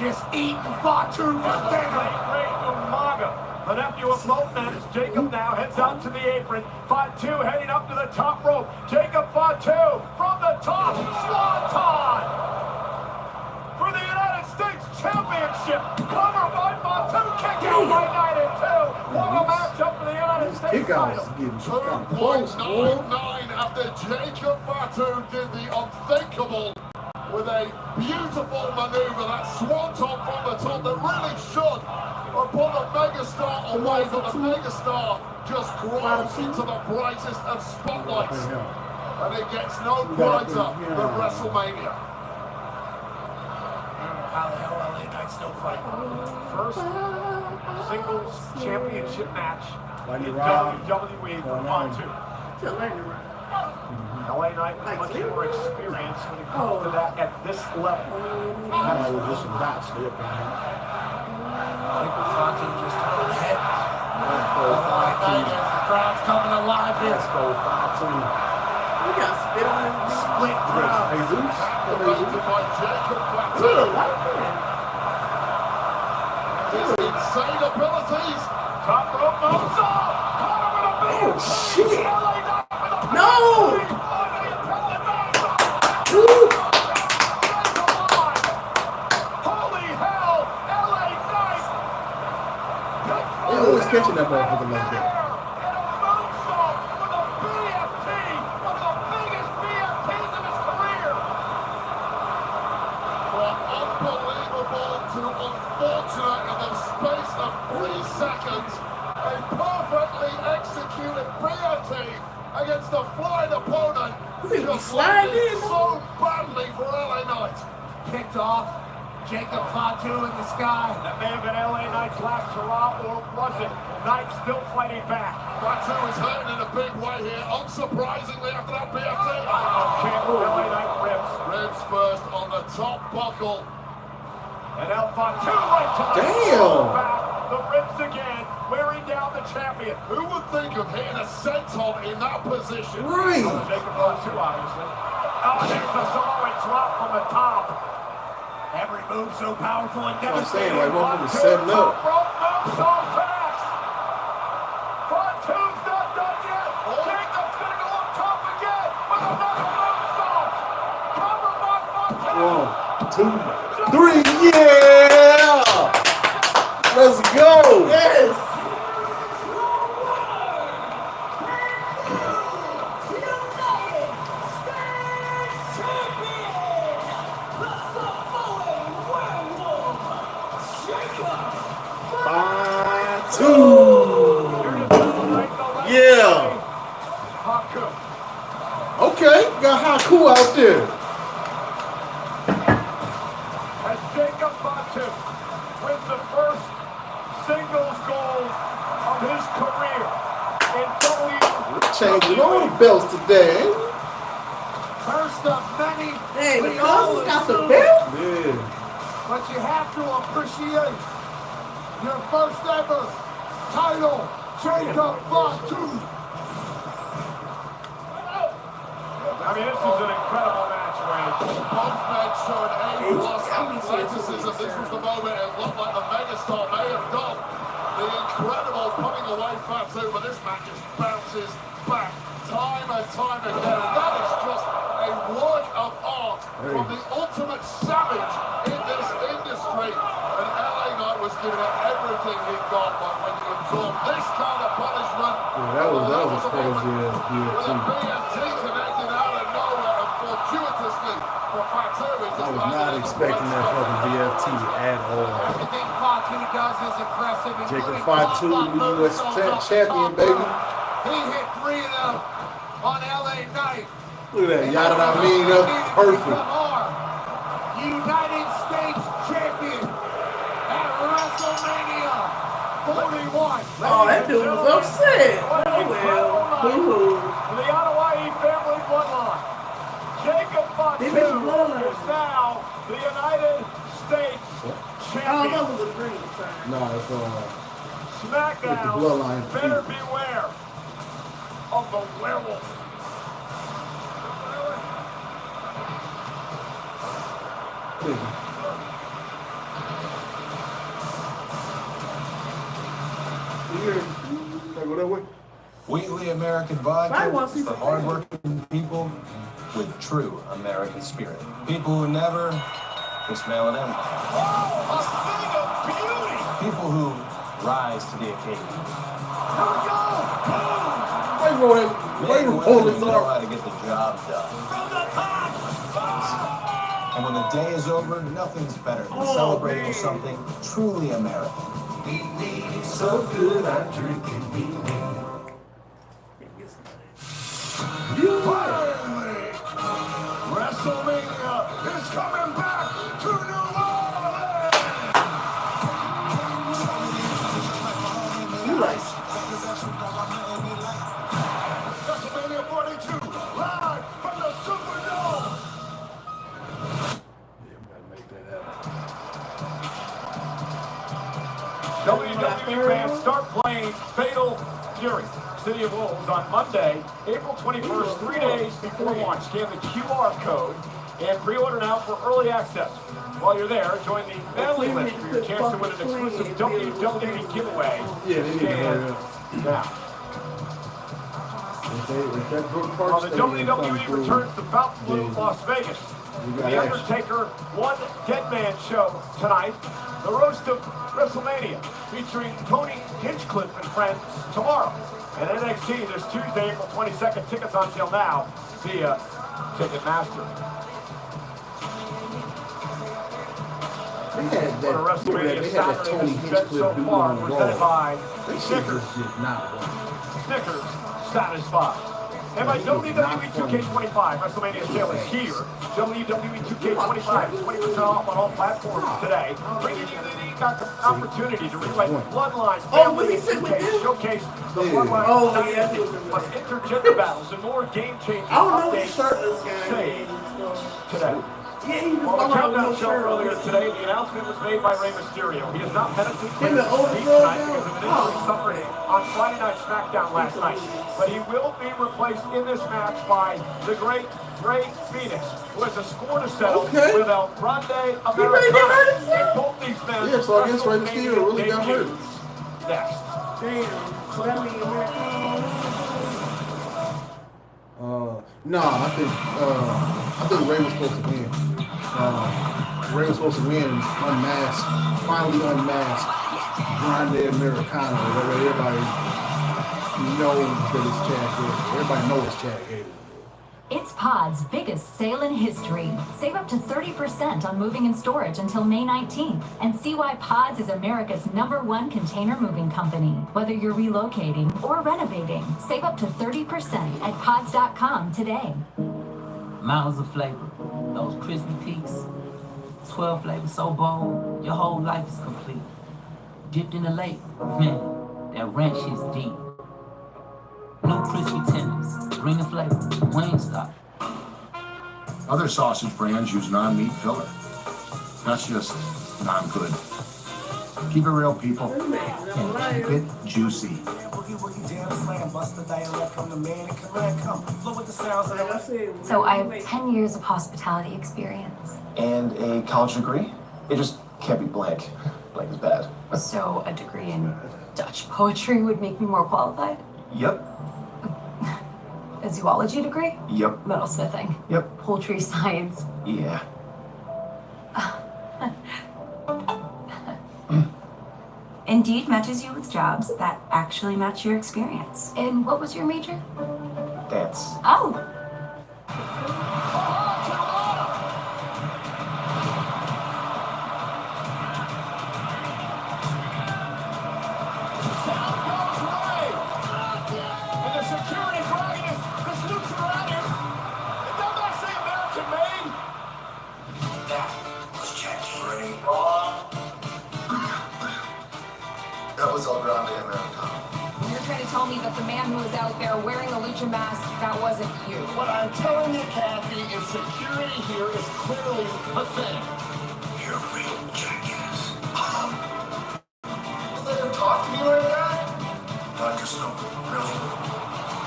S7: just eating Fatu for dinner.
S3: Great Umaga. The nephew of both men is Jacob now heads out to the apron. Fatu heading up to the top rope. Jacob Fatu from the top. Swanton for the United States Championship. Cover by Fatu. Kick out by Knight in two. What a matchup for the United States
S1: Kick
S3: title.
S1: outs getting kind of close, boy.
S9: 2.99 after Jacob Fatu did the unthinkable with a beautiful maneuver, that swanton from the top that really should have put the megastar away, but the megastar just grows into the brightest of spotlights. And it gets no brighter than WrestleMania.
S7: I don't know how the hell LA Knight's still fighting.
S3: First singles championship match
S1: Lightning
S3: in
S1: Rod.
S3: WWE for Fatu. LA Knight with much more experience when it comes to that at this level.
S1: I was just about to slip in here.
S7: Jacob Fatu just throwing heads. LA Knight as the crowd's coming alive here.
S1: Let's go, Fatu.
S5: We got spit on his
S7: Split crowd.
S1: Jesus.
S9: Arrested by Jacob Fatu. His insane abilities.
S3: Top rope moves up.
S1: Oh, shit.
S5: No!
S3: Holy hell! LA Knight!
S1: They always catching that motherfucker like that.
S9: Unfortunate in the space of 3 seconds, a perfectly executed BFT against a flying opponent. Just landed so badly for LA Knight.
S7: Kicked off. Jacob Fatu in the sky.
S3: That may have been LA Knight's last hurrah, or was it? Knight still fighting back.
S9: Fatu is hurting in a big way here, unsurprisingly after that BFT.
S3: Okay, LA Knight ribs.
S9: Ribs first on the top buckle.
S3: And El Fatu right to the back. The ribs again, wearing down the champion.
S9: Who would think of hitting a senton in that position?
S1: Right.
S3: Jacob Fatu, obviously. Oh, there's the Samoan drop from the top.
S7: Every move so powerful and
S1: I'm
S7: devastating.
S1: saying, like, motherfuckers setting up.
S3: Rope moves on connects.
S1: 1, 2, 3. Yeah! Let's go!
S5: Yes!
S1: Yeah. Okay, got Haku out there.
S3: As Jacob Fatu wins the first singles goal of his career in
S1: Changing all the belts today.
S3: First of many.
S5: Hey, the Cubs got the belt?
S1: Yeah.
S3: But you have to appreciate your first ever title, Jacob Fatu. I mean, this is an incredible match, Wayne.
S9: Both men showed A-plus athleticism. This was the moment it looked like the megastar may have done the incredible putting away Fatu, but this man just bounces back time and time again. And that is just a work of art from the ultimate savage in this industry. And LA Knight was giving it everything he got, but when you absorb this kind of punishment,
S1: that was crazy as BFT.
S9: BFT connected out of nowhere and fortuitously for Fatu.
S1: I was not expecting that fucking BFT at all.
S3: Everything Fatu does is impressive.
S1: Jacob Fatu, U.S. champion, baby.
S3: He hit 3 of them on LA Knight.
S1: Look at that, yada I mean, that's perfect.
S3: United States champion at WrestleMania 41.
S5: Oh, that dude was upset. Oh, well. Boo-hoo.
S3: The Hawaii family bloodline. Jacob Fatu is now the United States champion.
S5: Oh, that was a dream.
S1: No, it's
S3: SmackDown
S1: the bloodline
S3: better beware of the werewolf.
S1: Go that way.
S12: Wheatley American Vodka is for hardworking people with true American spirit. People who never just mail it in. People who rise to the occasion. Men who know how to get the job done. And when the day is over, nothing's better than celebrating something truly American.
S21: So good, I'm drinking
S3: Finally, WrestleMania is coming back to New Orleans.
S5: You like
S3: WrestleMania 42, live from the Superdome. WWE fans start playing Fatal Fury, City of Wolves on Monday, April 21st, 3 days before launch. Scan the QR code and pre-order now for early access. While you're there, join the family list for your chance to win an exclusive WWE giveaway. Scan now. While the WWE returns to Fountainville, Las Vegas, The Undertaker One Dead Man show tonight. The roast of WrestleMania featuring Tony Hinchcliffe and friends tomorrow. And NXT this Tuesday, April 22nd. Tickets on sale now via Ticketmaster.
S1: They had that Tony Hinchcliffe dude on Raw.
S3: Snickers. Snickers satisfied. And by WWE 2K25, WrestleMania sale is here. WWE 2K25 is 20% off on all platforms today, bringing you the unique opportunity to relive Bloodline Family 2K showcase the Bloodline plus intergender battles and more game-changing updates today. Well, the Countdown show earlier today, the announcement was made by Rey Mysterio. He is not medically cleared to compete tonight because of an injury suffered on Friday Night SmackDown last night. But he will be replaced in this match by the great Rey Fenix, who has a score to settle with El Grande Americano. And both these men
S1: so I guess Rey Mysterio really got hurt.
S3: Next.
S5: So that means
S1: No, I think Rey was supposed to win. Ray was supposed to win unmasked, finally unmasked, Grande Americano. That way everybody knows that it's Chad Gable. Everybody knows it's Chad Gable.
S14: It's Pod's biggest sale in history. Save up to 30% on moving and storage until May 19th. And see why Pods is America's #1 container moving company. Whether you're relocating or renovating, save up to 30% at pods.com today.
S11: Mountains of flavor, those crispy peaks, 12 flavors so bold, your whole life is complete. Dipped in the lake, man, that ranch is deep. New crispy tenders, bring the flavor, Wingstop.
S13: Other sausage brands use non-meat filler. That's just not good. Keep it real, people, and keep it juicy.
S22: So I have 10 years of hospitality experience.
S12: And a college degree? It just can't be blank. Blank is bad.
S22: So a degree in Dutch poetry would make me more qualified?
S12: Yep.
S22: A zoology degree?
S12: Yep.
S22: Metalsmithing?
S12: Yep.
S22: Poultry science?
S12: Yeah.
S22: Indeed matches you with jobs that actually match your experience. And what was your major?
S12: Dance.
S22: Oh.
S4: That was El Grande Americano.
S23: You're trying to tell me that the man who was out there wearing the lucha mask, that wasn't you.
S3: What I'm telling you, Kathy, is security here is clearly pathetic.
S4: You're a real jackass. Let him talk to me like that? Vodka Snow, really?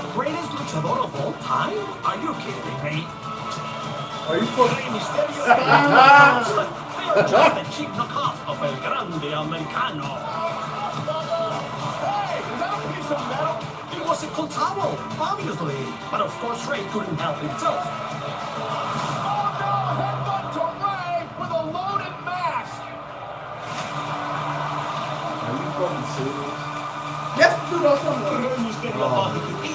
S2: The greatest luchador of all time? Are you kidding me?
S1: Are you fucking
S2: They are just a cheap knockoff of El Grande Americano. It was a cold towel, obviously. But of course, Ray couldn't help himself.
S3: Oh no! Headbutt to Ray with a loaded mask!
S1: Are you fucking serious?
S5: Yes, do those something.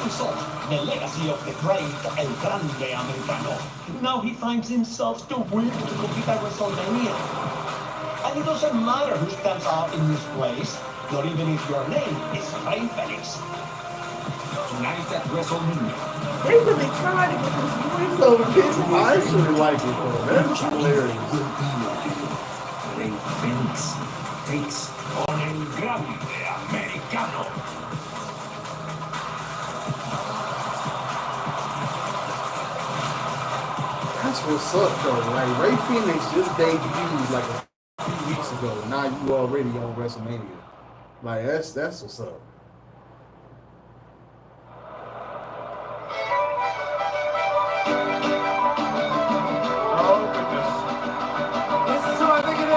S2: Insult the legacy of the great El Grande Americano. Now he finds himself too weak to compete at WrestleMania. And it doesn't matter who stands out in his place, not even if your name is Rey Félix. Tonight at WrestleMania.
S5: They really tried to get this voice over here.
S1: I actually like it though. That's hilarious.
S2: Rey Félix takes on El Grande Americano.
S1: That's what's up though. Like Ray Phoenix just debuted like a few weeks ago. Now you already on WrestleMania. Like that's what's up.
S3: Oh, goodness. This is who I think it is.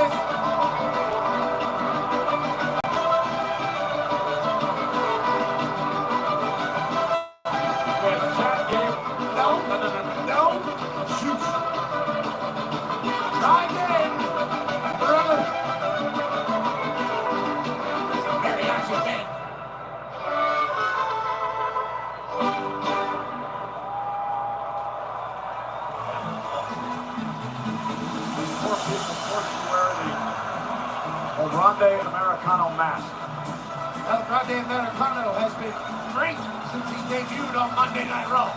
S3: Yes, Chad Gable. No. Shoot. Try again. Brother. It's a mariachi band. El Grande Americano mask. El Grande Americano has been great since he debuted on Monday Night Raw.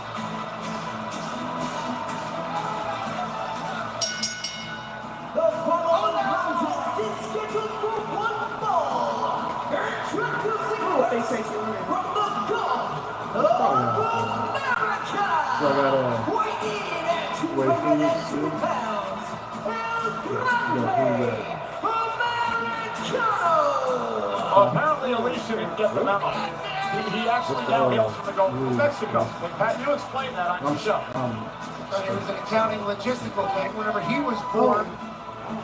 S2: The following contest is scheduled for one fall. Introducing from the God of America.
S1: So I got
S2: Weighing in at 202 pounds, El Grande Americano.
S3: Apparently, Alicia didn't get the memo. He actually now hails from the Gulf of Mexico. Pat, you explained that on your show.
S7: But it was an accounting logistical thing. Whenever he was born,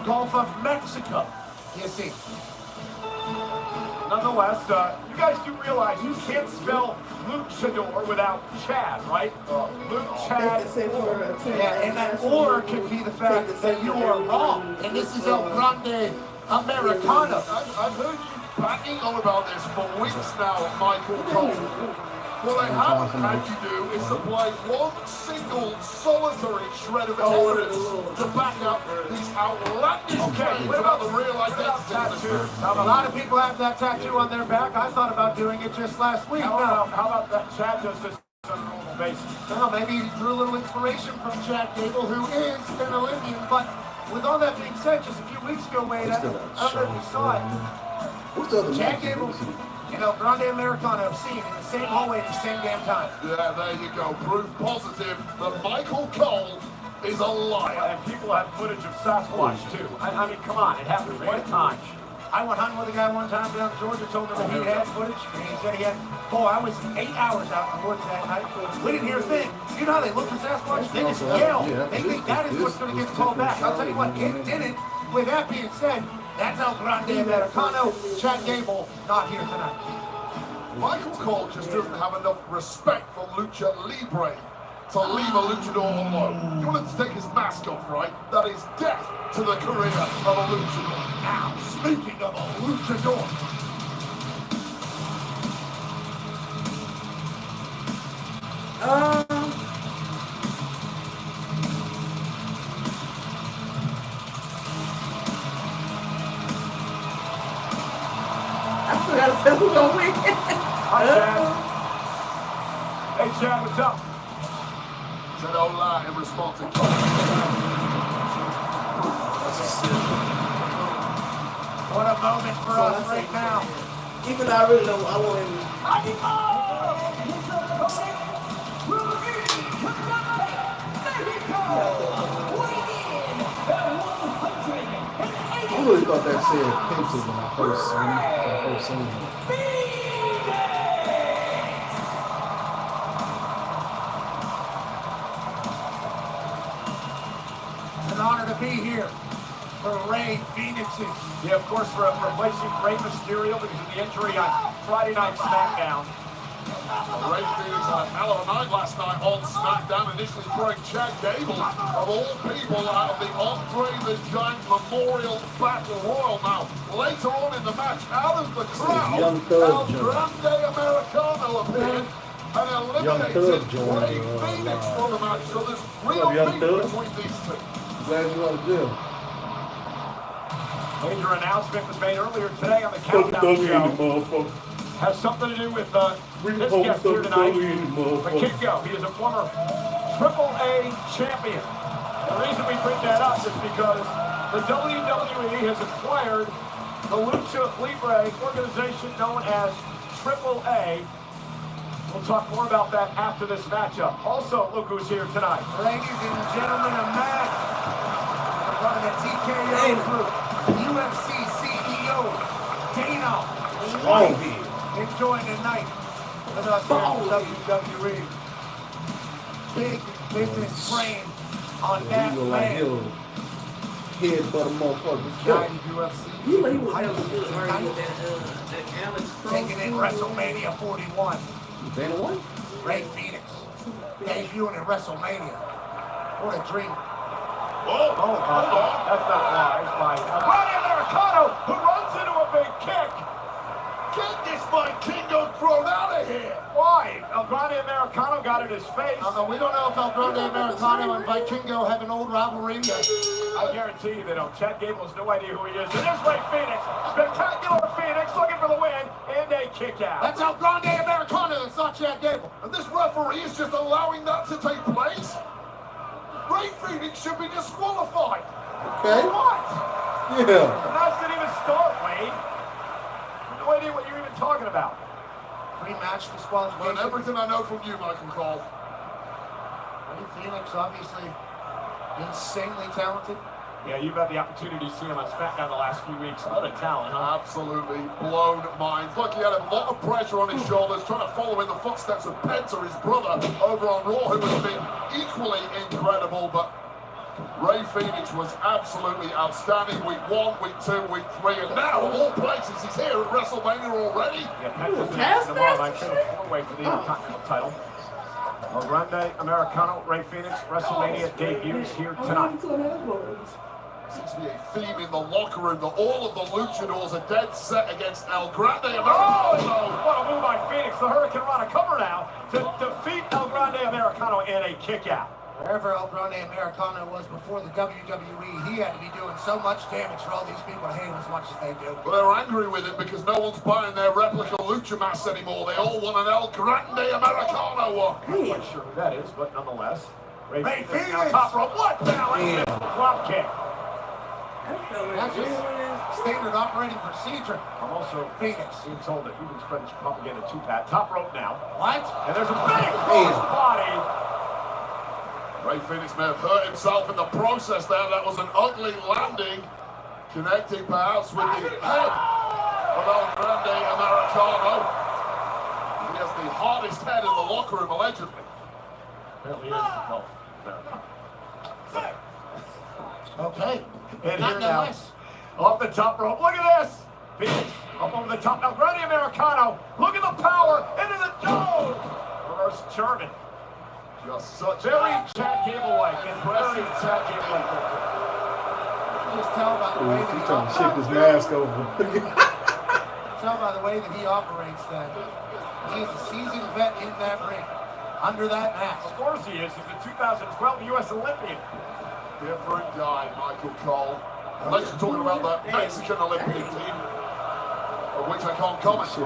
S7: Gulf of Mexico. You see.
S3: Nonetheless, you guys do realize you can't spell luchador without Chad, right? Luke, Chad.
S7: Yeah, and that or could be the fact that you are wrong. And this is El Grande Americano.
S9: I've heard you banging on about this for weeks now, Michael Cole. What I haven't had you do is supply one single solitary shred of evidence to back up these outlandish claims about the real identity.
S7: Now, a lot of people have that tattoo on their back. I thought about doing it just last week.
S3: How about that Chad does this on a normal basis?
S7: Well, maybe he drew a little inspiration from Chad Gable, who is an Olympian. But with all that being said, just a few weeks ago, Wade, I don't know if you saw it.
S8: What's the other
S7: Chad Gable, you know, Grande Americano have seen in the same hallway at the same damn time.
S9: Yeah, there you go. Proof positive that Michael Cole is a liar.
S3: And people have footage of Sasquatch, too. I mean, come on, it happened one time.
S7: I went hunting with a guy one time down in Georgia, told him that he had footage, and he said he had, I was 8 hours out in the woods that night. We didn't hear a thing. You know how they look for Sasquatch? They just yell. They think that is what's going to get called back. I'll tell you what, it didn't. With that being said, that's El Grande Americano. Chad Gable, not here tonight.
S9: Michael Cole just doesn't have enough respect for Lucha Libre to leave a luchador alone. You want him to take his mask off, right? That is death to the career of a luchador. Now, speaking of a luchador,
S5: I still gotta say who's gonna win.
S3: Hi, Chad. Hey, Chad, what's up?
S9: said hola in response to
S7: What a moment for us right now.
S5: Even though I really don't, I want him.
S8: I really thought that said Pepsi when I first seen it.
S7: It's an honor to be here for Rey Fenix's.
S3: Yeah, of course, we're replacing Rey Mysterio because of the injury on Friday Night SmackDown.
S9: Rey Fenix had a hell of a night last night on SmackDown, initially throwing Chad Gable, of all people, out of the Andre the Giant Memorial Battle Royal. Now, later on in the match, out of the crowd, El Grande Americano appeared and eliminated Rey Fenix from the match. So there's real beef between these two.
S8: Glad you're out of jail.
S3: Major announcement was made earlier today on the Countdown Show. Has something to do with this guest here tonight, Makingo. He is a former AAA champion. The reason we bring that up is because the WWE has acquired the Lucha Libre organization known as AAA. We'll talk more about that after this matchup. Also, look who's here tonight.
S7: Ladies and gentlemen, a match in front of the TKO group. UFC CEO Dana White enjoying the night with us here at WWE. Big business frame on that man.
S8: Head but a motherfucker.
S7: UFC.
S5: You know he was having a good run with that Alex Crowe.
S7: Taking in WrestleMania 41.
S8: Dana White?
S7: Rey Fenix debuting in WrestleMania. What a dream.
S3: Whoa, that's not wise, Mike. Grande Americano, who runs into a big kick.
S9: Get this Vikingo thrown out of here!
S3: Why? El Grande Americano got in his face.
S7: We don't know if El Grande Americano and Vikingo have an old rivalry.
S3: I guarantee you they don't. Chad Gable has no idea who he is. And there's Rey Fenix. Spectacular Phoenix looking for the win and a kick out.
S7: That's El Grande Americano. It's not Chad Gable.
S9: And this referee is just allowing that to take place? Rey Fenix should be disqualified.
S8: Okay.
S3: What?
S8: Yeah.
S3: The match didn't even start, Wade. No idea what you're even talking about.
S7: Pre-match disqualification.
S9: Learn everything I know from you, Michael Cole.
S7: Rey Fenix, obviously insanely talented.
S3: Yeah, you've had the opportunity to see him on SmackDown the last few weeks. What a talent, huh?
S9: Absolutely blown minds. Look, he had a lot of pressure on his shoulders, trying to follow in the footsteps of Penta, his brother, over on Raw, who has been equally incredible. But Ray Phoenix was absolutely outstanding. Week 1, week 2, week 3, and now, of all places, he's here at WrestleMania already.
S3: Yeah, Memphis tomorrow night, fatal 4-way for the Intercontinental title. El Grande Americano, Ray Phoenix, WrestleMania debuts here tonight.
S9: Seems to be a theme in the locker room that all of the luchadors are dead set against El Grande Americano.
S3: Oh, what a move by Phoenix. The Hurricane Rana cover now to defeat El Grande Americano in a kick out.
S7: Wherever El Grande Americano was before the WWE, he had to be doing so much damage for all these people to hate him as much as they do.
S9: Well, they're angry with him because no one's buying their replica lucha masks anymore. They all want an El Grande Americano one.
S3: I'm not quite sure who that is, but nonetheless. Ray Phoenix now top rope. What now? Drop kick.
S7: That's just standard operating procedure.
S3: I'm also Phoenix being told that human spread his propaganda to Pat. Top rope now.
S7: What?
S3: And there's a big cross body.
S9: Ray Phoenix may have hurt himself in the process there. That was an ugly landing, connecting perhaps with the head of El Grande Americano. He has the hardest head in the locker room, allegedly.
S3: Apparently is.
S7: Okay.
S3: And here now, off the top rope. Look at this. Phoenix up over the top. El Grande Americano. Look at the power into the dome. Reverse German.
S9: Just such
S3: very Chad Gable-like. Impressive Chad Gable-like.
S7: Just tell by the way that
S8: He's trying to shift his mask over.
S7: Tell by the way that he operates that he is a seasoned vet in that ring, under that mask.
S3: Of course he is. He's a 2012 U.S. Olympian.
S9: different guy, Michael Cole. Unless you're talking about the Mexican Olympic team, of which I can't comment.
S7: Me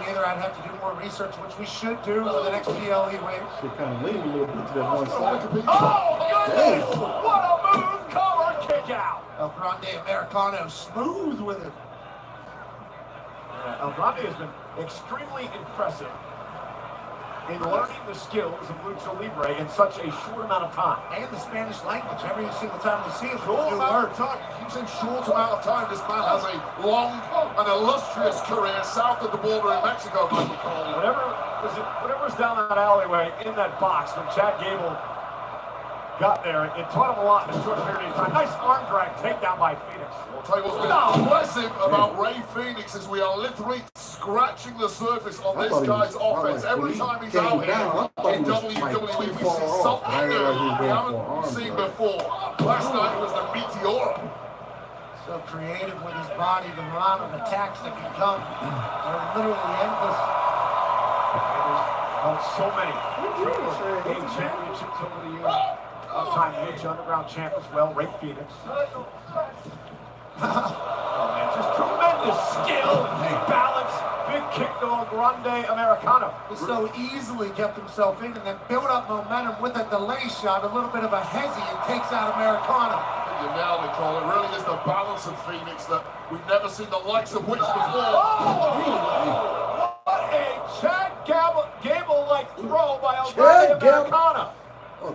S7: neither. I'd have to do more research, which we should do for the next PLE wave.
S8: Should kind of lean a little bit to that one side.
S3: Oh, goodness! What a move! Collar kick out!
S7: El Grande Americano smooth with it.
S3: El Grande has been extremely impressive in learning the skills of Lucha Libre in such a short amount of time.
S7: And the Spanish language. Every single time we see him,
S9: short amount of time. He keeps in short amount of time. This man has a long and illustrious career south of the border in Mexico, Michael Cole.
S3: Whatever's down that alleyway in that box when Chad Gable got there, it taught him a lot in a short period of time. Nice arm drag takedown by Phoenix.
S9: I'll tell you what's been impressive about Ray Phoenix is we are literally scratching the surface on this guy's offense. Every time he's out here in WWE, we see something new we haven't seen before. Last night it was the Meteora.
S7: So creative with his body, the amount of attacks that can come are literally endless.
S3: So many game championships over the years. All-time Lucha Underground champ as well, Ray Phoenix. Oh man, just tremendous skill, balance, big kick to El Grande Americano.
S7: He so easily kept himself in and then built up momentum with a delay shot, a little bit of a hezzy, and takes out Americano.
S9: You nailed it, Cole. It really is the balance of Phoenix that we've never seen the likes of which before.
S3: Oh, what a Chad Gable-like throw by El Grande Americano.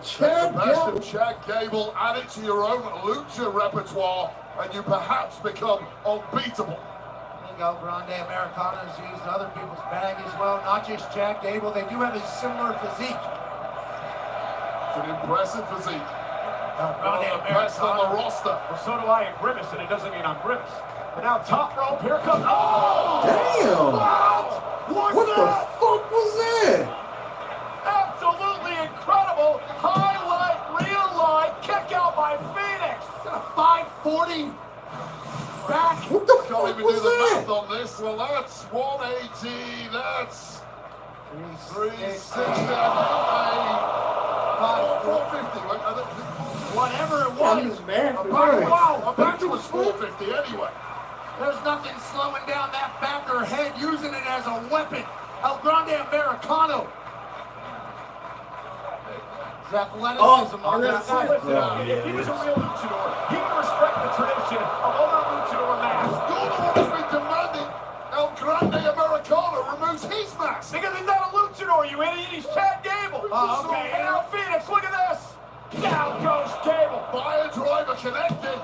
S9: Chad the best of Chad Gable, add it to your own lucha repertoire, and you perhaps become unbeatable.
S7: I think El Grande Americano's used other people's bag as well, not just Chad Gable. They do have a similar physique.
S9: It's an impressive physique.
S3: El Grande
S9: best on the roster.
S3: Well, so do I in Grimace, and it doesn't mean I'm Grimace. But now top rope, here comes. Oh!
S8: Damn! What the fuck was that?
S3: Absolutely incredible highlight, real life kick out by Phoenix.
S7: Got a 540 back.
S8: What the
S9: Can't
S8: fuck
S9: even
S8: was
S9: do the
S8: that?
S9: math on this. Well, that's 180. That's 360. 450.
S7: Whatever it was.
S9: Wow, back to his 450 anyway.
S7: There's nothing slowing down that back or head, using it as a weapon. El Grande Americano. His athleticism on that side.
S3: If he was a real luchador, he would respect the tradition of other luchador masks.
S9: You're the one who's been demanding El Grande Americano removes his mask.
S3: Because he's not a luchador, you idiot. He's Chad Gable. Okay, and now Phoenix, look at this. Down goes Gable.
S9: Fire driver connected.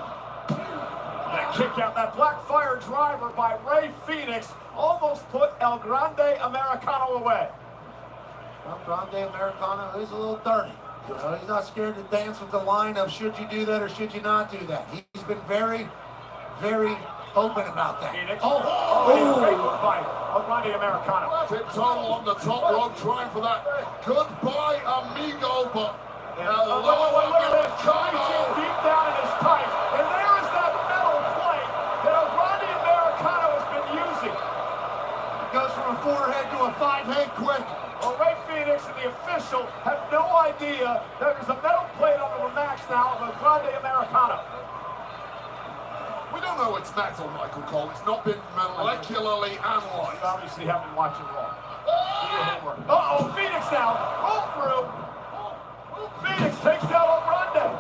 S3: That kick out, that black fire driver by Ray Phoenix almost put El Grande Americano away.
S7: El Grande Americano is a little dirty. He's not scared to dance with the line of should you do that or should you not do that. He's been very, very open about that.
S3: Great move by Ronnie Americano.
S9: Tiptoe on the top rope, trying for that goodbye, amigo, but
S3: look at this. Reaching deep down in his tights. And there is that metal plate that Ronnie Americano has been using.
S7: It goes from a 4-head to a 5-head quick.
S3: Well, Ray Phoenix and the official have no idea that there's a metal plate on the max now of Ronnie Americano.
S9: we don't know it's metal, Michael Cole. It's not been molecularly analyzed.
S3: You obviously haven't been watching Raw. Uh-oh, Phoenix now. Roll through. Phoenix takes down Ronde.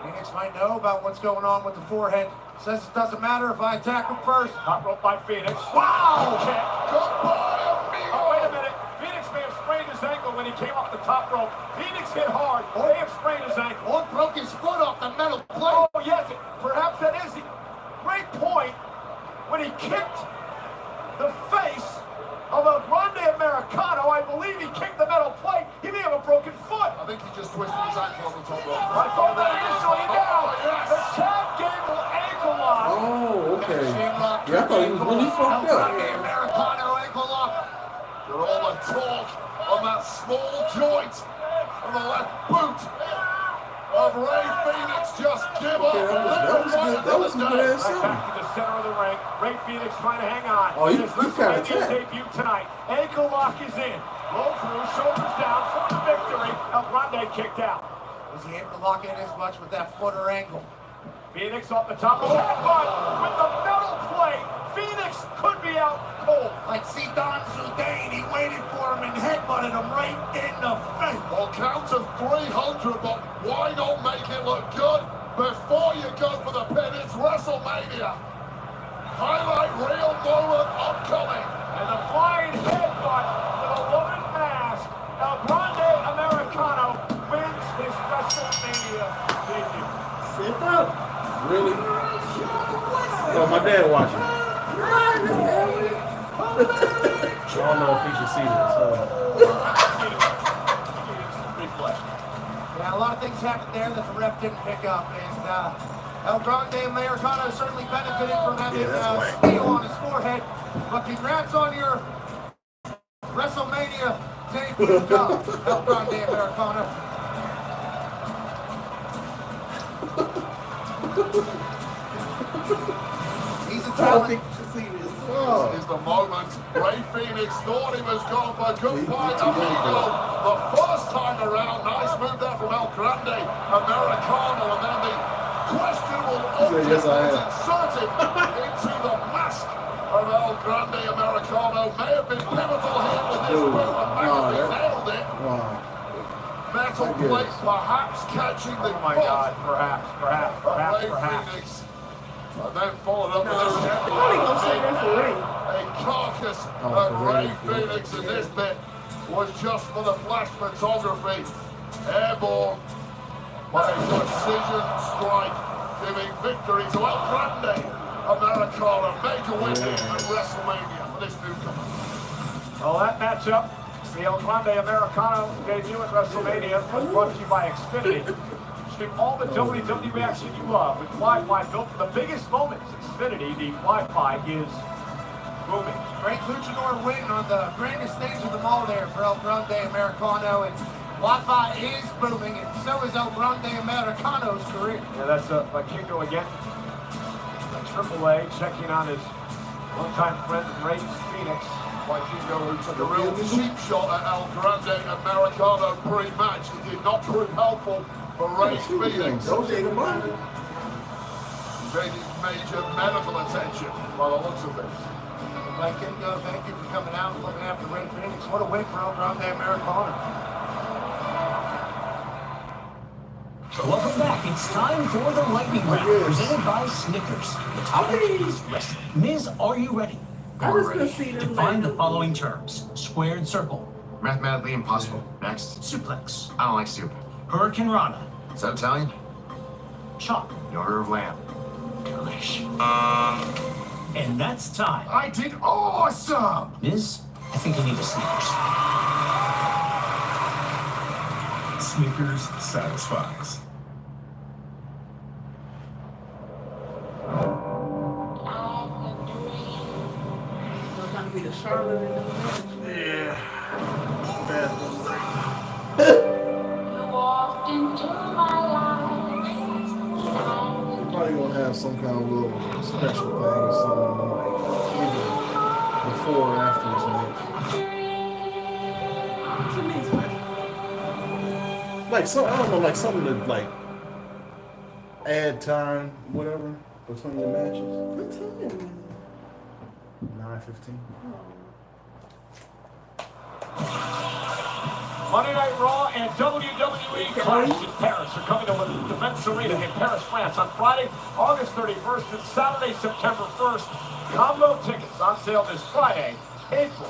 S7: Phoenix might know about what's going on with the forehead. Says it doesn't matter if I attack him first.
S3: Top rope by Phoenix.
S7: Wow!
S3: Kick.
S9: Goodbye, amigo.
S3: Oh, wait a minute. Phoenix may have sprained his ankle when he came off the top rope. Phoenix hit hard. May have sprained his ankle.
S7: Or broke his foot off the metal plate.
S3: Oh, yes. Perhaps that is it. Great point. When he kicked the face of a Ronde Americano, I believe he kicked the metal plate. He may have a broken foot.
S9: I think he just twisted his ankle on the top rope.
S3: I thought that initially now. The Chad Gable ankle lock.
S1: Oh, okay. Yeah, I thought he was really fucked up.
S9: Americano ankle lock. Got all the torque on that small joint on the left boot of Ray Phoenix. Just give up.
S1: That was some good ass
S3: Right
S1: something.
S3: back to the center of the ring. Ray Phoenix trying to hang on.
S1: Oh, he
S3: His
S1: kinda
S3: WrestleMania
S1: tapped.
S3: debut tonight. Ankle lock is in. Roll through, shoulders down for the victory. El Grande kicked out.
S7: Was he able to lock in as much with that foot or ankle?
S3: Phoenix off the top of the headbutt with the metal plate. Phoenix could be out cold.
S7: Like Zidane Zidane, he waited for him and headbutted him right in the face.
S9: Well, count of 300, but why not make it look good before you go for the pin? It's WrestleMania. Highlight reel moment upcoming.
S3: And the flying headbutt with a loaded mask. El Grande Americano wins his WrestleMania debut.
S5: Sit up.
S1: Really? Oh, my dad watching.
S5: I understand.
S1: I don't know if he should see this.
S7: Yeah, a lot of things happened there that the ref didn't pick up, and El Grande Americano certainly benefited from having steel on his forehead. But congrats on your WrestleMania debut, El Grande Americano. He's a talent.
S9: This is the moment. Ray Phoenix thought he was gone for goodbye amigo. The first time around, nice move there from El Grande Americano, and then the questionable object was inserted into the mask of El Grande Americano. May have been pivotal here with this move, and maybe nailed it. Metal plate perhaps catching the
S3: Oh my God, perhaps.
S9: Phoenix. And then followed up with a carcass of Ray Phoenix, and this bit was just for the flash photography. Airborne by a precision strike, giving victory to El Grande Americano. Major win here at WrestleMania for this newcomer.
S3: Well, that matchup, the El Grande Americano debut at WrestleMania, was brought to you by Xfinity. Stream all the WWE action you love with Wi-Fi built for the biggest moments. Xfinity, the Wi-Fi is booming.
S7: Great luchador win on the grandest stage of them all there for El Grande Americano, and Wi-Fi is booming, and so is El Grande Americano's career.
S3: Yeah, that's Kingo again. Triple A checking on his longtime friend Ray Phoenix.
S9: Kingo, who took a real cheap shot at El Grande Americano pre-match. It did not prove helpful for Ray Phoenix.
S1: Don't take him on.
S9: He needs major medical attention by the looks of this.
S7: Mike Kingo, thank you for coming out and looking after Ray Phoenix. What a win for El Grande Americano.
S2: Welcome back. It's time for the lightning round, presented by Snickers. The topic is wrestling. Miz, are you ready? Define the following terms. Squared circle.
S13: Mathematically impossible. Next.
S2: Suplex.
S13: I don't like soup.
S2: Hurricane Rana.
S13: Is that Italian?
S2: Chop.
S13: The order of lamb.
S2: Delish. And that's time.
S13: I did awesome!
S2: Miz, I think you need a Snickers.
S15: Snickers satisfies.
S5: Gonna be the Charlotte in the match.
S1: Yeah. Bad.
S10: You walked into my life.
S8: Probably gonna have some kind of little special thing or something, like either before or after this match.
S5: What you mean special?
S8: Like some, I don't know, like something to like add time, whatever, between the matches.
S5: What time?
S8: 9:15.
S3: Monday Night Raw and WWE Clash in Paris are coming to the Defense Arena in Paris, France on Friday, August 31st and Saturday, September 1st. Combo tickets on sale this Friday, April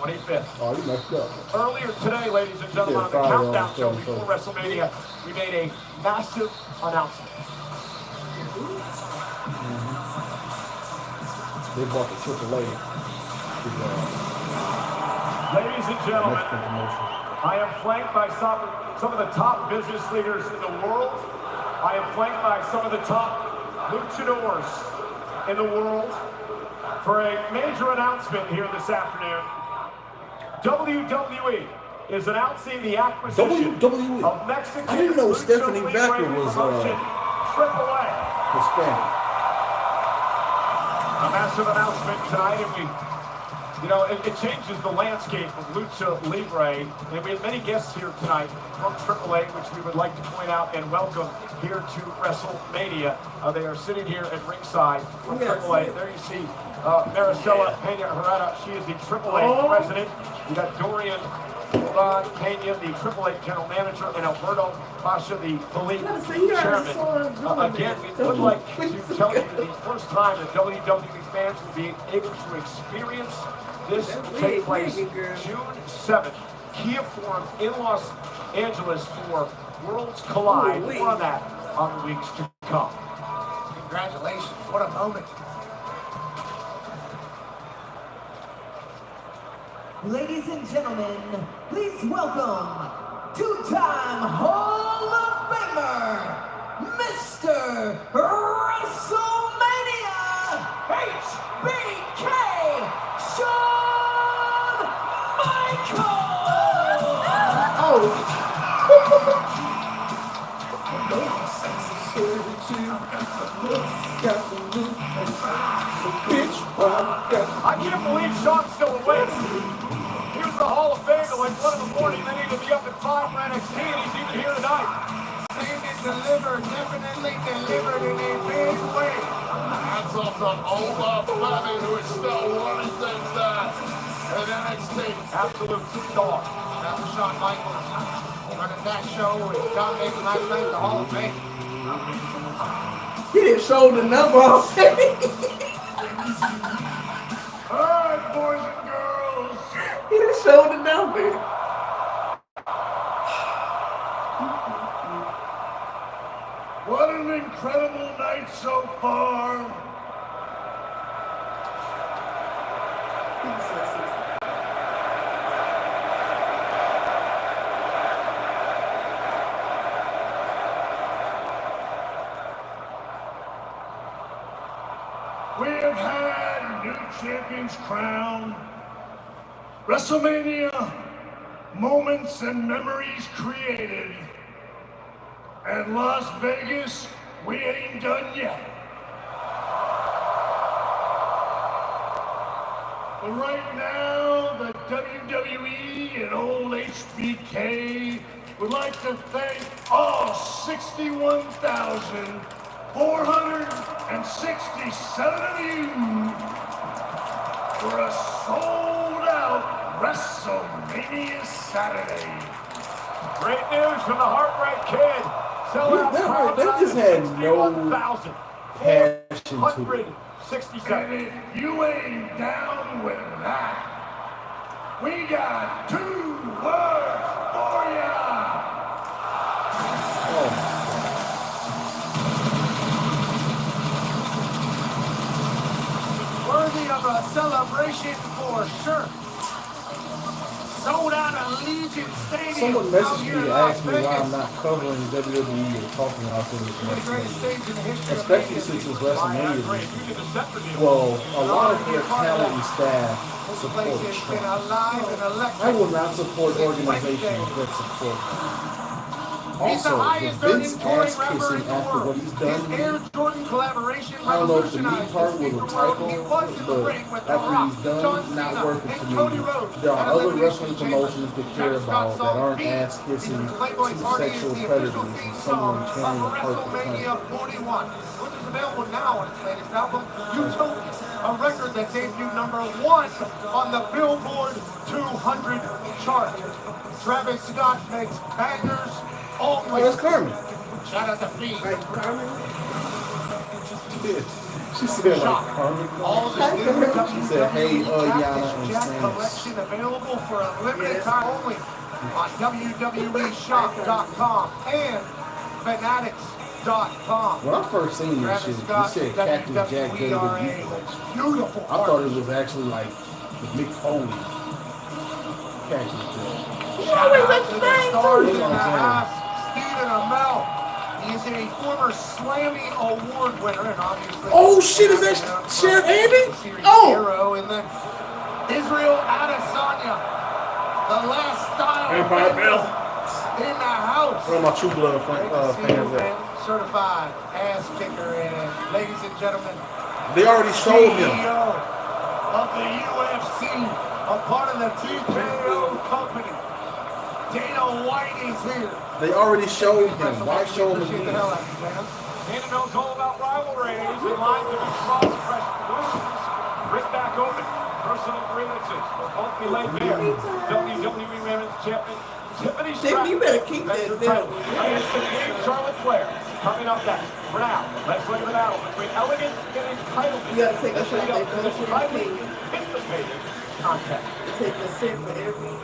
S3: 25th.
S8: Oh, you messed up.
S3: Earlier today, ladies and gentlemen, on the countdown show before WrestleMania, we made a massive announcement.
S8: They bought the AAA.
S3: Ladies and gentlemen, I am flanked by some of the top business leaders in the world. I am flanked by some of the top luchadors in the world for a major announcement here this afternoon. WWE is announcing the acquisition of Mexican
S8: I didn't know Stephanie Becker was
S3: AAA.
S8: Hispanic.
S3: A massive announcement tonight, and it changes the landscape of Lucha Libre. And we have many guests here tonight from AAA, which we would like to point out and welcome here to WrestleMania. They are sitting here at ringside from AAA. There you see Maricela Pena Herrera. She is the AAA president. We got Dorian Ron Pena, the AAA general manager, and Alberto Pasha, the elite chairman. Again, we would like to tell you the first time that WWE fans will be able to experience this will take place June 7th, Kia Forum in Los Angeles for Worlds Collide. More on that on the weeks to come.
S7: Congratulations, what a moment.
S18: Ladies and gentlemen, please welcome two-time Hall of Famer, Mr. WrestleMania, HBK, Shawn Michaels!
S8: Oh!
S3: I can't believe Shawn's still awake. He was the Hall of Fame at like 1 in the morning, then he could be up at 5 for NXT, and he's even here tonight.
S7: Definitely delivered in a big way.
S9: Hats off to old Fleming, who is still running things there at NXT.
S3: Absolute dog.
S7: That was Shawn Michaels running that show with John Mason last night, the Hall of Fame.
S5: He didn't show the number already.
S7: All right, boys and girls.
S5: He didn't show the number.
S7: What an incredible night so far. We have had new champions crowned, WrestleMania moments and memories created. And Las Vegas, we ain't done yet. But right now, the WWE and old HBK would like to thank all 61,467 of you for a sold-out WrestleMania Saturday.
S3: Great news from the Heartbreak Kid.
S8: They just had no passion to it.
S3: 67.
S7: And if you ain't down with that, we got 2 words for ya.
S18: Worthy of a celebration for sure.
S7: sold out Allegiant Stadium.
S8: Someone messaged me to ask me why I'm not covering WWE or talking about them this next week. Especially since it's WrestleMania. Well, a lot of their talent and staff support Trump. I will not support organizations that support him. Also, the Vince ass kissing after what he's done to me, I don't know if the knee part was a typo, but after he's done, not worth it to me. There are other wrestling promotions to care about that aren't ass kissing two sexual predators and someone tearing apart the country.
S7: Which is available now on its latest album, Utopia, a record that debuted #1 on the Billboard 200 chart. Travis Scott makes bangers.
S8: Oh, that's Carmen.
S7: Shout out to Fiend.
S8: Like Carmen? She said like Carmen. She said, hey, Yana and Samus.
S7: Collection available for a limited time only on WWEshop.com and Fanatics.com.
S8: When I first seen this shit, you said Cactus Jack WWE collection.
S7: Beautiful.
S8: I thought it was actually like the Mick Foley Cactus Jack.
S5: You always like the name too.
S7: Stephen Amell. He is a former Slammy Award winner and obviously.
S8: Oh shit! Is that Sheriff Andy?
S7: Oh. And then Israel Adesanya, the last style
S8: Empire Bell
S7: in the house.
S8: Where are my True Blood fans at?
S7: Certified ass kicker, and ladies and gentlemen,
S8: they already showed him.
S7: CEO of the UFC, a part of the TKO company. Dana White is here.
S8: They already showed him. Why show him again?
S3: Dana knows all about rivalries and lines of cross pressure. Rip back open. Personal grievances will both be laid bare. WWE Women's Champion Tiffany Stratton.
S5: You better keep that down.
S3: Against the game Charlotte Flair. Coming up next. For now, let's look at the battle between elegance and entitlement.
S5: You gotta take a shot at those
S3: highly anticipated contest.
S5: Take a sip for every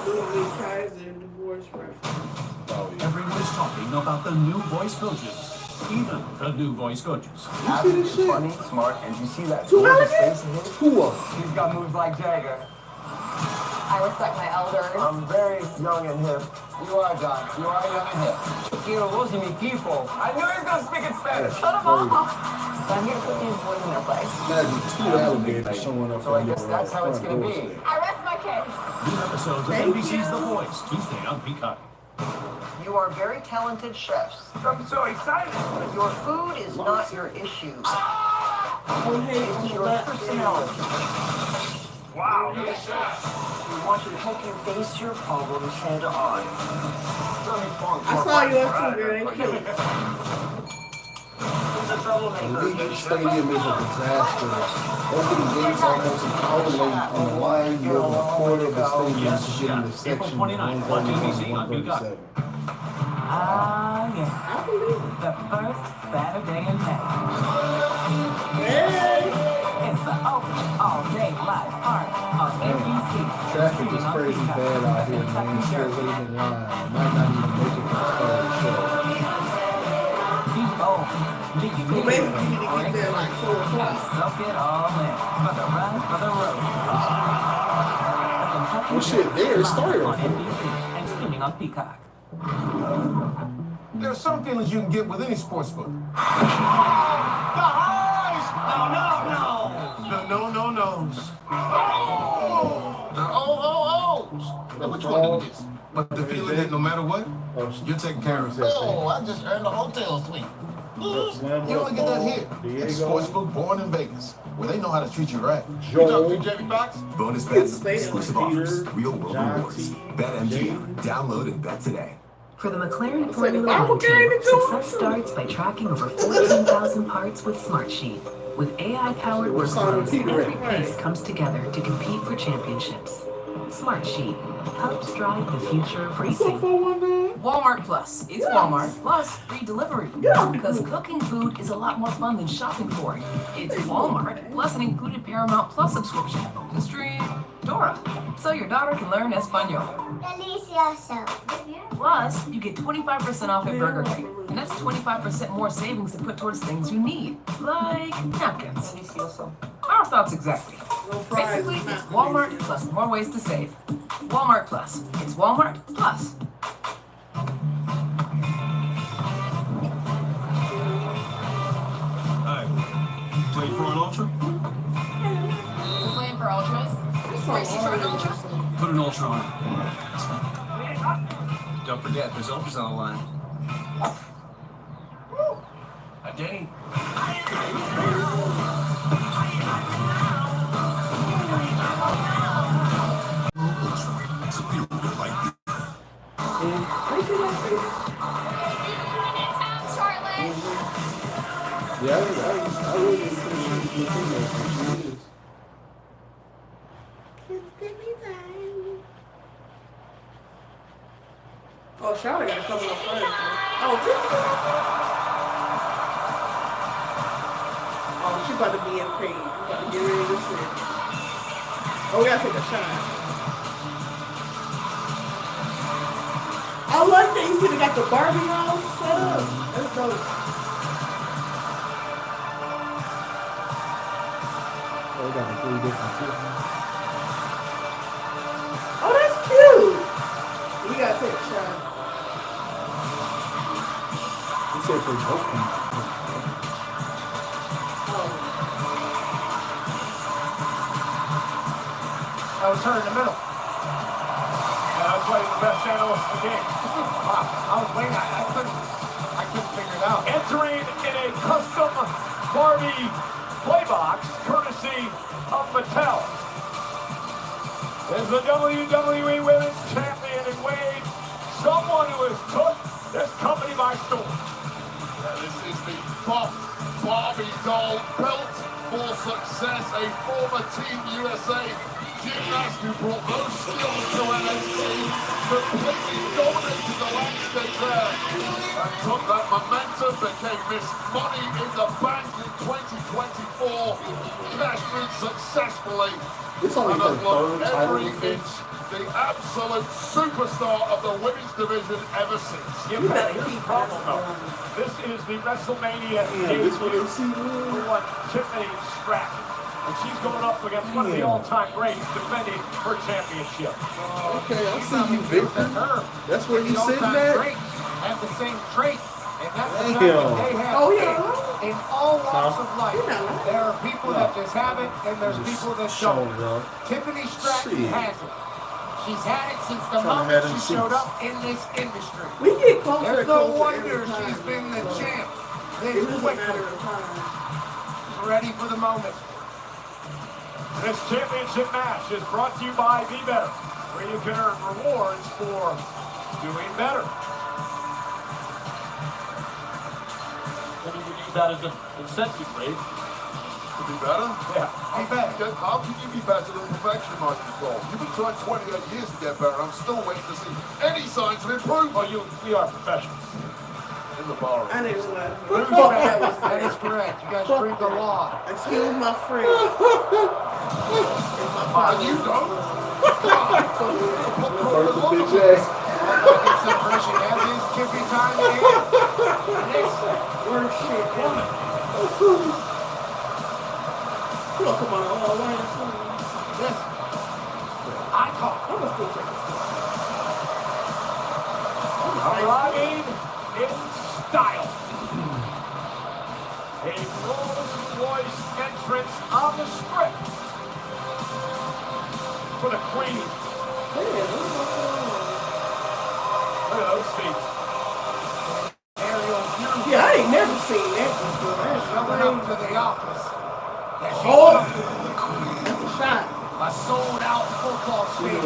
S5: Louis Kaiser divorce reference.
S16: Everyone's talking about the new voice coaches. Even the new voice coaches.
S12: Absolutely funny, smart, and you see that
S5: gorgeous
S12: face in him?
S8: Who?
S12: He's got moves like Jagger.
S23: I respect my elders.
S12: I'm very young and hip. You are, John. You are young and hip. Quiero vos y mi equipo. I knew he was going to speak in Spanish.
S23: Shut him off. But I'm here to put these boys in their place.
S8: Imagine two alligators showing up.
S12: So I guess that's how it's going to be.
S23: I rest my case.
S16: New episodes of NBC's The Voice, Tuesday on Peacock.
S18: You are very talented chefs.
S3: I'm so excited.
S18: But your food is not your issue.
S5: It's
S18: your personality.
S3: Wow.
S18: We want you to help you face your problems head on.
S5: I saw yours too, girl. Thank you.
S8: Allegiant Stadium is a disaster. Opening gates almost an hour late on the line, more than a quarter of the stadium to get into section 131 and 137.
S11: Ah, yeah. The first Saturday in May. It's the open all-day live party on NBC.
S8: Traffic is crazy bad out here, man. Still waiting in line. Might not even make it for the start of the show.
S5: Basically, you need to get there like 4 o'clock.
S11: Soak it all in for the run for the road.
S8: Well, shit, there it started
S11: on NBC and streaming on Peacock.
S13: There's some feelings you can get with any sports book.
S7: The highs! No no's.
S13: The oh. Now, which one is this? But the feeling that no matter what, you're taking care of it.
S9: Oh, I just earned a hotel suite.
S13: You only get that here. It's Sportsbook born in Vegas, where they know how to treat you right.
S9: You talking to Jamie Foxx?
S15: Bonus bets, exclusive offers, real world rewards. BetMGM. Download and bet today.
S22: For the McLaren Formula One team, success starts by tracking over 14,000 parts with Smartsheet. With AI-powered workflows, every piece comes together to compete for championships. Smartsheet helps drive the future of racing.
S19: Walmart Plus. It's Walmart Plus free delivery. Because cooking food is a lot more fun than shopping for it. It's Walmart Plus an included Paramount Plus subscription to stream Dora, so your daughter can learn Espanol.
S10: Delicioso.
S19: Plus, you get 25% off at Burger King, and that's 25% more savings to put towards things you need, like napkins.
S18: Delicioso.
S19: All Our thoughts exactly. Basically, it's Walmart plus more ways to save. Walmart Plus. It's Walmart Plus.
S16: Hey, play for an ultra?
S23: We're playing for ultras. Racing for an ultra.
S16: Put an ultra on it. Don't forget, there's ultras on the line. A day.
S13: So people would like me.
S8: Yeah, I really appreciate the female.
S5: Oh, Charlotte got to come up first. Oh, Tiffany. Oh, she about to be in pain. About to get ready to sit. Oh, we got to take a shot. I like that. You see they got the Barbie on. Shut up. That's dope.
S8: Oh, we got the 3 different Tiffany.
S5: Oh, that's cute. We got to take a shot.
S8: You said they both come out.
S3: That was her in the middle. And I was playing the best channel of the game. Wow, I was waiting. I couldn't figure it out. Entering in a custom Barbie play box, courtesy of Mattel, is the WWE Women's Champion in Wade, someone who has took this company by storm.
S9: Yeah, this is the Barbie doll built for success, a former Team USA gymnast who brought those skills to NXT, completely dominated the landscape there, and took that momentum, became Miss Money in the Bank in 2024, cashed in successfully,
S8: It's only
S9: and
S8: her
S9: has loved
S8: third title
S9: every
S8: defense.
S9: inch, the absolute superstar of the women's division ever since.
S3: You better keep problem though. This is the WrestleMania
S8: This one
S3: debut
S8: is see
S3: for one Tiffany Stratton. And she's going up against one of the all-time greats defending her championship.
S8: Okay, I see you, Victor. That's where you sitting at?
S7: Have the same trait. And that's the
S8: Damn.
S7: fact that they have in all walks of life. There are people that just have it, and there's people that don't. Tiffany Stratton has it. She's had it since the moment she showed up in this industry.
S5: We get closer.
S7: There's no wonder she's been the champ this quickly. Ready for the moment.
S3: This championship match is brought to you by Be Better, where you can earn rewards for doing better.
S6: Maybe you could use that as an incentive, Ray.
S9: To be better?
S3: Yeah.
S9: Be better. How can you be better than perfection, Michael Cole? You've been trying 28 years to get better. I'm still waiting to see any signs of improvement.
S3: Well, we are professionals.
S9: In the bar.
S5: I didn't know that.
S7: That is correct. You guys drink a lot.
S5: Excuse my friend.
S9: And you don't?
S8: Bitch ass.
S7: Celebration as is Tiffy time here.
S5: Worst shit ever. Look, come on, all right,
S7: This. I call.
S5: I'm gonna still check this
S3: Arriving in style. A Rolls-Royce entrance on the script for the Queen. Look at those feet.
S5: Yeah, I ain't never seen that before. That's
S7: Coming up to the office.
S5: Oh, that's a shot.
S7: A sold-out football stadium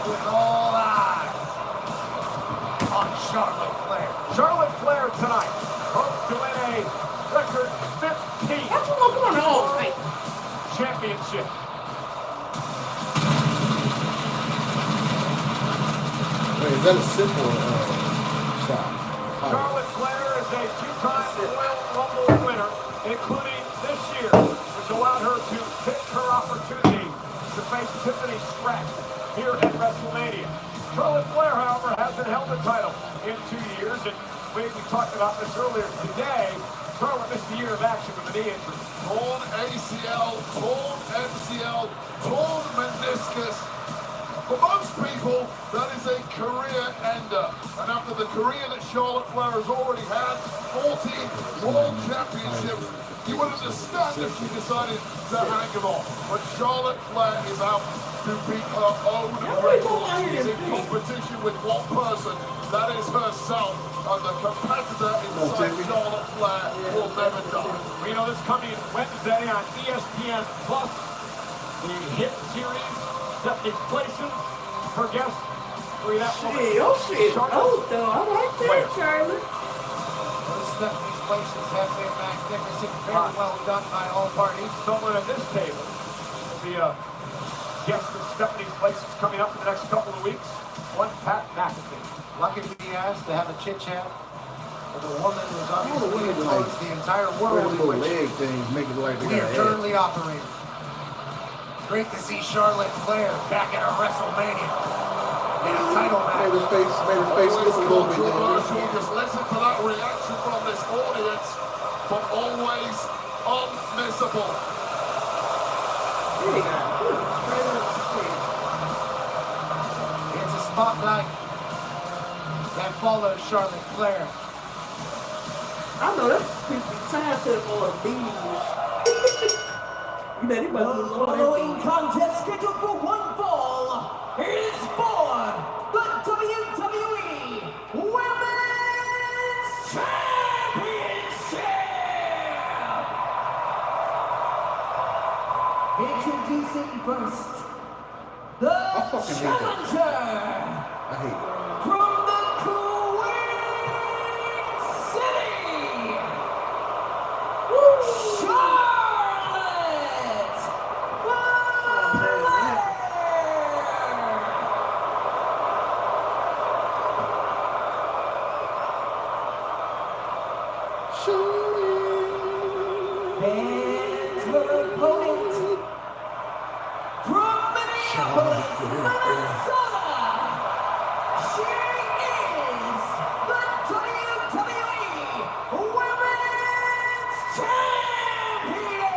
S7: with all eyes on Charlotte Flair.
S3: Charlotte Flair tonight, hopes to win a record 15 championship.
S8: Wait, is that a simple shot?
S3: Charlotte Flair is a two-time Royal Rumble winner, including this year, which allowed her to pick her opportunity to face Tiffany Stratton here at WrestleMania. Charlotte Flair, however, hasn't held the title in 2 years, and we talked about this earlier today. Charlotte missed a year of action with a knee injury.
S9: Torn ACL, torn MCL, torn meniscus. For most people, that is a career ender. And after the career that Charlotte Flair has already had, 14 World Championships, you would understand if she decided to hang them off. But Charlotte Flair is out to beat her own record. She's in competition with one person, that is herself. And the competitor inside Charlotte Flair will never die.
S3: We know this coming Wednesday on ESPN Plus, the hit series, Stephanie's Places, her guest,
S5: shit. Oh, though. I like that, Charlie.
S7: Those Stephanie's Places have been magnificent, very well done by all parties.
S3: Someone at this table will be a guest of Stephanie's Places coming up in the next couple of weeks. One Pat McAfee.
S7: Lucky to be asked to have a chit-chat with a woman who's obviously influenced the entire world in which we are currently operating. Great to see Charlotte Flair back at a WrestleMania in a title match.
S8: Made her face look a little bit
S9: controversial. Just listen to that reaction from this audience, but always unmissable.
S7: It's a spotlight that follows Charlotte Flair.
S5: I know that's time to the bees. You know, they must be
S2: following contest scheduled for one fall is for the WWE Women's Championship. Introducing first, the challenger from the Queen City, Charlotte. And her opponent from Minneapolis, Minnesota, she is the WWE Women's Champion,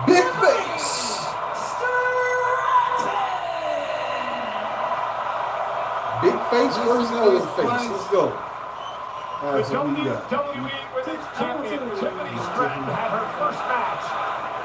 S8: Big Face. Big Face versus Old Face. Let's go. All right,
S3: the WWE Women's Champion Tiffany Stratton had her first match.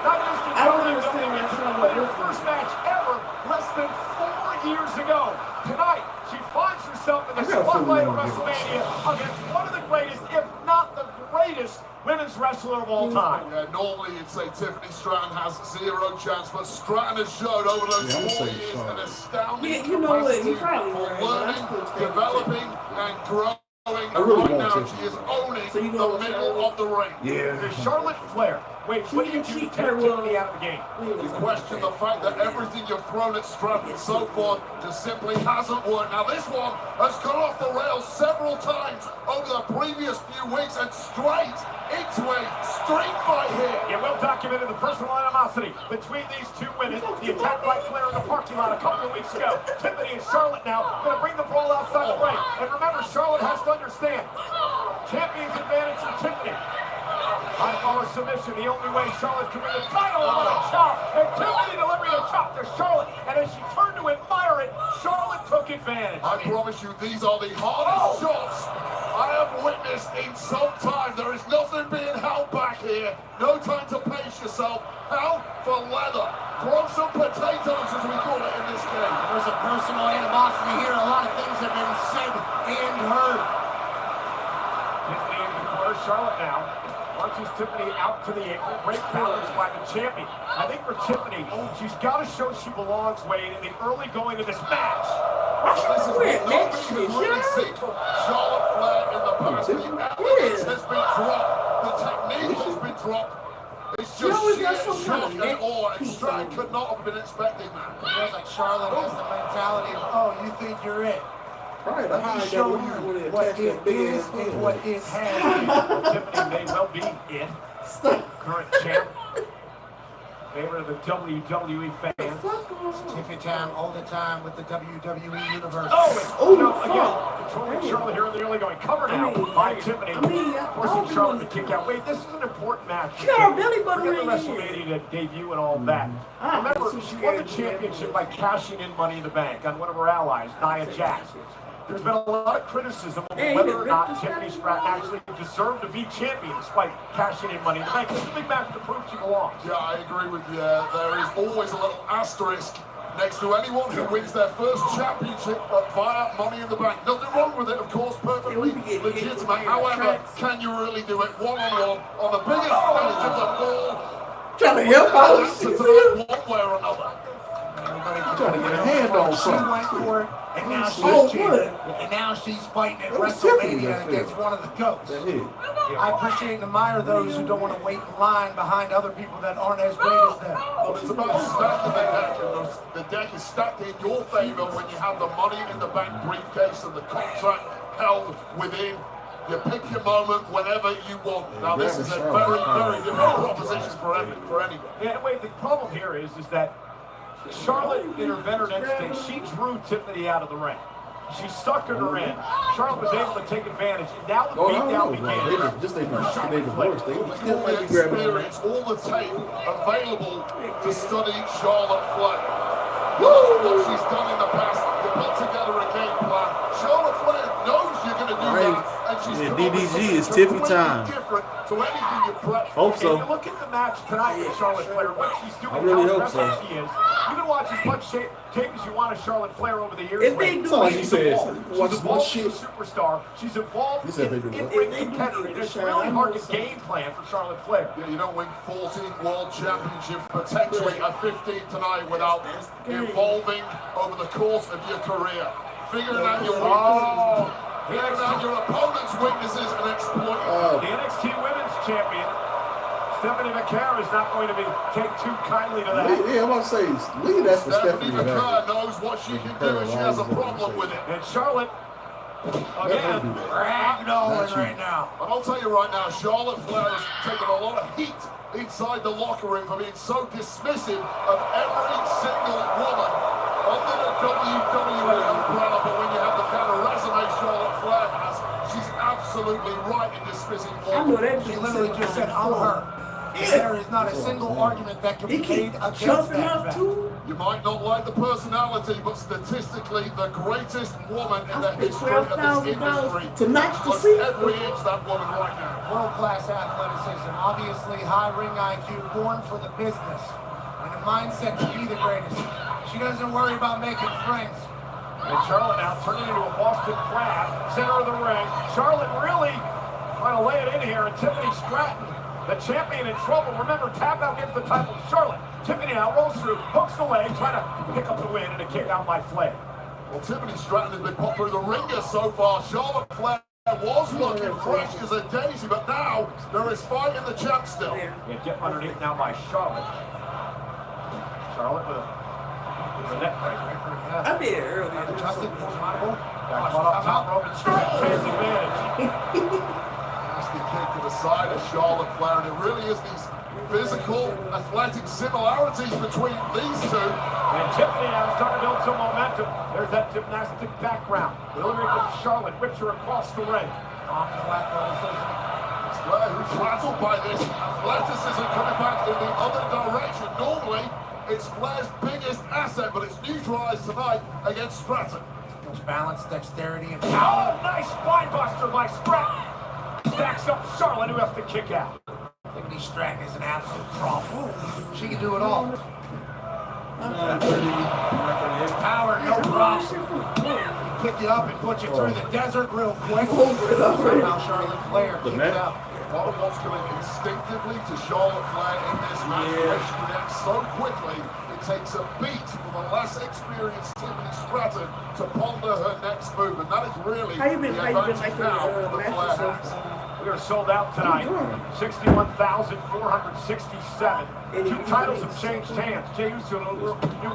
S3: Not just in WWE, but her first match ever, less than 4 years ago. Tonight, she finds herself in the spotlight of WrestleMania against one of the greatest, if not the greatest, women's wrestler of all time.
S9: Yeah, normally you'd say Tiffany Stratton has zero chance, but Stratton has showed over those 4 years an astounding capacity for learning, developing, and growing. Right now, she is owning the middle of the ring.
S8: Yeah.
S3: Charlotte Flair. Wait, what do you do to take Tiffany out of the game?
S9: You question the fact that everything you've thrown at Stratton so far just simply hasn't worked. Now this one has gone off the rails several times over the previous few weeks and straight into a street fight here.
S3: Yeah, well documented the personal animosity between these two women. The attack by Flair in the parking lot a couple of weeks ago. Tiffany and Charlotte now going to bring the brawl outside the ring. And remember, Charlotte has to understand, champion's advantage for Tiffany. High-power submission, the only way Charlotte can win the title on a chop. And Tiffany delivering a chop to Charlotte. And as she turned to admire it, Charlotte took advantage.
S9: I promise you, these are the hardest shots I have witnessed in some time. There is nothing being held back here. No time to pace yourself. Hell for leather. Throw some potatoes, as we call it in this game.
S7: There's a personal animosity here. A lot of things have been said and heard.
S3: Tiffany in the corner, Charlotte now. Launches Tiffany out to the apron. Great counters by the champion. I think for Tiffany, she's got to show she belongs, Wade, in the early going of this match.
S9: This is what we've really seen from Charlotte Flair in the past. The evidence has been dropped. The technique has been dropped. It's just sheer shock and awe, and Stratton could not have been expecting that.
S7: It feels like Charlotte has the mentality of, oh, you think you're it.
S8: Right,
S7: let me show you what it is and what it has.
S3: Tiffany may well be it. Current champ. Favorite of the WWE fans.
S7: Tiffy time all the time with the WWE Universe.
S3: Again, controlling Charlotte here in the early going. Cover now by Tiffany. Forcing Charlotte to kick out. Wait, this is an important match.
S5: Forget the
S3: WrestleMania debut and all that. Remember, she won the championship by cashing in Money in the Bank on one of her allies, Nia Jax. There's been a lot of criticism of whether or not Tiffany Stratton actually deserved to be champion despite cashing in Money in the Bank. This is a big match to prove she belongs.
S9: Yeah, I agree with you. There is always a little asterisk next to anyone who wins their first championship via Money in the Bank. Nothing wrong with it, of course, perfectly legitimate. However, can you really do it one-on-one on the biggest stage of them all?
S5: Trying to help out.
S9: One way or another.
S8: Trying to get a hand on something.
S7: She went for it, and now she's fighting at WrestleMania against one of the GOATs. I appreciate and admire those who don't want to wait in line behind other people that aren't as great as them.
S9: Well, it's about stacking the deck, and the deck is stacked in your favor when you have the Money in the Bank briefcase and the contract held within. You pick your moment whenever you want. Now, this is a very, very different proposition for anyone.
S3: Yeah, wait, the problem here is that Charlotte, in her veteran instinct, she drew Tiffany out of the ring. She suckered her in. Charlotte was able to take advantage, and now the beatdown begins.
S9: They experience all the tape available to study Charlotte Flair. What she's done in the past to put together a game plan. Charlotte Flair knows you're going to do that, and she's
S1: DDG is Tiffy time.
S9: Different to anything you prep.
S1: Hope so.
S3: If you look at the match tonight with Charlotte Flair, what she's doing,
S1: I really
S3: how
S1: hope so.
S3: impressive she is. You can watch as much tape as you want of Charlotte Flair over the years.
S8: That's all he says. Watch
S3: She's
S8: as much
S3: evolved
S8: shit.
S3: as a superstar. She's evolved in competitor. It's really hard to game plan for Charlotte Flair.
S9: Yeah, you don't win 14 world championships, potentially a 15 tonight without evolving over the course of your career. Figuring out your weaknesses, figuring out your opponent's weaknesses and exploiting
S3: The NXT Women's Champion, Stephanie McCare, is not going to take too kindly to that.
S8: Yeah, I'm about to say, look at that for Stephanie
S9: McCare knows what she can do and she has a problem with it.
S3: And Charlotte, again, ragdolling right now.
S9: And I'll tell you right now, Charlotte Flair has taken a lot of heat inside the locker room for being so dismissive of every single woman under the WWE umbrella. But when you have the kind of resume Charlotte Flair has, she's absolutely right in dismissing women.
S7: She literally just said, I'm her. There is not a single argument that can be made against that fact.
S9: You might not like the personality, but statistically, the greatest woman in the history of this industry. Every inch that woman right now.
S7: World-class athleticism, obviously high ring IQ, born for the business, and a mindset to be the greatest. She doesn't worry about making friends.
S3: And Charlotte now turning into a Boston Crab, center of the ring. Charlotte really trying to lay it in here, and Tiffany Stratton, the champion, in trouble. Remember, tap out gets the title to Charlotte. Tiffany now rolls through, hooks the leg, trying to pick up the win and a kick out by Flair.
S9: Well, Tiffany Stratton has been put through the ringer so far. Charlotte Flair was looking fresh as a daisy, but now there is fight in the champ still.
S3: Yeah, get underneath now by Charlotte. Charlotte with a net breaker.
S5: I did it earlier.
S7: Adjusted for Michael.
S3: Got caught up top rope and Stratton takes advantage.
S9: Nasty kick to the side of Charlotte Flair, and it really is these physical, athletic similarities between these two.
S3: And Tiffany now starting to build some momentum. There's that gymnastic background. Delivering to Charlotte, whips her across the ring.
S9: It's Flair who's rattled by this athleticism coming back in the other direction. Normally, it's Flair's biggest asset, but it's neutralized tonight against Stratton.
S7: Much balance, dexterity, and
S3: power. Oh, nice spine buster by Stratton. Stacks up Charlotte, who has to kick out.
S7: Tiffany Stratton is an absolute problem. She can do it all. Power, no problem. Pick you up and put you through the desert real quick. Somehow Charlotte Flair kicks out.
S9: Well, what's coming instinctively to Charlotte Flair in this match, where she reacts so quickly, it takes a beat for the less experienced Tiffany Stratton to ponder her next move, and that is really the advantage now that Flair has.
S3: We are sold out tonight. 61,467. Two titles have changed hands. Jey Uso, new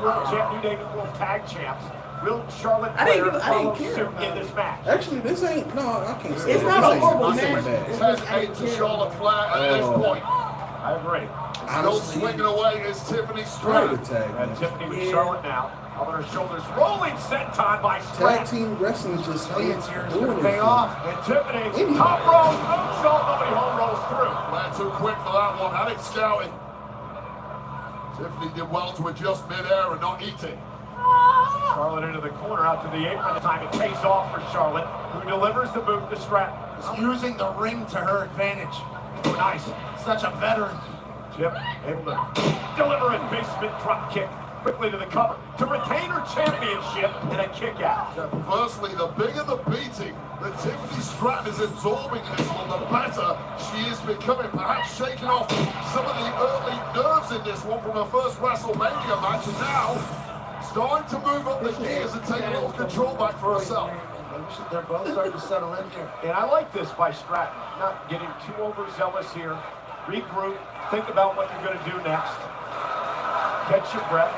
S3: world champ, New Day World Tag Champs. Will Charlotte Flair follow suit in this match?
S8: Actually, this ain't. No, I can't say
S5: it's not a horrible match.
S9: 10-8 to Charlotte Flair at this point.
S3: I agree.
S9: Still swinging away is Tiffany Stratton.
S3: And Tiffany with Charlotte now. On her shoulders, rolling senton by Stratton.
S8: Tag team wrestling is just
S7: Millions here is going
S8: doing
S7: to pay
S8: it.
S7: off.
S3: And Tiffany, top rope, moonsault, nobody home rolls through.
S9: Flair too quick for that one, had it scouted. Tiffany did well to adjust mid-air and not eat it.
S3: Charlotte into the corner, out to the apron. This time it pays off for Charlotte, who delivers the boot to Stratton.
S7: He's using the ring to her advantage.
S3: Oh, nice.
S7: Such a veteran.
S3: Chip able to deliver a basement drop kick. Quickly to the cover to retain her championship and a kick out.
S9: Firstly, the bigger the beating that Tiffany Stratton is absorbing in this one, the better she is becoming. Perhaps shaking off some of the early nerves in this one from her first WrestleMania match, and now starting to move up the gears and take a little control back for herself.
S7: They're both starting to settle in here.
S3: And I like this by Stratton, not getting too overzealous here. Regroup, think about what you're going to do next. Catch your breath.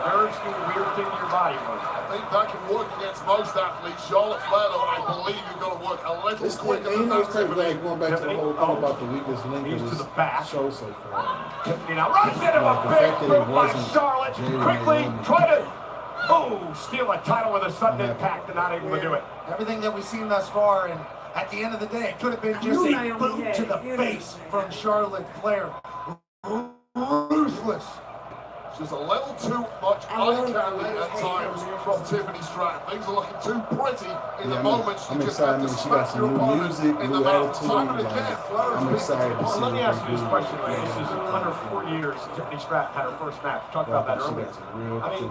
S3: Nerves do a weird thing to your body.
S9: I think that can work against most athletes. Charlotte Flair, though, I believe you've got to work a little quicker than that.
S8: Like going back to the whole thing about the weakest link of this show so far.
S3: Tiffany now runs into a big boot by Charlotte. Quickly try to steal a title with a sudden impact and not able to do it.
S7: Everything that we've seen thus far, and at the end of the day, it could have been just a boot to the face from Charlotte Flair. Ruthless.
S9: Just a little too much uncanny at times from Tiffany Stratton. Things are looking too pretty in the moments. You just have to smack your opponent in the mouth time and again.
S8: I'm excited to see.
S3: Let me ask you this question. This is under 4 years Tiffany Stratton had her first match. We talked about that earlier. I mean,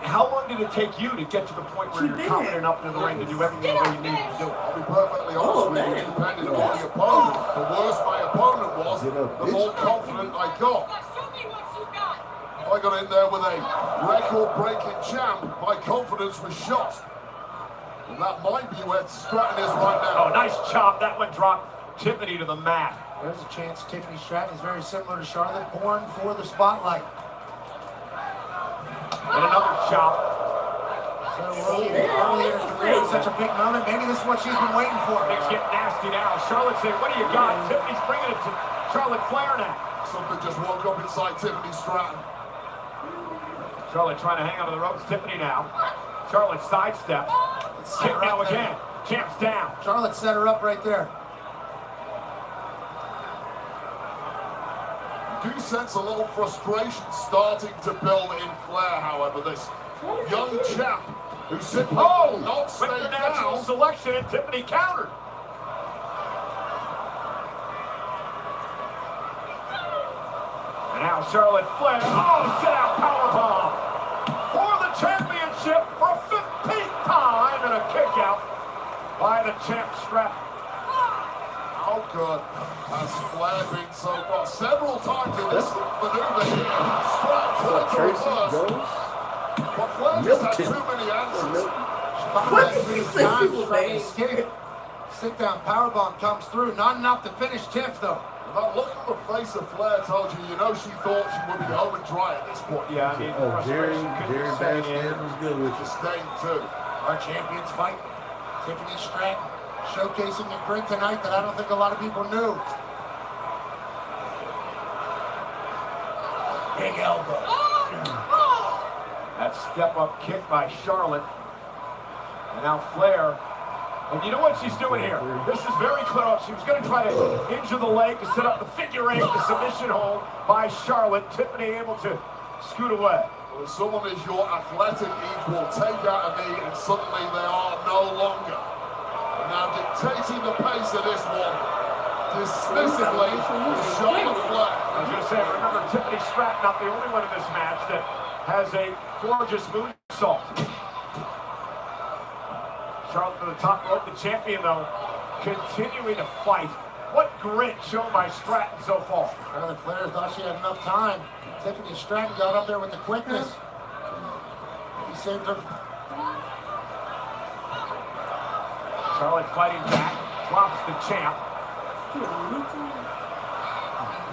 S3: how long did it take you to get to the point where you're confident enough in the ring to do everything the way you needed to do it?
S9: I'll be perfectly honest with you, depending on the opponent. The worse my opponent was, the more confident I got. I got in there with a record-breaking champ, my confidence was shot. And that might be where Stratton is right now.
S3: Oh, nice chop. That one dropped Tiffany to the mat.
S7: There's a chance Tiffany Stratton is very similar to Charlotte, born for the spotlight.
S3: And another chop.
S7: So early in her career, such a big moment. Maybe this is what she's been waiting for.
S3: Things get nasty now. Charlotte saying, what do you got? Tiffany's bringing it to Charlotte Flair now.
S9: Something just woke up inside Tiffany Stratton.
S3: Charlotte trying to hang onto the ropes. Tiffany now. Charlotte sidestep. Kick now again. Champ's down.
S7: Charlotte set her up right there.
S9: I do sense a little frustration starting to build in Flair, however. This young champ who simply will not stay
S3: with the natural
S9: down.
S3: selection, and Tiffany countered. And now Charlotte Flair. Oh, sit out powerbomb for the championship for a 15th time, and a kick out by the champ Stratton.
S9: How good has Flair been so far? Several times in this maneuver here. Stratton trying to reverse. But Flair just had too many answers.
S7: What did you say? Sit down powerbomb comes through. Not enough to finish Tiff, though.
S9: That look on the face of Flair told you, you know she thought she would be home and dry at this point.
S3: Yeah, I mean,
S8: Jerry Baskin was good with you.
S9: Sustained too.
S7: Our champions fight. Tiffany Stratton showcasing a grit tonight that I don't think a lot of people knew. Big elbow.
S3: That step-up kick by Charlotte. And now Flair. And you know what she's doing here? This is very clear. She was going to try to injure the leg to set up the figure eight, the submission hold by Charlotte. Tiffany able to scoot away.
S9: Well, if someone is your athletic equal, take out a knee, and suddenly they are no longer. And now dictating the pace of this one, dismissively, is Charlotte Flair.
S3: I was going to say, remember, Tiffany Stratton, not the only one in this match that has a gorgeous moonsault. Charlotte to the top rope, the champion, though, continuing to fight. What grit shown by Stratton so far.
S7: Charlotte Flair thought she had enough time. Tiffany Stratton got up there with the quickness. He saved her.
S3: Charlotte fighting back, drops the champ.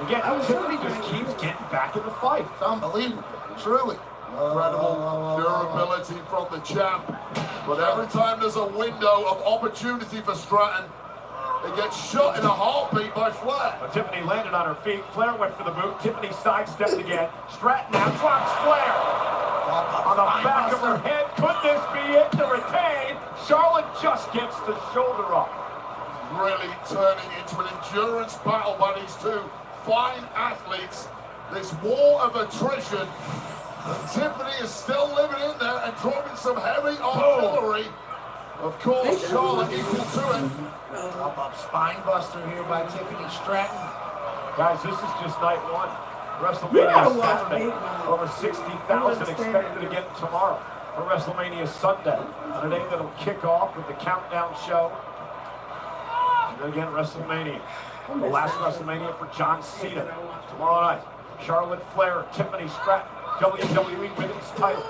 S3: Again, Tiffany just keeps getting back in the fight.
S7: It's unbelievable, truly.
S9: Incredible durability from the champ. But every time there's a window of opportunity for Stratton, It gets shot in a heartbeat by Flair.
S3: But Tiffany landed on her feet. Flair went for the boot. Tiffany sidestepped again. Stratton now drops Flair. On the back of her head. Could this be it to retain? Charlotte just gets the shoulder up.
S9: Really turning into an endurance battle by these two fine athletes. This war of attrition. Tiffany is still living in there and dropping some heavy artillery. Of course, Charlotte equal to it.
S7: Up spine buster here by Tiffany Stratton.
S3: Guys, this is just night one. WrestleMania Saturday. Over 60,000 expected again tomorrow for WrestleMania Sunday. On a day that'll kick off with the countdown show. And then again, WrestleMania. The last WrestleMania for John Cena. Tomorrow night, Charlotte Flair, Tiffany Stratton, WWE Women's title.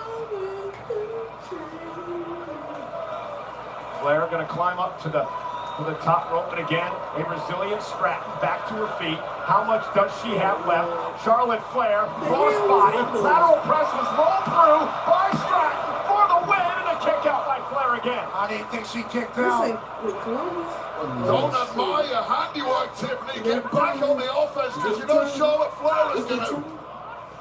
S3: Flair going to climb up to the top rope, and again, a resilient Stratton back to her feet. How much does she have left? Charlotte Flair, cross body, lateral press was rolled through by Stratton for the win, and a kick out by Flair again.
S7: I didn't think she kicked out.
S9: Don't admire your handiwork, Tiffany. Get back on the offense, because you know Charlotte Flair is going to...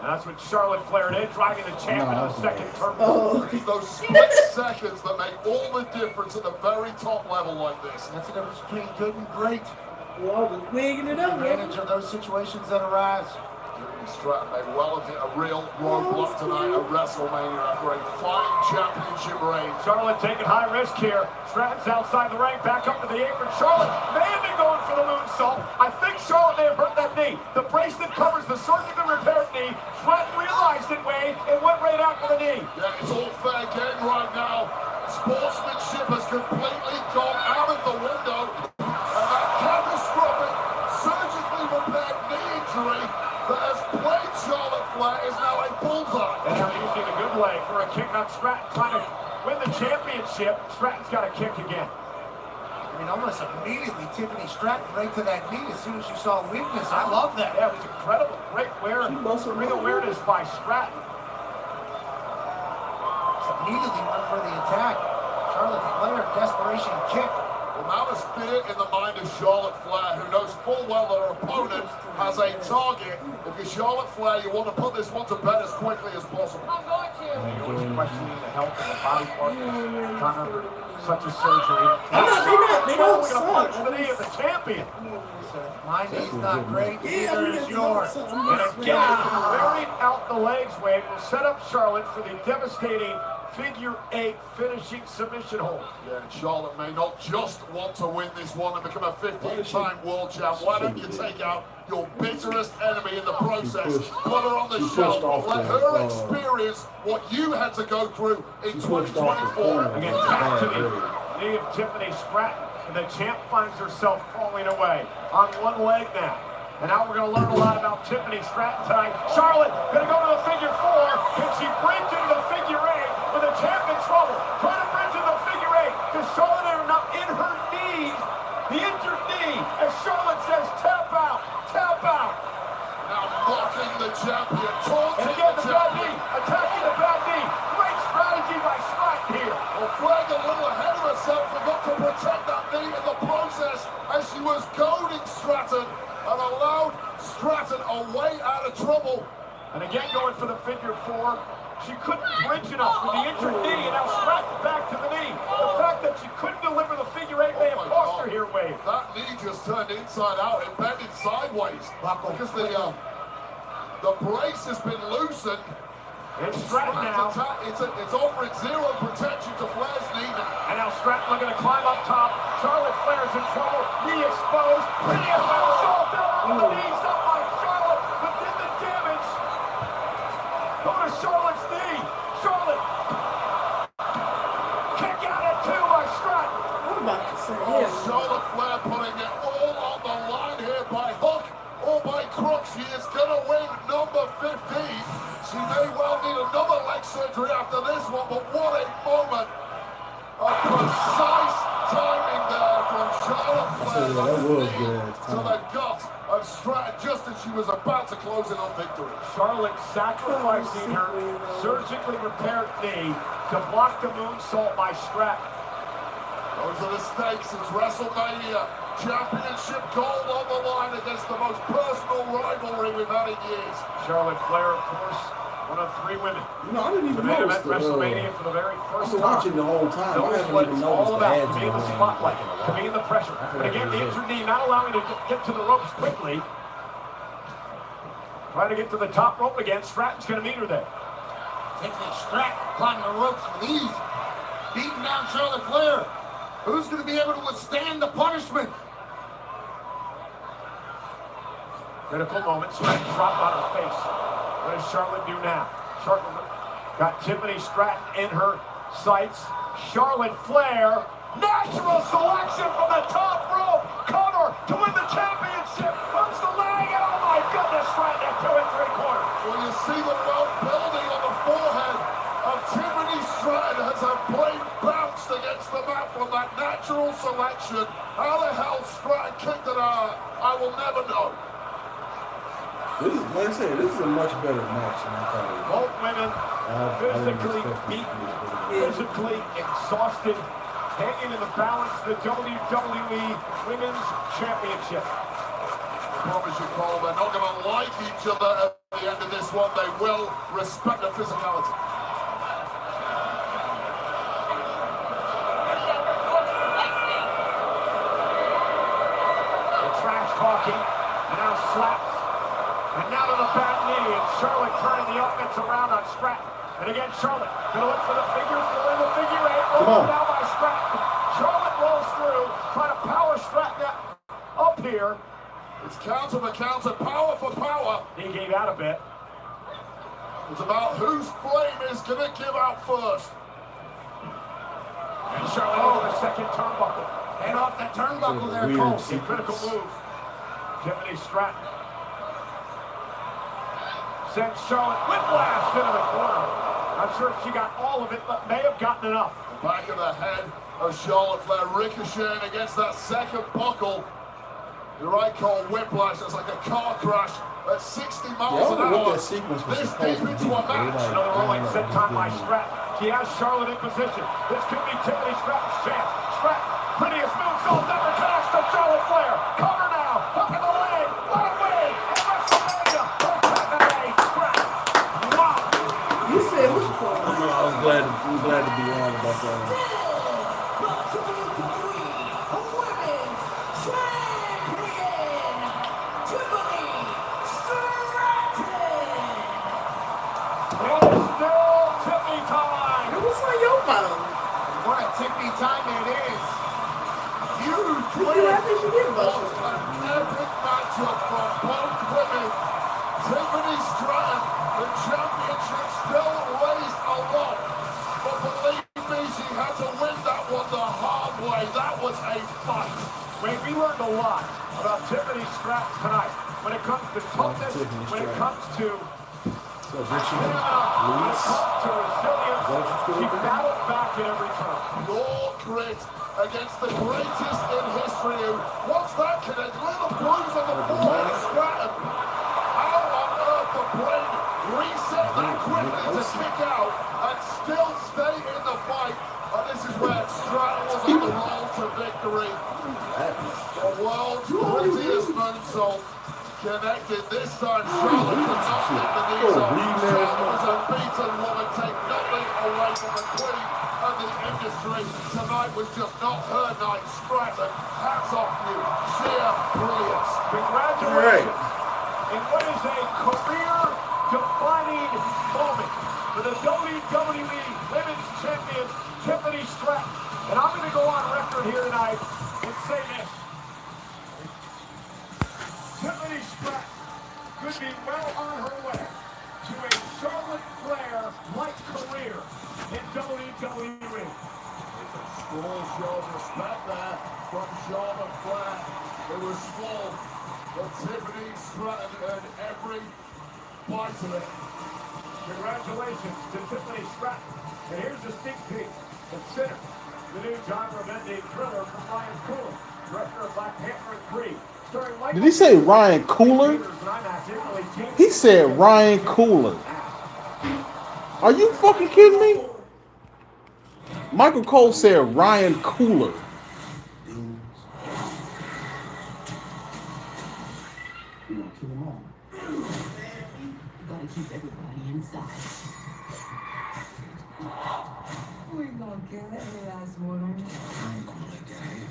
S3: And that's what Charlotte Flair did, driving the champ into the second turn.
S9: Those split seconds that make all the difference at the very top level like this.
S7: That's the difference between good and great.
S5: Wigging it up,
S7: advantage of those situations that arise.
S9: Stratton may well have hit a real roadblock tonight at WrestleMania after a fine championship reign.
S3: Charlotte taking high risk here. Stratton's outside the ring, back up to the apron. Charlotte may have been going for the moonsault. I think Charlotte may have hurt that knee. The bracelet covers the surgically repaired knee. Stratton realized it, Wade, and went right out for the knee.
S9: Yeah, it's all fair game right now. Sportsmanship has completely gone out of the window. And that catastrophic, surgically repaired knee injury that has played Charlotte Flair is now a bullseye.
S3: And they're using a good leg for a kick on Stratton, trying to win the championship. Stratton's got a kick again.
S7: I mean, almost immediately, Tiffany Stratton right to that knee as soon as she saw weakness. I love that.
S3: Yeah, it was incredible. Great ring awareness by Stratton.
S7: Just immediately went for the attack. Charlotte Flair, desperation kick.
S9: Well, now there's fear in the mind of Charlotte Flair, who knows full well that her opponent has a target. If you're Charlotte Flair, you want to put this one to bed as quickly as possible.
S3: I'm going to. You're always questioning the health of the body part. Connor, such a surgery.
S5: They don't
S3: suck. Punch the knee of the champion.
S7: My knee's not great, neither is yours.
S3: And again, wearing out the legs, Wade, will set up Charlotte for the devastating figure 8 finishing submission hold.
S9: Yeah, and Charlotte may not just want to win this one and become a 15-time world champ. Why don't you take out your bitterest enemy in the process, put her on the shelf, let her experience what you had to go through in 2024.
S3: Again, back to the knee of Tiffany Stratton, and the champ finds herself falling away on one leg now. And now we're going to learn a lot about Tiffany Stratton tonight. Charlotte going to go to the figure 4. Can she bridge into the figure 8 with the champ in trouble? Trying to bridge into the figure 8. Does Charlotte end up in her knees? The injured knee, as Charlotte says, tap out, tap out.
S9: Now mocking the champion, taunting
S3: and again,
S9: the
S3: bad knee, attacking the bad knee. Great strategy by Stratton here.
S9: Well, Flag a little ahead of herself, forgot to protect that knee in the process as she was goading Stratton and allowed Stratton a way out of trouble.
S3: And again, going for the figure 4. She couldn't bridge enough with the injured knee, and now Stratton back to the knee. The fact that she couldn't deliver the figure 8 may have cost her here, Wade.
S9: That knee just turned inside out. It bended sideways because the brace has been loosened.
S3: And Stratton now.
S9: It's offering zero protection to Flair's knee now.
S3: And now Stratton looking to climb up top. Charlotte Flair's in trouble. Knee exposed. Hideous assault down on the knees up by Charlotte. But did the damage. Go to Charlotte's knee. Charlotte. Kick out at 2 by Stratton.
S5: I'm about to say
S9: Charlotte Flair putting it all on the line here by hook or by crook. She is going to win number 15. She may well need another leg surgery after this one, but what a moment. A precise timing there from Charlotte Flair to the gut of Stratton just as she was about to close in on victory.
S3: Charlotte sacrificing her surgically repaired knee to block the moonsault by Stratton.
S9: Those are the stakes. It's WrestleMania. Championship gold on the line against the most personal rivalry we've had in years.
S3: Charlotte Flair, of course, one of 3 women.
S8: You know, I didn't even notice the
S3: WrestleMania for the very first
S8: I've been watching the whole time. I haven't
S3: what
S8: even
S3: it's
S8: noticed
S3: all
S8: the
S3: about,
S8: ads.
S3: to be in the spotlight, to be in the pressure. But again, the injured knee not allowing to get to the ropes quickly. Trying to get to the top rope again. Stratton's going to meet her there.
S9: Tiffany Stratton climbing the ropes with ease. Beating down Charlotte Flair. Who's going to be able to withstand the punishment?
S3: Critical moment. Stratton dropped on her face. What does Charlotte do now? Charlotte got Tiffany Stratton in her sights. Charlotte Flair. Natural selection from the top rope. Cover to win the championship. Hooks the leg. Oh my goodness. Stratton at 2 3/4.
S9: Well, you see the welt building on the forehead of Tiffany Stratton as her blade bounced against the mat from that natural selection. How the hell Stratton kicked it out, I will never know.
S8: This is, like I said, this is a much better match than I thought it was.
S3: Both women physically beaten, physically exhausted, hanging in the balance the WWE Women's Championship.
S9: I promise you, Cole, they're not going to like each other at the end of this one. They will respect the physicality.
S3: The trash talking, and now slaps. And now to the bad knee, and Charlotte turning the offense around on Stratton. And again, Charlotte going to look for the figure, still in the figure 8. Rolled down by Stratton. Charlotte rolls through, trying to power Stratton up here.
S9: It's counter for counter, power for power.
S3: He gave out a bit.
S9: It's about whose flame is going to give out first.
S3: And Charlotte over the second turnbuckle. Head off the turnbuckle there, Cole. A critical move. Tiffany Stratton sends Charlotte whiplash into the corner. Not sure if she got all of it, but may have gotten enough.
S9: The back of the head of Charlotte Flair ricocheting against that second buckle. You're right, Cole, whiplash. It's like a car crash at 60 miles an hour.
S8: That sequence was
S9: this
S8: supposed
S9: deep
S8: to
S9: into
S8: be.
S9: a match.
S3: Another rolling set time by Stratton. She has Charlotte in position. This could be Tiffany Stratton's chance. Stratton, prettiest moonsault ever cast to Charlotte Flair. Cover now, hook in the leg, what a win! And WrestleMania for Tiffany Stratton. Wow!
S5: You said what's going on?
S8: I'm glad to be wrong about that.
S9: What a tippy time it is. Huge
S5: What
S9: win.
S5: did you get, Buster?
S9: An epic matchup from both women. Tiffany Stratton, the championship still raised aloft. But believe me, she had to win that one the hard way. That was a fight.
S3: We learned a lot about Tiffany Stratton tonight. When it comes to toughness, when it comes to resilience, she battled back at every turn.
S9: Raw grit against the greatest in history. What's that connect? Look at the bruise on the forehead of Stratton. How on earth the blade reset that quickly to kick out and still stay in the fight? And this is where Stratton was on the roll to victory. The world's prettiest moonsault. Connected this time, Charlotte could not get the knees off. Charlotte was a beaten woman, take nothing away from the queen of the industry. Tonight was just not her night. Stratton, hats off you. Sheer brilliance.
S3: Congratulations. In what is a career-defining moment for the WWE Women's Champion, Tiffany Stratton. And I'm going to go on record here tonight and say this. Tiffany Stratton could be well on her way to a Charlotte Flair-like career in WWE.
S9: It's a small show of respect there from Charlotte Flair. It was small, but Tiffany Stratton earned every bite of it.
S3: Congratulations to Tiffany Stratton. And here's a sneak peek. Consider the new John Revendi thriller from Ryan Coogler, director of Black Panther 3.
S8: Did he say Ryan Coogler? He said Ryan Coogler. Are you fucking kidding me? Michael Cole said Ryan Coogler.
S11: kill them all. You gotta keep everybody inside. We gonna kill every last one. I ain't gonna let that happen.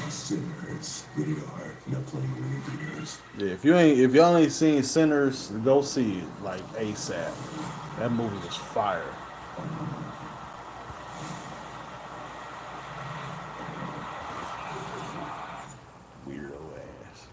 S15: Sinners, rated R. Now plenty of movie theaters.
S8: Yeah, if y'all ain't seen Sinners, go see it like ASAP. That movie was fire. Weirdo ass.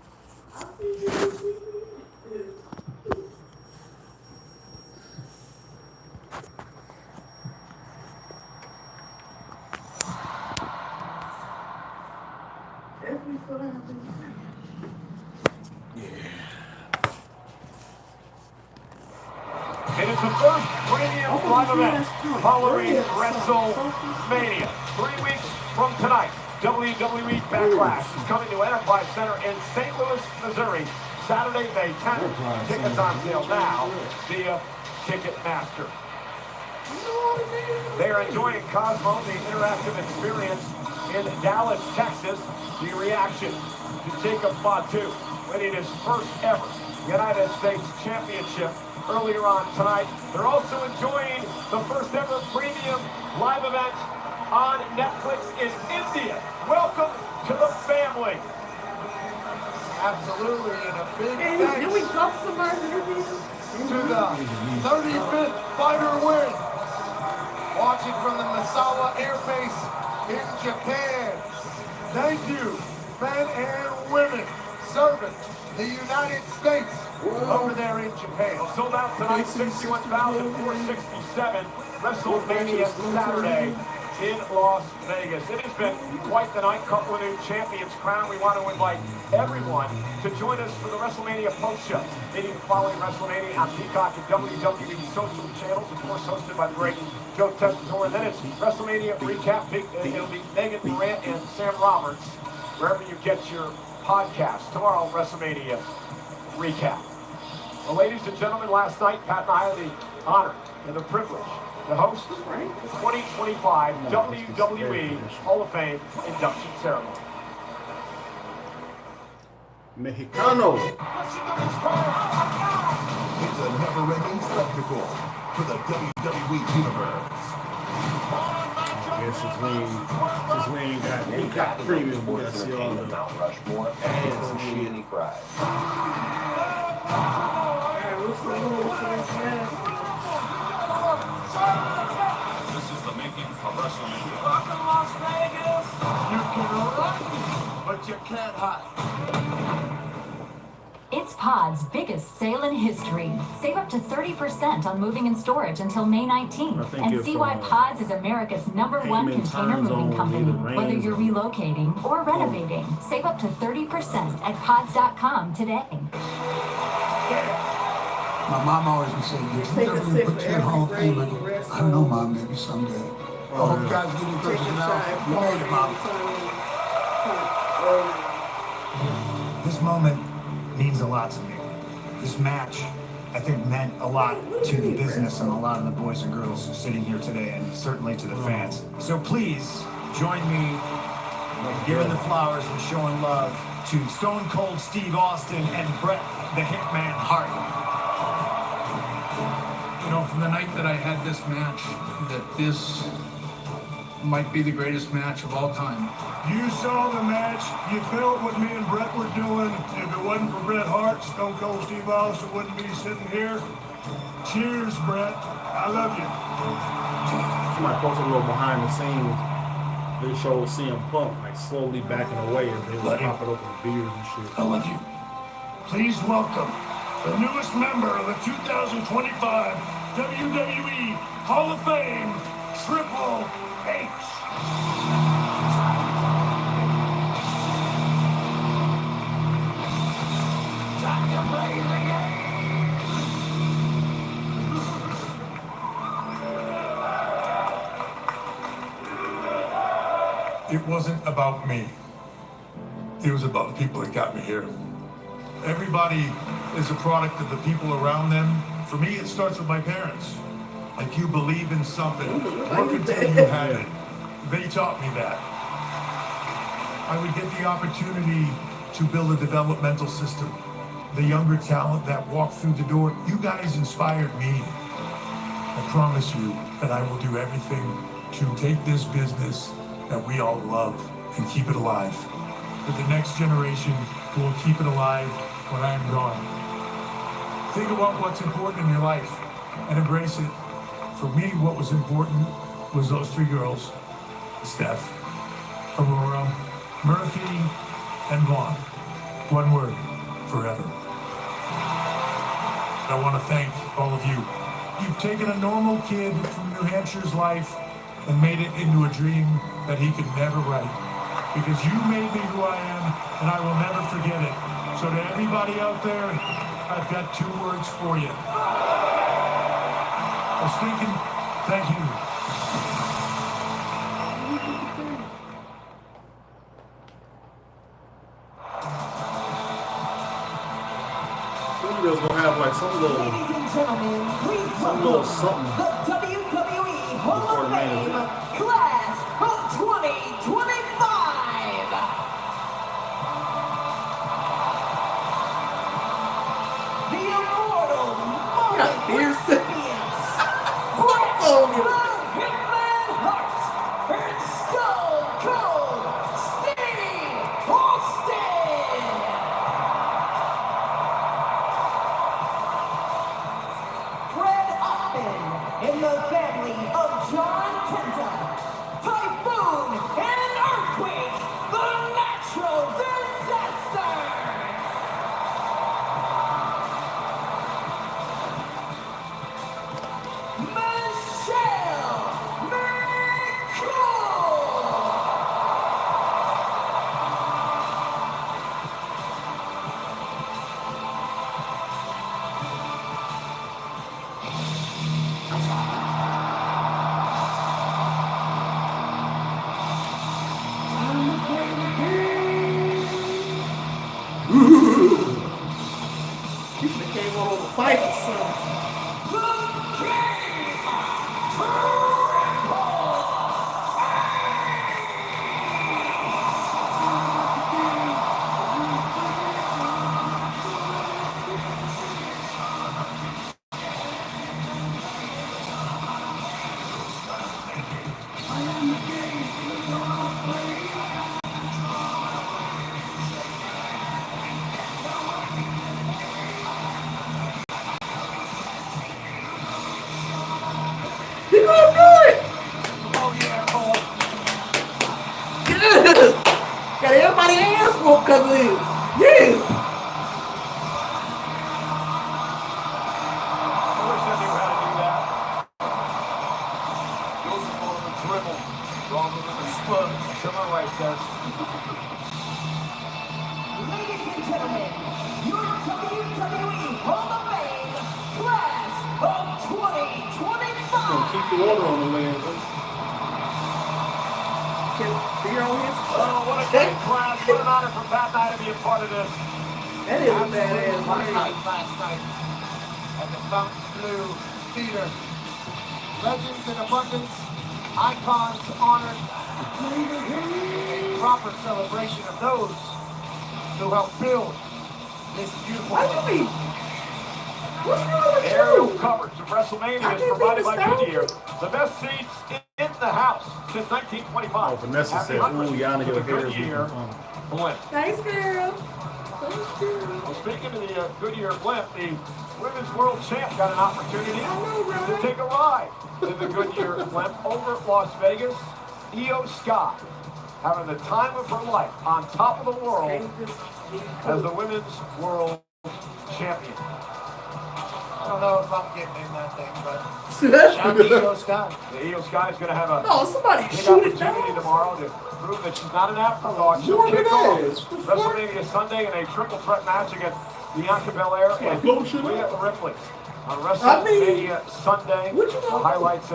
S3: It is the first premium live event following WrestleMania. 3 weeks from tonight, WWE Backlash is coming to Enterprise Center in St. Louis, Missouri, Saturday, May 10th. Tickets on sale now via Ticketmaster. They are enjoying Cosmo, the interactive experience in Dallas, Texas. The reaction to Jacob Fatu winning his first ever United States Championship earlier on tonight. They're also enjoying the first ever premium live event on Netflix in India. Welcome to the family.
S7: Absolutely, and a big thanks
S5: Did we talk somebody
S7: to the 35th fighter win. Watching from the Misawa Air Base in Japan. Thank you, men and women, serving the United States over there in Japan.
S3: Sold out tonight, 61,467. WrestleMania Saturday in Las Vegas. It has been quite the night. Couple of new champions crowned. We want to invite everyone to join us for the WrestleMania post show. Meeting following WrestleMania on Peacock and WWE social channels, of course, hosted by the great Joe Tessitore. And then it's WrestleMania recap. It'll be Megan Durant and Sam Roberts, wherever you get your podcast. Tomorrow, WrestleMania recap. Well, ladies and gentlemen, last night, Pat and I had the honor and the privilege to host the 2025 WWE Hall of Fame induction ceremony.
S8: Mexicano.
S15: It's a never-ending spectacle for the WWE Universe.
S1: I guess since we ain't got Peacock Premium, we gotta see all the
S12: Mount Rushmore ads and shit.
S16: This is the making of WrestleMania.
S7: Welcome, Las Vegas. You can run, but you can't hide.
S14: It's Pod's biggest sale in history. Save up to 30% on moving and storage until May 19th. And see why Pods is America's #1 container moving company. Whether you're relocating or renovating, save up to 30% at pods.com today.
S4: My mom always would say, you never put your Hall of Fame. I don't know, Mom, maybe someday. I hope God's giving you cookies now. You made it, Mom.
S7: This moment means a lot to me. This match, I think, meant a lot to the business and a lot of the boys and girls sitting here today, and certainly to the fans. So please join me in giving the flowers and showing love to Stone Cold Steve Austin and Bret the Hitman Hart.
S17: You know, from the night that I had this match, that this might be the greatest match of all time.
S7: You saw the match. You felt what me and Bret were doing. If it wasn't for Bret Hart, Stone Cold Steve Austin wouldn't be sitting here. Cheers, Bret. I love you.
S1: Somebody posted a little behind the scenes. They showed CM Punk like slowly backing away as they were popping open beers and shit.
S7: I love you. Please welcome the newest member of the 2025 WWE Hall of Fame, Triple H. Time to play the game. It wasn't about me. It was about the people that got me here. Everybody is a product of the people around them. For me, it starts with my parents. If you believe in something, work until you have it. they taught me that. I would get the opportunity to build a developmental system. The younger talent that walked through the door, you guys inspired me. I promise you that I will do everything to take this business that we all love and keep it alive. For the next generation who will keep it alive when I am gone. Think about what's important in your life and embrace it. For me, what was important was those three girls, Steph, Aurora, Murphy, and Vaughn. One word, forever. I want to thank all of you. You've taken a normal kid from New Hampshire's life and made it into a dream that he could never write. Because you made me who I am, and I will never forget it. So to everybody out there, I've got 2 words for you. I was thinking, thank you.
S1: Studios gonna have like some little something.
S18: The WWE Hall of Fame Class of 2025. The immortal Mark recipients, Bret Hitman Hart and Stone Cold Steve Austin. Fred Upton in the family of John Tenta. Typhoon and Earthquake, the natural disasters. Michelle
S5: You should have came on over fight or something. He gonna do it!
S3: Oh yeah, Cole.
S5: Yes! Got everybody ass whooped because of this. Yes!
S3: I wish I knew how to do that. Goes more of a dribble rather than a spurt. To my right, Tess.
S18: Ladies and gentlemen, your WWE Hall of Fame Class of 2025.
S1: Gonna keep the water on the land.
S3: Oh, what a great class. What an honor for Pat and I to be a part of this.
S5: That is a badass
S3: One
S5: man.
S3: night last night at the Fountain Blue Theater. Legends in abundance, icons honored, a proper celebration of those who helped build this beautiful world.
S5: What's wrong with
S3: Aerial
S5: you?
S3: coverage of WrestleMania is provided by Goodyear. The best seats in the house since 1925.
S1: Oh, Vanessa said, ooh, y'all nigga
S3: Goodyear blimp.
S5: Thanks, girl. Thanks, girl.
S3: Well, speaking of the Goodyear blimp, the Women's World Champ got an opportunity to take a ride in the Goodyear blimp over at Las Vegas. Io Sky having the time of her life on top of the world as the Women's World Champion. I don't know if I'm getting in that thing, but shout to Io Sky. The Io Sky is going to have a big opportunity tomorrow to prove that she's not an afterthought. She'll kick off WrestleMania Sunday in a triple threat match against Bianca Belair and Rhea Ripley. On WrestleMania Sunday, the highlights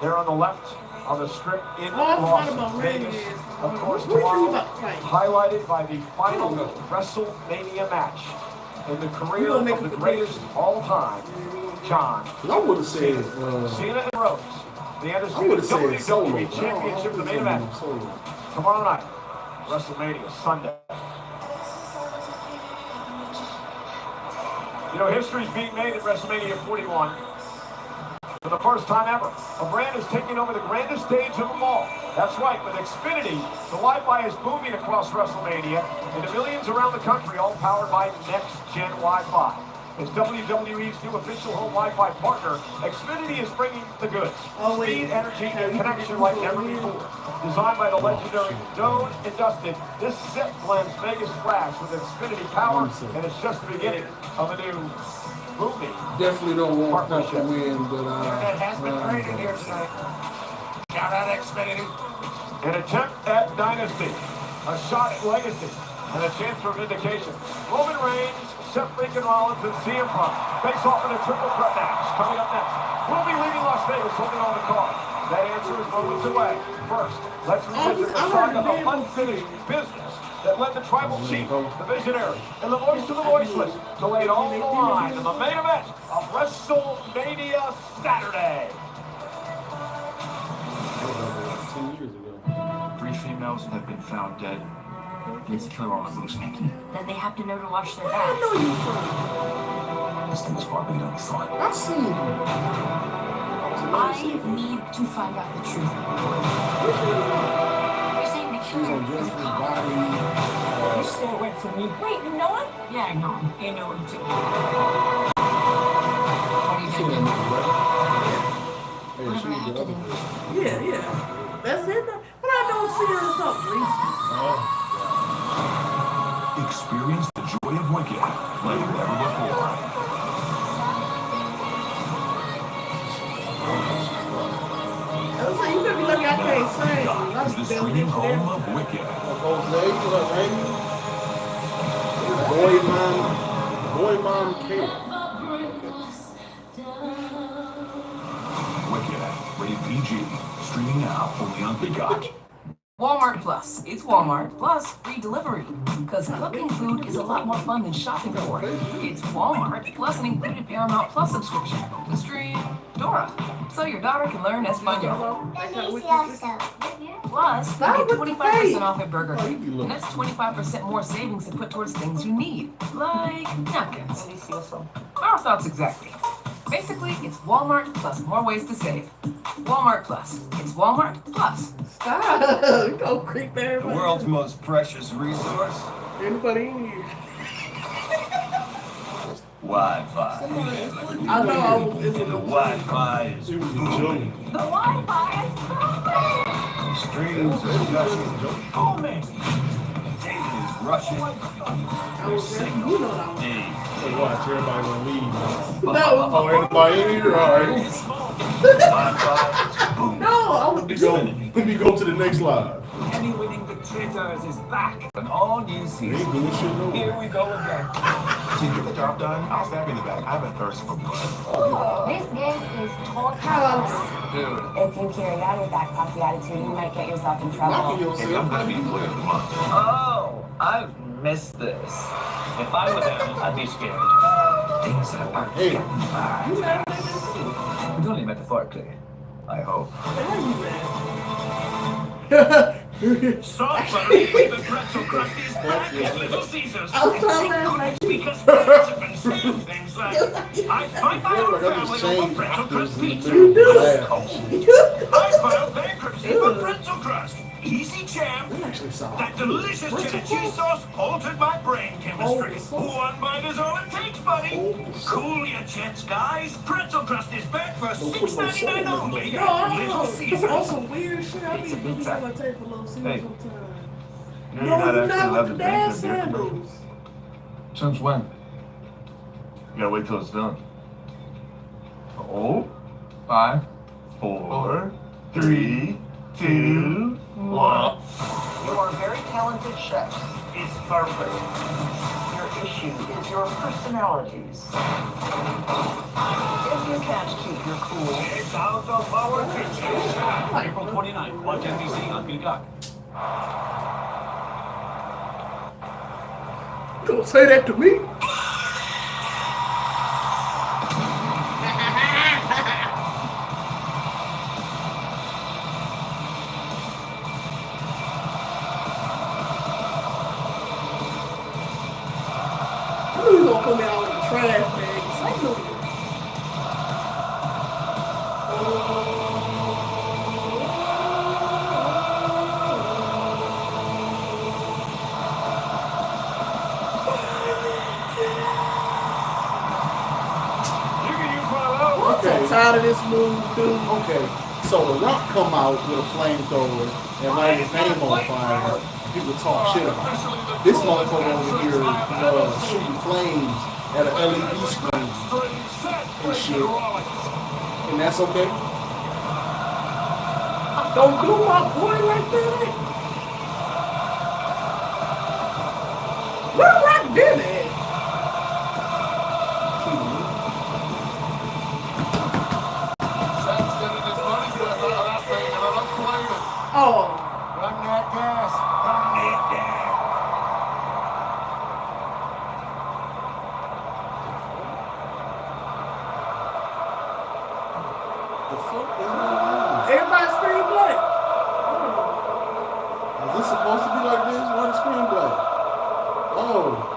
S3: there on the left on the strip in Las Vegas. Of course, tomorrow, highlighted by the final WrestleMania match in the career of the greatest of all time, John.
S1: I would have said
S3: Cena and Rose. The undisputed WWE Championship, the main event. Tomorrow night, WrestleMania, Sunday. You know, history's being made at WrestleMania 41. For the first time ever, a brand is taking over the grandest stage of them all. That's right, with Xfinity, the Wi-Fi is booming across WrestleMania, and to millions around the country, all powered by next-gen Wi-Fi. As WWE's new official home Wi-Fi partner, Xfinity is bringing the goods. Speed, energy, and connection like never before. Designed by the legendary Doe and Dustin, this set blends Vegas Flash with Xfinity power, and it's just the beginning of a new movie.
S8: Definitely don't want Punk to win, but
S3: that has been great in here tonight. Shout out Xfinity. An attempt at dynasty, a shot at legacy, and a chance for vindication. Roman Reigns, Seth Rollins, and CM Punk face off in a triple threat match. Coming up next, we'll be leaving Las Vegas holding on the card. That answer is moments away. First, let's revisit the saga of unfinished business that led the tribal chief, the visionary, and the voice of the voiceless to lay it all on the line in the main event of WrestleMania Saturday.
S8: 10 years ago.
S6: 3 females have been found dead. There's a killer on the loose, Nikki.
S14: Then they have to know to wash their backs.
S6: This thing was far bigger than we thought.
S8: I've seen him.
S14: I need to find out the truth. You're saying the
S8: She was on
S14: killer is a
S8: Jennifer's
S14: cop?
S8: body.
S19: You stay away from me. Wait, you know him? Yeah, I know him. You know him too. What do you
S8: Seen
S19: think?
S8: that movie, right? Hey, she was the other one.
S5: Yeah. That's it. But I don't see her as something recent.
S15: Experience the joy of Wicked like never before.
S5: I was like, you better be lucky I can't sing.
S15: Is the streaming home of Wicked.
S8: Jose, what's up, baby? Boy, mom, kid.
S15: Wicked, rated PG, streaming now only on Peacock.
S19: Walmart Plus. It's Walmart Plus free delivery. Because cooking food is a lot more fun than shopping for it. It's Walmart Plus an included Paramount Plus subscription to stream Dora. So your daughter can learn Espanol. Plus, you get 25% off at Burger King. And that's 25% more savings to put towards things you need. Like napkins. Our thoughts exactly. Basically, it's Walmart plus more ways to save. Walmart Plus. It's Walmart Plus.
S5: Stop. Don't creep there.
S12: The world's most precious resource?
S5: Anybody in here?
S12: Wi-Fi.
S5: I know.
S12: And the Wi-Fi is booming.
S19: The Wi-Fi is
S12: Streams are gushing. Booming. Data is rushing. Your signal is
S8: So watch, everybody gonna leave.
S5: No.
S8: Oh, everybody in here? All right.
S12: Wi-Fi is booming.
S5: No.
S8: Let me go to the next live.
S12: Emmy winning The Traitors is back. An all-new season. Here we go again.
S15: To get the job done, I'll stab you in the back. I have a thirst for blood.
S23: This game is total chaos.
S12: Dude.
S23: If you carry out your back pocket attitude, you might get yourself in trouble.
S15: Hey, I'm gonna be employee of the month.
S12: Oh, I've missed this. If I were them, I'd be scared. Things are getting bad. But only metaphorically, I hope.
S3: Soft buttery flavored pretzel crusties back at Little Caesars. Because friends have been saying things like, I find my own family over pretzel crust pizza. I filed bankruptcy for pretzel crust. Easy champ. That delicious cheddar cheese sauce altered my brain chemistry. One bite is all it takes, buddy. Cool your jets, guys. Pretzel crust is back for $6.99 only at Little Caesars.
S5: On some weird shit. I
S12: It's a
S5: mean,
S12: big
S5: you
S12: time.
S5: gotta take for Little Caesars
S12: Hey.
S5: sometimes.
S12: You're
S5: No,
S12: not
S5: you're
S12: actually
S5: not
S12: allowed
S5: with
S12: to
S5: the
S12: drink
S5: dance
S12: the beer
S5: sandals.
S12: commercials. Since when? You gotta wait till it's done. Oh, 5, 4, 3, 2, 1.
S18: You are very talented chefs.
S3: It's perfect.
S18: Your issue is your personalities. If you can't keep your cool,
S3: It's out of our kitchen.
S16: April 29th, watch NBC on Peacock.
S5: Don't say that to me. trash bag. Say no.
S1: Okay.
S5: I'm so tired of this move, dude.
S1: Okay. So The Rock come out with a flamethrower and light his name on fire. People talk shit about it. This motherfucker over here shooting flames at an LED screen and shit. And that's okay?
S5: Don't do my boy like that. Where Rock been at? Oh.
S7: Run that gas. Run that gas.
S1: The fuck is going on?
S5: Everybody scream black.
S1: Is this supposed to be like this? Why the screen black? Oh.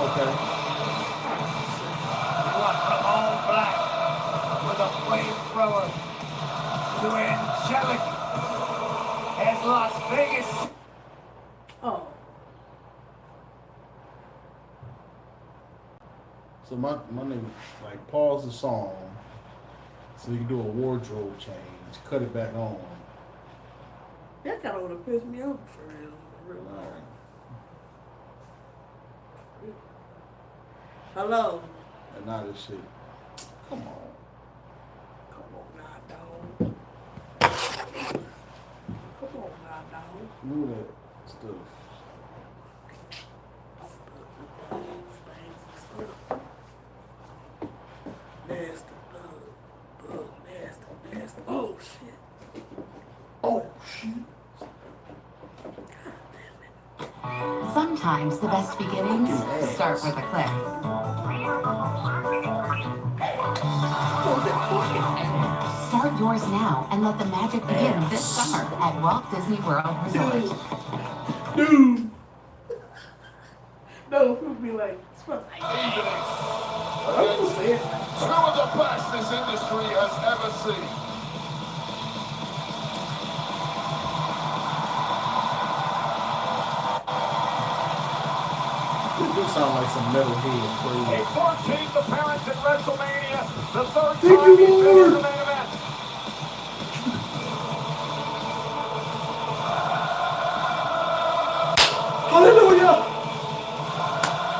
S1: Okay.
S7: You want from all black with a flamethrower to angelic as Las Vegas.
S5: Oh.
S1: So my nigga, like, pause the song so you can do a wardrobe change, cut it back on.
S5: That kind of would have pissed me off for real life. Hello.
S1: And now this shit. Come on.
S5: Come on now, dog. Come on now, dog.
S1: Move that stuff.
S5: Nasty bug, nasty. Oh shit.
S1: Oh shit.
S14: Sometimes the best beginnings start with a click. Start yours now and let the magic begin this summer at Walt Disney World Resort.
S5: Dude. No, it would be like, it's supposed to be like, I'm gonna say it.
S9: Two of the best this industry has ever seen.
S1: This do sound like some metalhead crazy.
S3: A 14th appearance at WrestleMania, the third
S1: Thank
S3: time
S1: you,
S3: he's been in
S1: Lord.
S3: the main event.
S1: Hallelujah!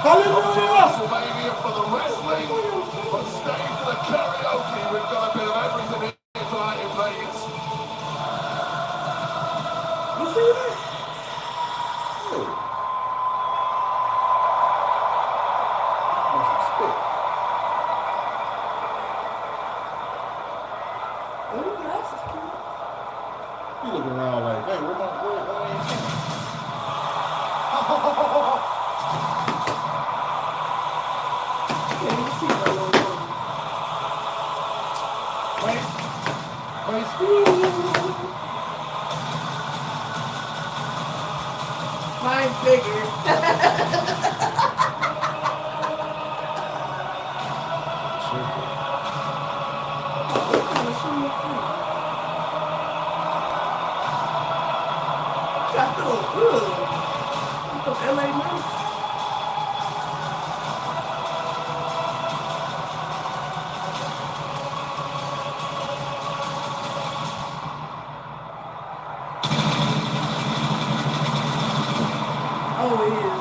S1: Hallelujah!
S9: WrestleMania for the wrestling, but stay for the karaoke. We've got a bit of everything here tonight in Vegas.
S1: You see that? Oh. That's some spit.
S5: Oh, your glass is cute.
S1: You looking around like, hey, where ain't
S5: Can't even see my little one. Mine's bigger. LA Night. Oh, it is.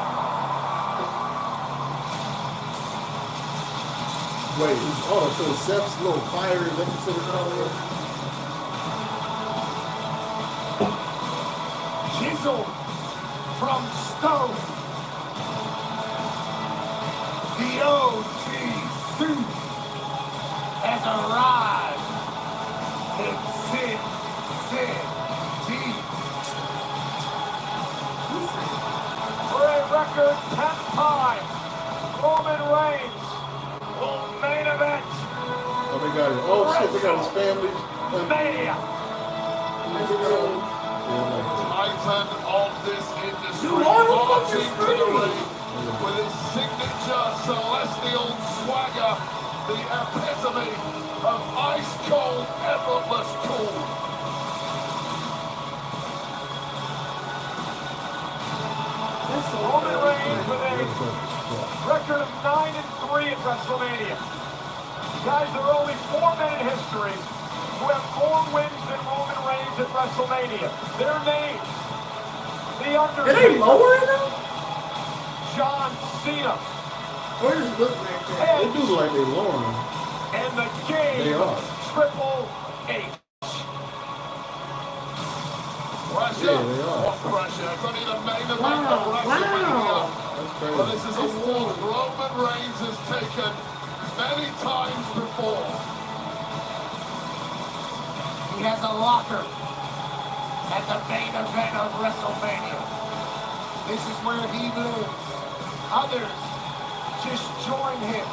S1: Wait, so Seth's little fire is that considered color?
S7: Chisel from stone. The OTC has arrived. It's Sid deep.
S3: For a record 10 times, Roman Reigns will main event
S1: Oh, they
S8: got it. Oh shit, they got his family.
S3: Mania.
S9: Titan of this industry marching to the ring with his signature celestial swagger, the epitome of ice cold, effortless cool.
S3: Roman Reigns with a record of 9-3 at WrestleMania. Guys, there are only 4 men in history who have more wins than Roman Reigns at WrestleMania. Their names: The Undertaker.
S5: Are they lowering them?
S3: John Cena.
S5: Or just look like that?
S8: They do look like they lowering them.
S3: And the Game
S8: They are.
S3: Triple H.
S9: Pressure,
S8: Yeah, they are.
S9: what pressure? It's only the main event of WrestleMania.
S8: That's crazy.
S9: But this is a war Roman Reigns has taken many times before.
S7: He has a locker at the main event of WrestleMania. This is where he lives. Others just join him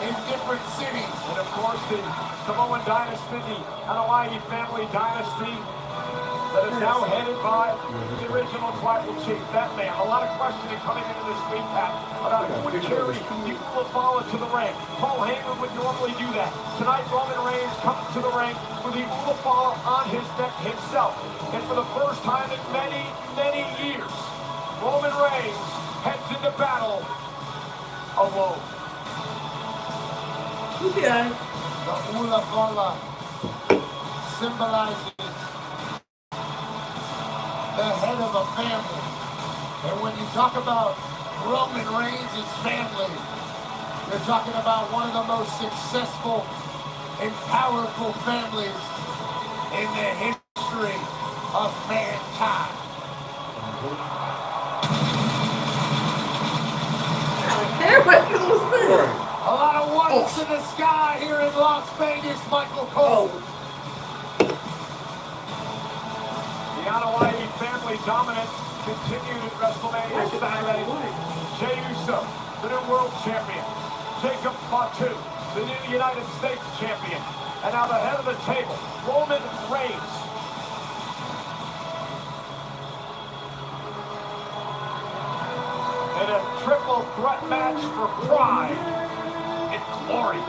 S7: in different cities.
S3: And of course, the Samoan dynasty, the Anoa'i family dynasty, that is now headed by the original tribal chief. That man, a lot of questioning coming into this week, Pat, about who would carry the Ulafala to the ring. Paul Heyman would normally do that. Tonight, Roman Reigns comes to the ring with the Ulafala on his neck himself. And for the first time in many, many years, Roman Reigns heads into battle alone.
S5: Okay.
S7: The Ulafala symbolizes the head of a family. And when you talk about Roman Reigns' family, you're talking about one of the most successful and powerful families in the history of mankind. A lot of whites in the sky here in Las Vegas, Michael Cole.
S3: The Anoa'i family dominance continued at WrestleMania Saturday. Jey Uso, the new world champion. Jacob Fatu, the new United States champion. And now the head of the table, Roman Reigns. In a triple threat match for pride and glory.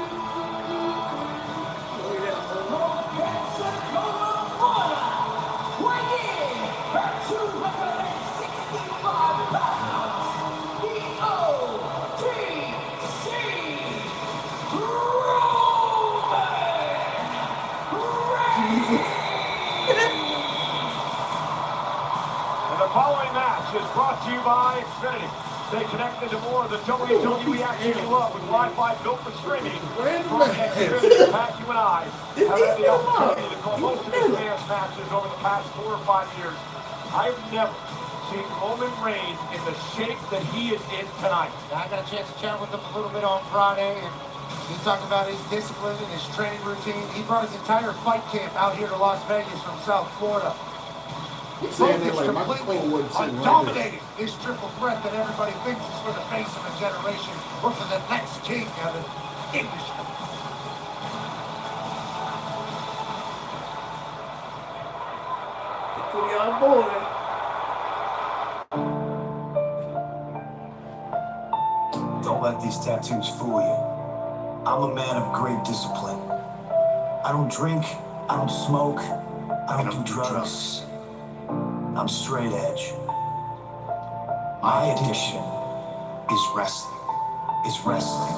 S3: And the following match is brought to you by Xfinity. Stay connected to more of the WWE action you love with Wi-Fi built for streaming. From Xfinity, Pat, you and I have had the opportunity to call most of these fans' matches over the past 4 or 5 years. I've never seen Roman Reigns in the shape that he is in tonight.
S7: I got a chance to chat with him a little bit on Friday, and he talked about his discipline and his training routine. He brought his entire fight camp out here to Las Vegas from South Florida.
S8: He's saying that
S7: Focused
S8: like
S7: completely on dominating this triple threat that everybody thinks is for the face of a generation or for the next king of the industry.
S5: For y'all boy.
S15: Don't let these tattoos fool you. I'm a man of great discipline. I don't drink, I don't smoke, I don't do drugs. I'm straight edge. My addiction is wrestling. Is wrestling.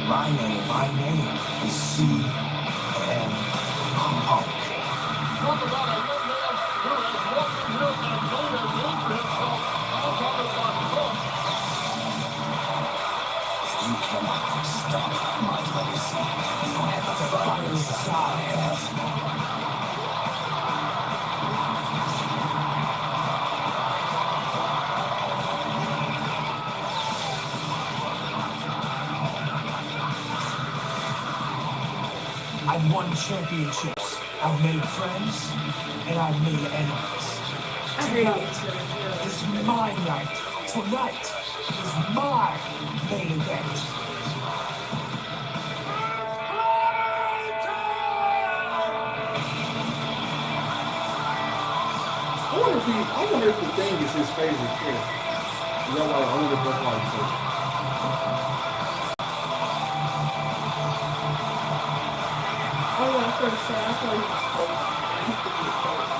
S15: My name is CM Punk.
S9: Talk about a young man who has walked in here and made a name for himself. I'm talking about Punk.
S15: You cannot stop my legacy. You have to fight inside.
S20: I've won championships. I've made friends, and I've made enemies. Tonight is my night Tonight is my main event.
S8: I wonder if the thing is his favorite character. You know, like, I wonder if that's why he said it.
S5: Oh, when I first saw it, I thought he could be a coach.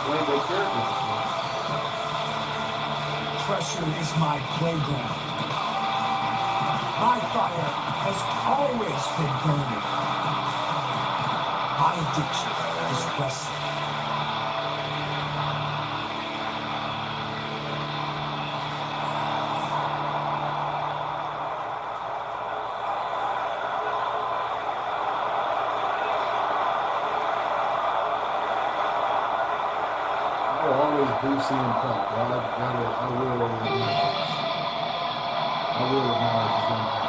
S8: One of those characters.
S20: Pressure is my playground. My fire has always been burning. My addiction is wrestling.
S8: Bruce CM Punk. I will acknowledge his impact.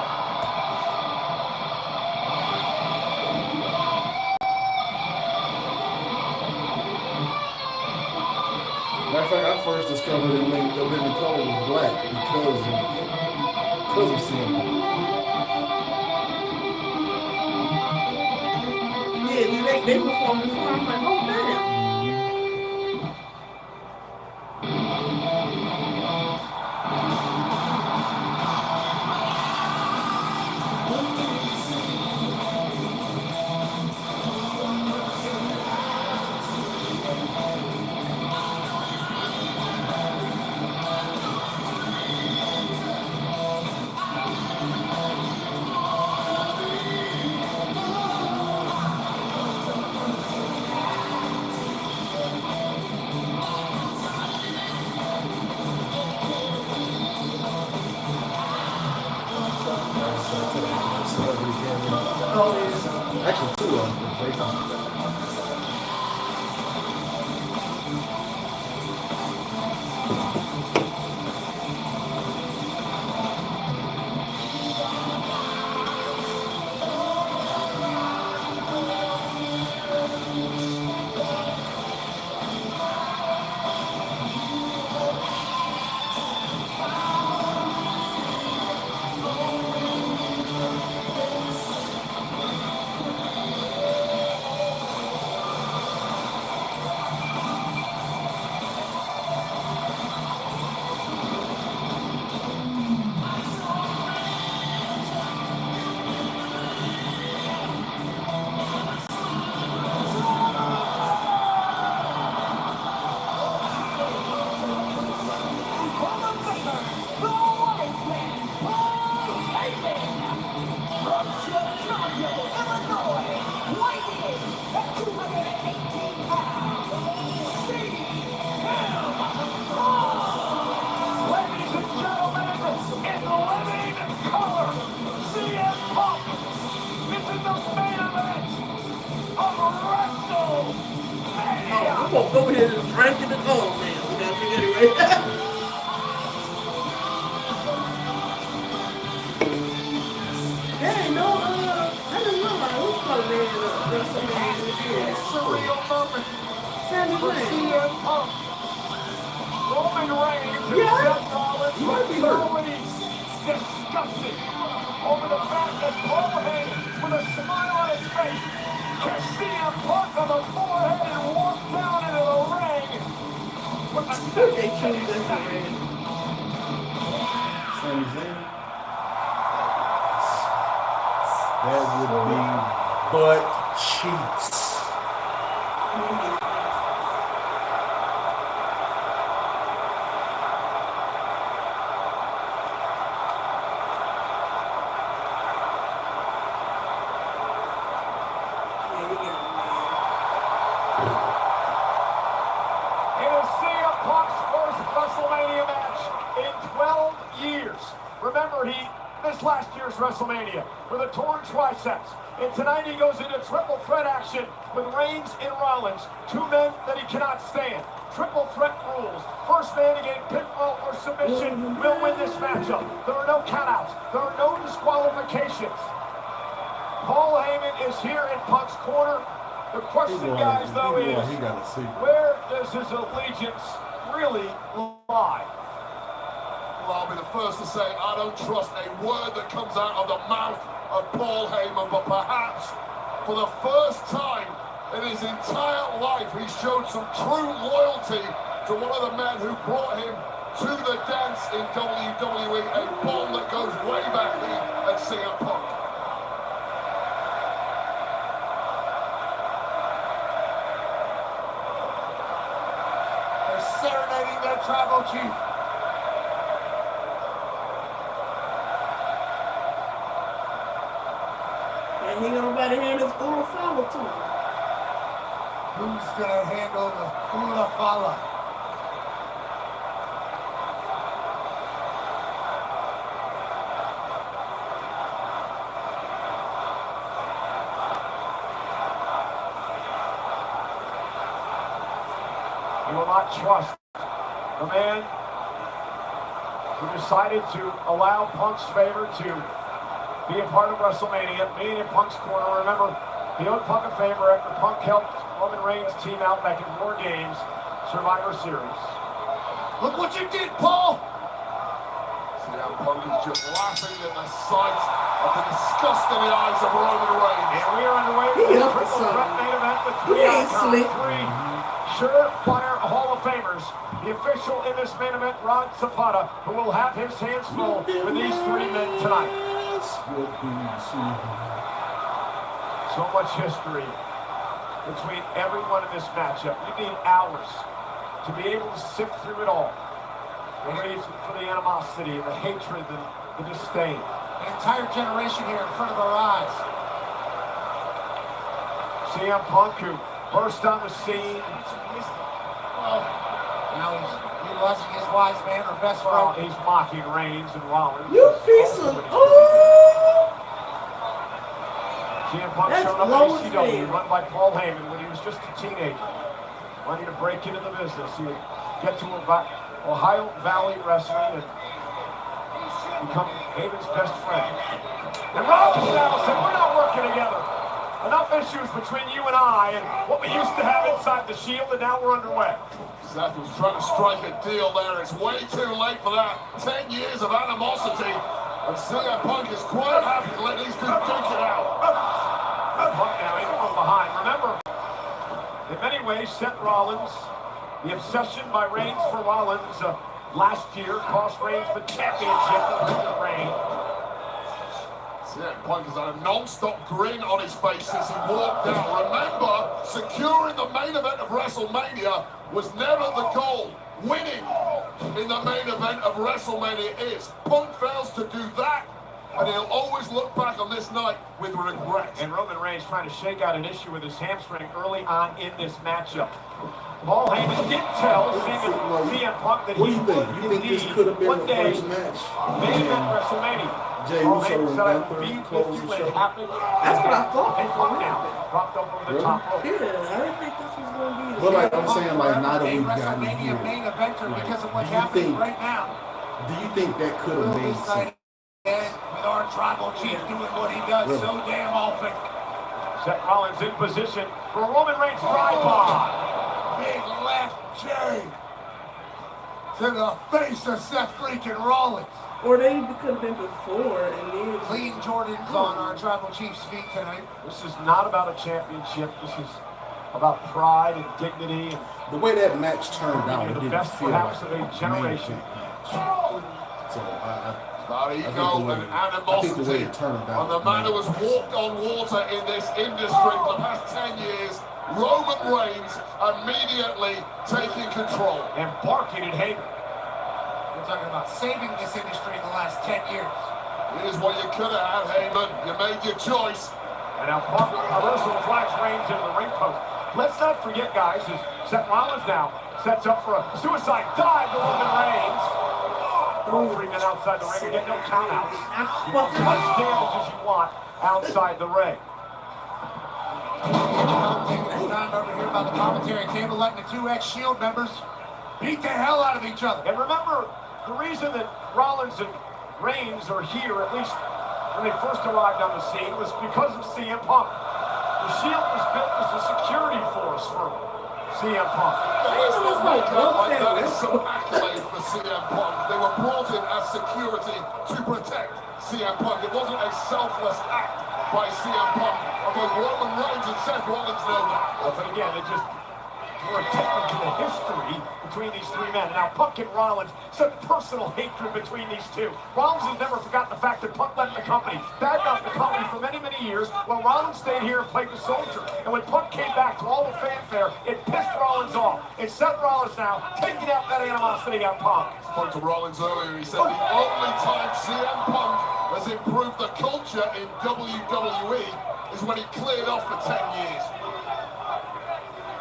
S8: Matter of fact, I first discovered that the living color was black because of CM Punk.
S5: Yeah, they performed before. I'm like, oh damn.
S8: Actually, two of them. I'm gonna go ahead and drink it and go, man. We gotta get it right. Hey, no, I didn't realize who's calling in WrestleMania this year.
S3: Surreal moment.
S5: Sammy
S3: for
S5: Zayn.
S3: CM Punk. Roman Reigns and
S5: Yeah.
S3: Seth Rollins were thoroughly disgusted over the fact that Paul Heyman, with a smile on his face, kissed CM Punk on the forehead and walked down into the ring with a
S5: They killed this man.
S8: Sami Zayn. That would be butt cheeks.
S3: WrestleMania match in 12 years. Remember, he missed last year's WrestleMania with a torn triceps. And tonight he goes into triple threat action with Reigns and Rollins, two men that he cannot stand. Triple threat rules. First man to get pinfall or submission will win this matchup. There are no countouts. There are no disqualifications. Paul Heyman is here in Punk's corner. The question, guys, though, is where does his allegiance really lie?
S9: I'll be the first to say I don't trust a word that comes out of the mouth of Paul Heyman, but perhaps for the first time in his entire life, he showed some true loyalty to one of the men who brought him to the dance in WWE, a bond that goes way back here at CM Punk.
S7: They're serenading their tribal chief.
S5: And he gonna nobody hand his Ula Fala to him.
S7: Who's gonna handle the Ula Fala?
S3: You will not trust the man who decided to allow Punk's favor to be a part of WrestleMania, being in Punk's corner. Remember, he owed Punk a favor after Punk helped Roman Reigns' team out back in War Games Survivor Series.
S7: Look what you did, Paul!
S9: CM Punk is just laughing at the sight of the disgust in the eyes of Roman Reigns.
S3: And we are underway with the triple threat main event with three surefire Hall of Famers. The official in this main event, Ron Zapata, who will have his hands full with these three men tonight. So much history between everyone in this matchup. You need hours to be able to sift through it all. The reason for the animosity, the hatred, the disdain.
S7: An entire generation here in front of our eyes.
S3: CM Punk, who burst on the scene.
S7: Now he's utilizing his wise man or best friend.
S3: He's mocking Reigns and Rollins.
S5: You piece of
S3: CM Punk showed up at ECW, run by Paul Heyman when he was just a teenager, wanting to break into the business. He would get to Ohio Valley Wrestling and become Heyman's best friend. And Rollins now said, we're not working together. Enough issues between you and I and what we used to have inside the Shield, and now we're underway.
S9: Seth was trying to strike a deal there. It's way too late for that. 10 years of animosity. And CM Punk is quite happy to let these two duke it out.
S3: Punk now in from behind. Remember, in many ways, Seth Rollins, the obsession by Reigns for Rollins last year cost Reigns the championship of Reigns.
S9: CM Punk has had a non-stop grin on his face since he walked out. Remember, securing the main event of WrestleMania was never the goal. Winning in the main event of WrestleMania is. Punk fails to do that, and he'll always look back on this night with regret.
S3: And Roman Reigns trying to shake out an issue with his hamstring early on in this matchup. Paul Heyman did tell CM Punk that he would indeed one day main event WrestleMania.
S8: Jay
S3: Paul
S8: Uso
S3: Heyman
S8: and
S3: said, I
S8: Gunther
S3: would be with
S8: close
S3: you
S8: the
S3: when
S8: show.
S3: it happened.
S5: That's what I thought.
S3: And Punk now dropped over the top rope.
S5: Yeah, I didn't think this was going to be the
S8: But like I'm saying, like now that we've gotten
S7: WrestleMania
S8: here,
S7: main eventer because of what's
S8: do you
S7: happening
S8: think-
S7: right now.
S8: do you think that could have made sense?
S7: With our tribal chief doing what he does so damn often.
S3: Seth Rollins in position for Roman Reigns drive-by.
S7: Big left J to the face of Seth freaking Rollins.
S5: Or they even could have been before and then.
S7: Clean Jordans on our tribal chief's feet tonight.
S3: This is not about a championship. This is about pride and dignity. And
S8: The way that match turned out, it
S3: the
S8: didn't
S3: best
S8: feel
S3: perhaps
S8: like
S3: of a generation.
S8: So
S9: About ego and
S8: I think the way
S9: animosity.
S8: it turned
S9: And
S8: out.
S9: the man who has walked on water in this industry for the past 10 years, Roman Reigns, immediately taking control.
S3: And barking at Heyman.
S7: We're talking about saving this industry in the last 10 years.
S9: Here's what you could have had, Heyman. You made your choice.
S3: And now Punk reversal flash Reigns into the ring post. Let's not forget, guys, as Seth Rollins now sets up for a suicide dive to Roman Reigns. Three men outside the ring and get no countouts. As damage as you want outside the ring.
S7: Taking his time over here by the commentary table, letting the 2X Shield members beat the hell out of each other.
S3: And remember, the reason that Rollins and Reigns are here, at least when they first arrived on the scene, was because of CM Punk. The Shield was built as a security force for CM Punk.
S9: Like that is some accolade for for CM Punk. They were brought in as security to protect CM Punk. It wasn't a selfless act by CM Punk. Although Roman Reigns and Seth Rollins know that.
S3: Well, but again, it just we're attempting to the history between these three men. Now, Punk and Rollins, some personal hatred between these two. Rollins has never forgotten the fact that Punk left the company, backed out the company for many, many years, while Rollins stayed here and played the soldier. And when Punk came back to all the fanfare, it pissed Rollins off. It's Seth Rollins now taking out that animosity on Punk.
S9: Spoke to Rollins earlier. He said the only time CM Punk has improved the culture in WWE is when he cleared off for 10 years.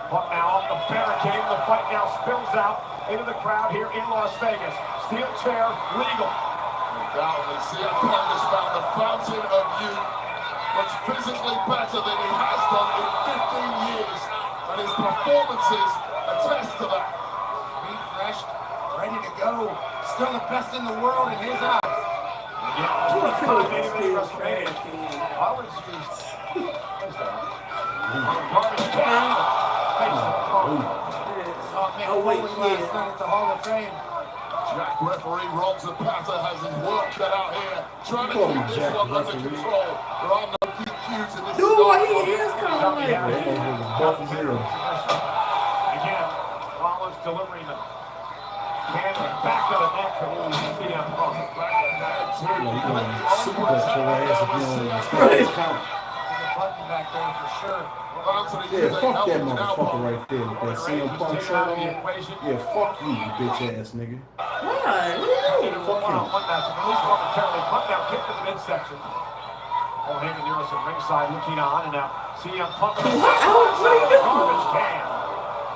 S3: Punk now off the barricade. The fight now spills out into the crowd here in Las Vegas. Steel chair, legal.
S9: Undoubtedly, CM Punk has found the fountain of youth. Looks physically better than he has done in 15 years. And his performances attest to that.
S7: Refreshed, ready to go. Still the best in the world in his eyes.
S3: Yeah, WrestleMania. Rollins is... Garbage can.
S7: Oh, wait, last night at the Hall of Fame.
S9: Jack referee Rob Zapata has his work cut out here, trying to keep this one under control. There are no DQs in this.
S5: Dude, what he is coming like.
S3: Again, Rollins delivering the can to the back of the neck of CM Punk.
S7: Button back there for sure.
S8: Yeah, fuck that motherfucker right there with that CM Punk shirt on. Yeah, fuck you, you bitch ass nigga.
S5: Why? What are you doing?
S3: Fuck him. At least momentarily. Punk now kicked to the midsection. Paul Heyman near us at ringside looking on, and now CM Punk. Garbage can.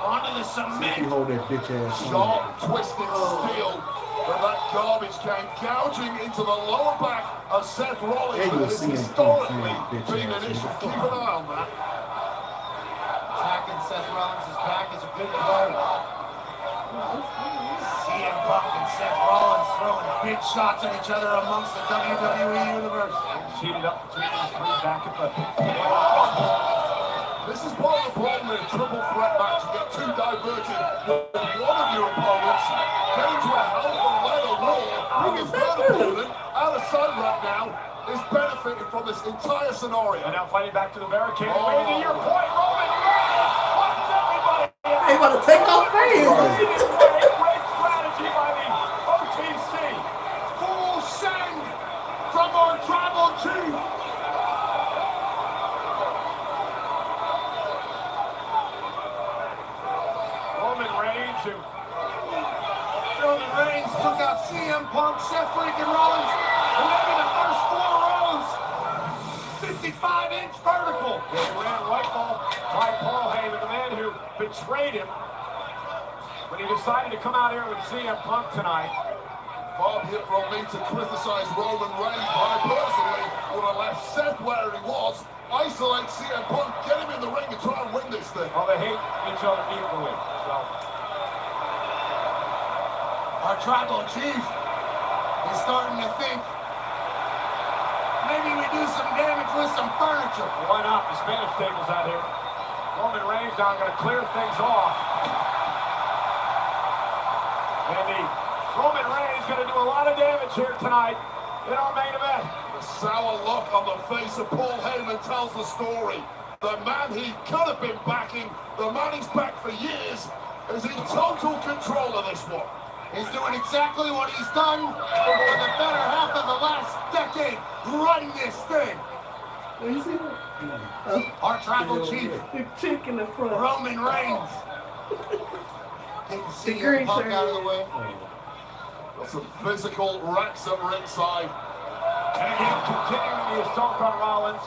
S3: Onto the cement.
S8: You hold that bitch ass
S9: Sharp, twisted steel. But that garbage can gouging into the lower back of Seth Rollins.
S8: Yeah,
S9: That is historically been an issue. Keep an eye on that.
S7: Attacking Seth Rollins' back is a good blow. CM Punk and Seth Rollins throwing big shots at each other amongst the WWE Universe.
S3: Heated up between these three back at the...
S9: This is part of the problem in a triple threat match. You get too diverted with one of your opponents, get into a hell of a leather war, and his third opponent, out of sight right now, is benefiting from this entire scenario.
S3: And now fighting back to the barricade. Wait to your point, Roman Reigns! What's everybody?
S5: They want to take off fans.
S3: Great strategy by the OTC.
S9: Full send from our tribal chief.
S7: Roman Reigns took out CM Punk, Seth freaking Rollins, and maybe the first 4 rows. 55-inch vertical.
S3: They ran white ball by Paul Heyman, the man who betrayed him when he decided to come out here with CM Punk tonight.
S9: Far be it from me to criticize Roman Reigns, but I personally would have left Seth where he was, isolate CM Punk, get him in the ring and try and win this thing.
S3: Well, they hate each other equally, so...
S7: Our tribal chief is starting to think maybe we do some damage with some furniture.
S3: Well, why not? The Spanish table's out here. Roman Reigns now going to clear things off. And the Roman Reigns going to do a lot of damage here tonight in our main event.
S9: The sour look on the face of Paul Heyman tells the story. The man he could have been backing, the man he's backed for years, is in total control of this one.
S7: He's doing exactly what he's done for the better half of the last decade, running this thing.
S5: You see that?
S7: Our tribal chief,
S5: The chick in the front.
S7: Roman Reigns. Getting CM Punk out of the way.
S9: Got some physical wrecks at ringside.
S3: And again, continuing the assault on Rollins.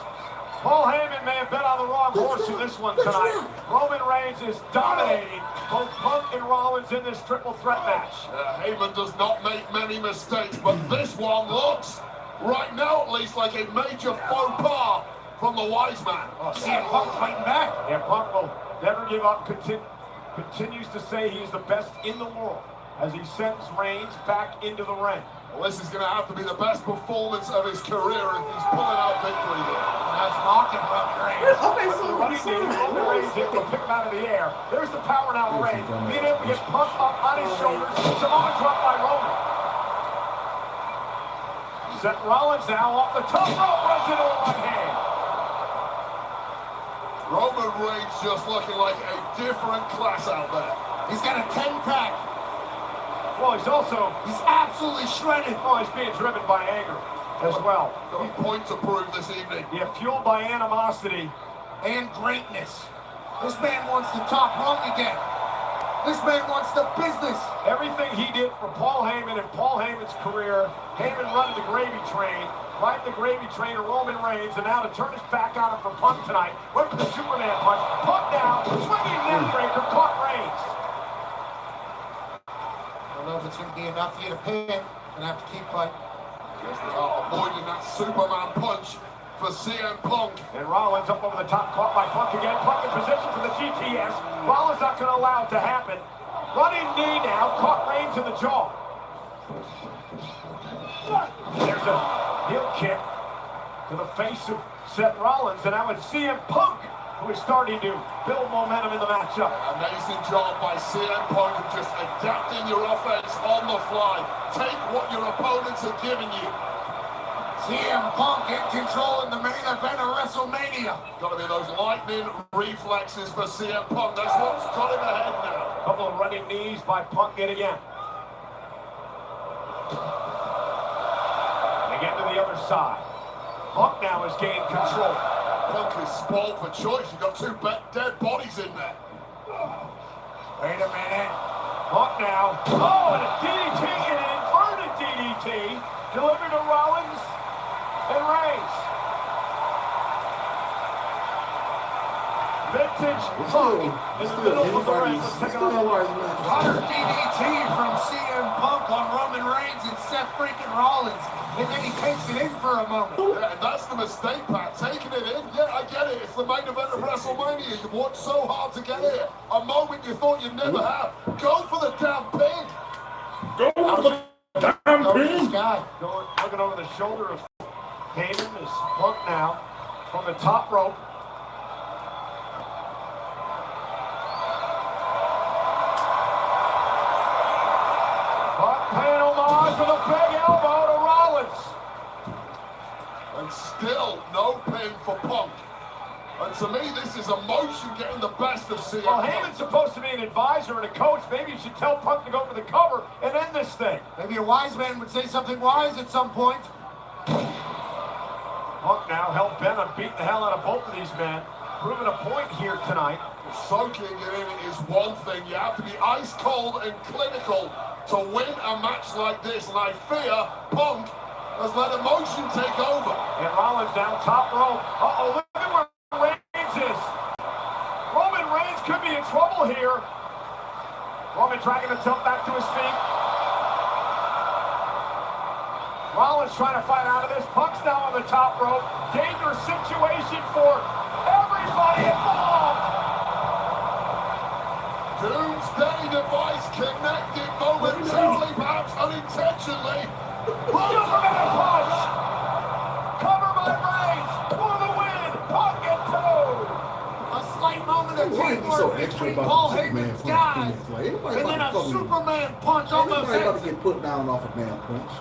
S3: Paul Heyman may have been on the wrong horse in this one tonight. Roman Reigns is dominating both Punk and Rollins in this triple threat match.
S9: Heyman does not make many mistakes, but this one looks, right now at least, like a major faux pas from the wise man.
S3: Oh, CM Punk fighting back. Yeah, Punk will never give up. Continues to say he is the best in the world as he sends Reigns back into the ring.
S9: Well, this is going to have to be the best performance of his career if he's pulling out victory here.
S3: That's knocking Roman Reigns.
S5: Okay, so
S3: Roman Reigns able to pick him out of the air. There's the power now of Reigns. Being able to get Punk up on his shoulders. Samoa drop by Roman. Seth Rollins now off the top rope, runs into a right hand.
S9: Roman Reigns just looking like a different class out there.
S3: He's got a 10-pack. Well, he's absolutely shredded. Oh, he's being driven by anger as well.
S9: Got a point to prove this evening.
S3: Yeah, fueled by animosity and greatness. This man wants the top rung again. This man wants the business. Everything he did for Paul Heyman and Paul Heyman's career, Heyman running the gravy train, riding the gravy train of Roman Reigns, and now to turn his back on him for Punk tonight. Went for the Superman punch. Punk down, swinging neck breaker, caught Reigns. I don't know if it's going to be enough to get a pin. Gonna have to keep fighting.
S9: Avoiding that Superman punch for CM Punk.
S3: And Rollins up over the top, caught by Punk again. Punk in position for the GTS. Rollins not going to allow it to happen. Running knee now, caught Reigns in the jaw. There's a heel kick to the face of Seth Rollins, and now it's CM Punk who is starting to build momentum in the matchup.
S9: Amazing job by CM Punk of just adapting your offense on the fly. Take what your opponents are giving you.
S3: CM Punk in control in the main event of WrestleMania.
S9: Got to be those lightning reflexes for CM Punk. That's what's got him ahead now.
S3: Couple of running knees by Punk yet again. Again to the other side. Punk now has gained control.
S9: Punk is spoiled for choice. You've got two dead bodies in there.
S3: Wait a minute. Punk now. Oh, and a DDT, and an inverted DDT. Delivered to Rollins and Reigns. Vintage Punk is the middle of the ring. Hunter DDT from CM Punk on Roman Reigns and Seth freaking Rollins. And then he takes it in for a moment.
S9: Yeah, and that's the mistake, Pat. Taking it in. Yeah, I get it. It's the main event of WrestleMania. You've worked so hard to get here. A moment you thought you'd never have. Go for the damn pin.
S1: Go for the damn pin.
S3: Looking over the shoulder of Heyman is Punk now from the top rope. Punk paying homage with a big elbow to Rollins.
S9: And still no pin for Punk. And to me, this is emotion getting the best of CM
S3: Well,
S9: Punk.
S3: Heyman's supposed to be an advisor and a coach. Maybe you should tell Punk to go for the cover and end this thing. Maybe a wise man would say something wise at some point. Punk now hell-bent on beating the hell out of both of these men. Proving a point here tonight.
S9: Soaking it in is one thing. You have to be ice cold and clinical to win a match like this. And I fear Punk has let emotion take over.
S3: And Rollins down top rope. Uh-oh, look at where Reigns is. Roman Reigns could be in trouble here. Roman dragging himself back to his feet. Rollins trying to fight out of this. Punk's now on the top rope. Dangerous situation for everybody involved.
S9: Doomsday device connected momentarily, perhaps unintentionally.
S3: Superman punch! Cover by Reigns for the win! Punk and two! A slight moment of teamwork between Paul Heyman's guys, and then a Superman punch almost
S8: Everybody about to get put down off a damn punch.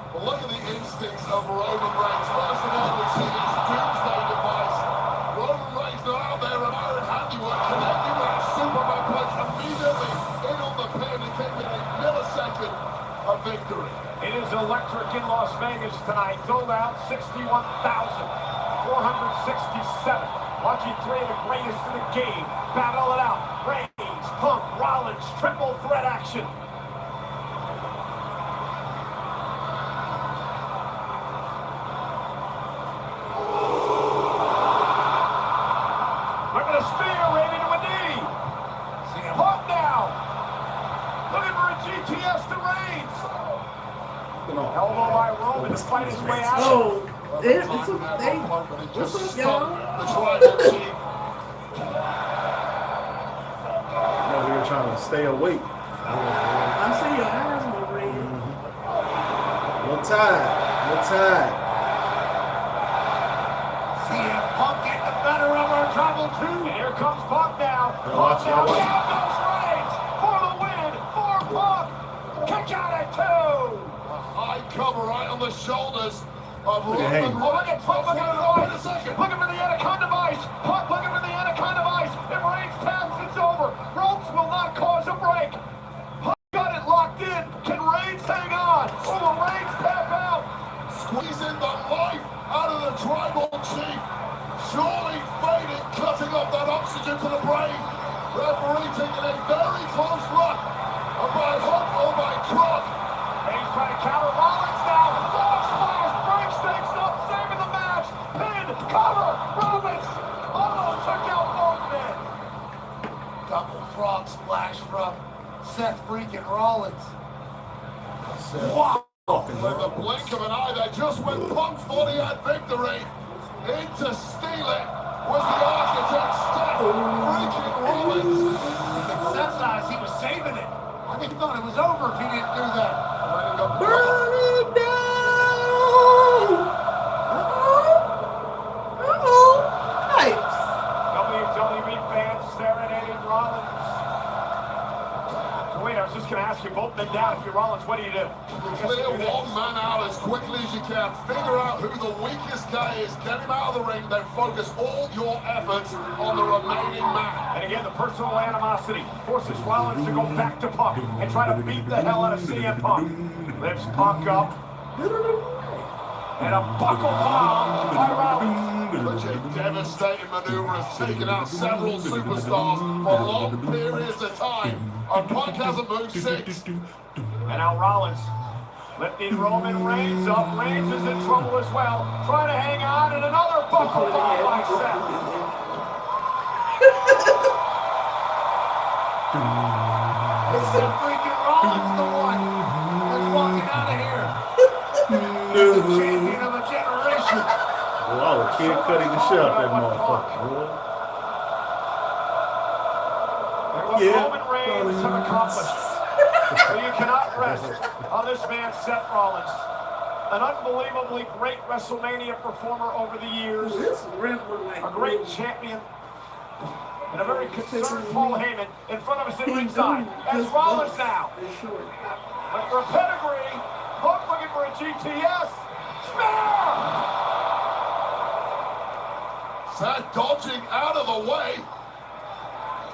S9: Well, look at the instincts of Roman Reigns. First of all, we see this Doomsday device. Roman Reigns now out there in iron handiwork, connecting with a Superman punch immediately in on the pin. It came in a millisecond of victory.
S3: It is electric in Las Vegas tonight. Sold out 61,467. Watching three of the greatest in the game battle it out. Reigns, Punk, Rollins, triple threat action. Look at a spear right into a knee. Punk down. Looking for a GTS to Reigns. Elbow by Roman to fight his way out.
S5: Oh, what's up, y'all?
S8: We were trying to stay awake.
S5: I see your eyes were red.
S7: CM Punk getting the better of our trouble too.
S3: And here comes Punk now.
S1: Watch
S3: Down goes Reigns for the win for Punk. Kick out at 2.
S9: High cover right on the shoulders of
S1: Look at
S9: Roman.
S1: Heyman.
S3: Oh, look at Punk looking for the
S9: Wait a
S3: device.
S9: second.
S3: Looking for the Anaconda device. Punk looking for the Anaconda device. If Reigns taps, it's over. Ropes will not cause a break. Punk got it locked in. Can Reigns hang on? Or will Reigns tap out?
S9: Squeezing the life out of the tribal chief. Surely fading, cutting off that oxygen to the brain. Referee taking a very close look. By hook or by crook.
S3: Reigns trying to counter Rollins now. Frog splash. Reigns stakes up, saving the match. Pin, cover. Rollins almost took out both men.
S7: Double frog splash from Seth freaking Rollins.
S9: Wow. With the blink of an eye, that just when Punk thought he had victory, in to steal it was the architect, Seth freaking Rollins.
S7: Seth's eyes, he was saving it. I think he thought it was over if he didn't do that.
S5: Burn it down! Pipes.
S3: WWE fans serenading Rollins. So wait, I was just going to ask you, both men down. If you're Rollins, what do you do?
S9: Clear one man out as quickly as you can. Figure out who the weakest guy is. Get him out of the ring. Then focus all your efforts on the remaining man.
S3: And again, the personal animosity forces Rollins to go back to Punk and try to beat the hell out of CM Punk. Lifts Punk up. And a buckle bomb by Rollins.
S9: Such a devastating maneuver has taken out several superstars for long periods of time. And Punk hasn't moved since.
S3: And now Rollins lifting Roman Reigns up. Reigns is in trouble as well. Trying to hang on, and another buckle bomb by Seth.
S7: It's Seth freaking Rollins, the one that's walking out of here. The champion of a generation.
S1: Wow, kid cutting the shit out that motherfucker, boy.
S3: And what Roman Reigns have accomplished. But you cannot rest on this man, Seth Rollins. An unbelievably great WrestleMania performer over the years. A great champion. And a very concerned Paul Heyman in front of us in ringside. As Rollins now. But for a pedigree, Punk looking for a GTS. Spear!
S9: Seth dodging out of the way.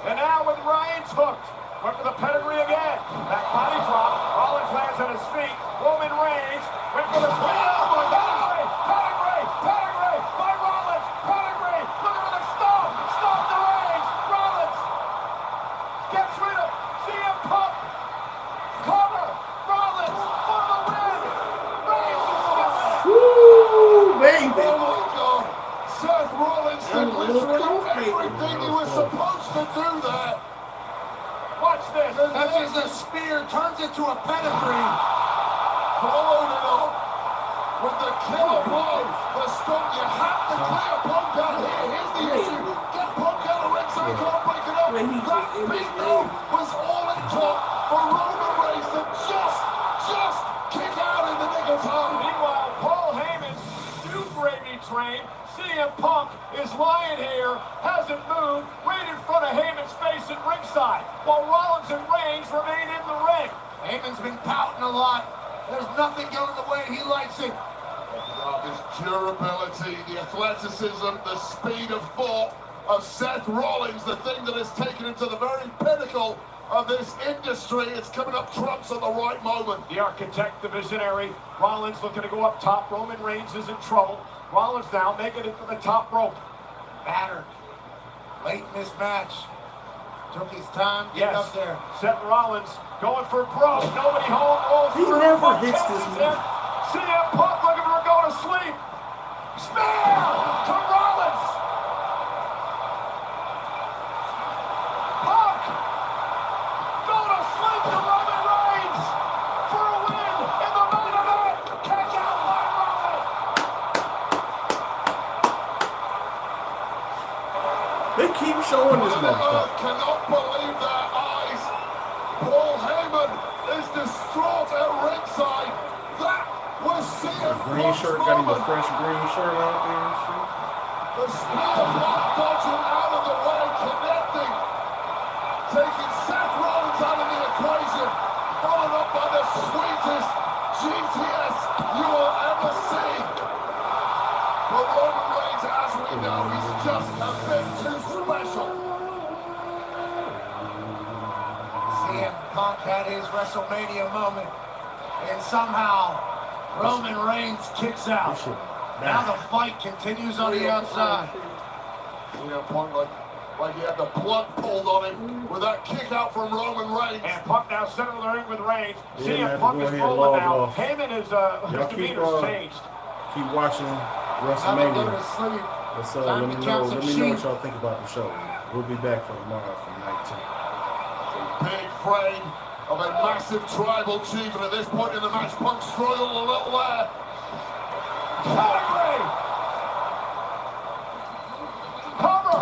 S3: And now with Reigns hooked. Went for the pedigree again. That body drop. Rollins lands on his feet. Roman Reigns went for the spear. Pedigree! Pedigree! Pedigree! By Rollins! Pedigree! Looking for the stomp! Stomp to Reigns! Rollins gets rid of CM Punk. Cover! Rollins for the win! Reigns is still in.
S5: Woo, baby.
S9: Oh my God. Seth Rollins did literally everything he was supposed to do there.
S3: Watch this.
S7: That's just a spear, turns it to a pedigree.
S9: Followed it up with the killer blow. The stomp. You have to clear Punk out here. Here's the issue. Get Punk out of ringside. Can't break it up. That big move was all it took for Roman Reigns to just kick out in the nick of time.
S3: Meanwhile, Paul Heyman's new gravy train, CM Punk, is lying here, hasn't moved, right in front of Heyman's face at ringside, while Rollins and Reigns remain in the ring.
S7: Heyman's been pouting a lot. There's nothing going the way he likes it.
S9: His durability, the athleticism, the speed of thought of Seth Rollins, the thing that has taken him to the very pinnacle of this industry. It's coming up trumps at the right moment.
S3: The architect, the visionary, Rollins looking to go up top. Roman Reigns is in trouble. Rollins now making it to the top rope.
S7: Battered. Late in this match. Took his time getting up there.
S3: Seth Rollins going for broke. Nobody home. Rolls
S5: He
S3: through.
S5: never
S3: Punk
S5: hits this
S3: counters
S5: move.
S3: in. CM Punk looking for a go to sleep. Spear to Rollins. Punk. Go to sleep to Roman Reigns for a win in the main event. Catch out by Rollins.
S1: They keep showing this motherfucker.
S9: Cannot believe their eyes. Paul Heyman is distraught at ringside. That was
S1: Green shirt, got him a fresh green shirt out there and shit.
S9: The spear block dodging out of the way, connecting. Taking Seth Rollins out of the equation. Followed up by the sweetest GTS you will ever see. But Roman Reigns, as we know, he's just a bit too special.
S7: CM Punk had his WrestleMania moment, and somehow Roman Reigns kicks out. Now the fight continues on the outside.
S9: CM Punk like he had the plug pulled on him with that kick out from Roman Reigns.
S3: And Punk now center of the ring with Reigns.
S1: Yeah,
S3: CM Punk is rolling now.
S1: off.
S3: Heyman is his demeanor's changed.
S1: Keep watching WrestleMania. Let's let me know what y'all think about the show. We'll be back for tomorrow from 19.
S9: Big frame of a massive tribal chief, and at this point in the match, Punk struggled a little there.
S3: Pedigree! Cover!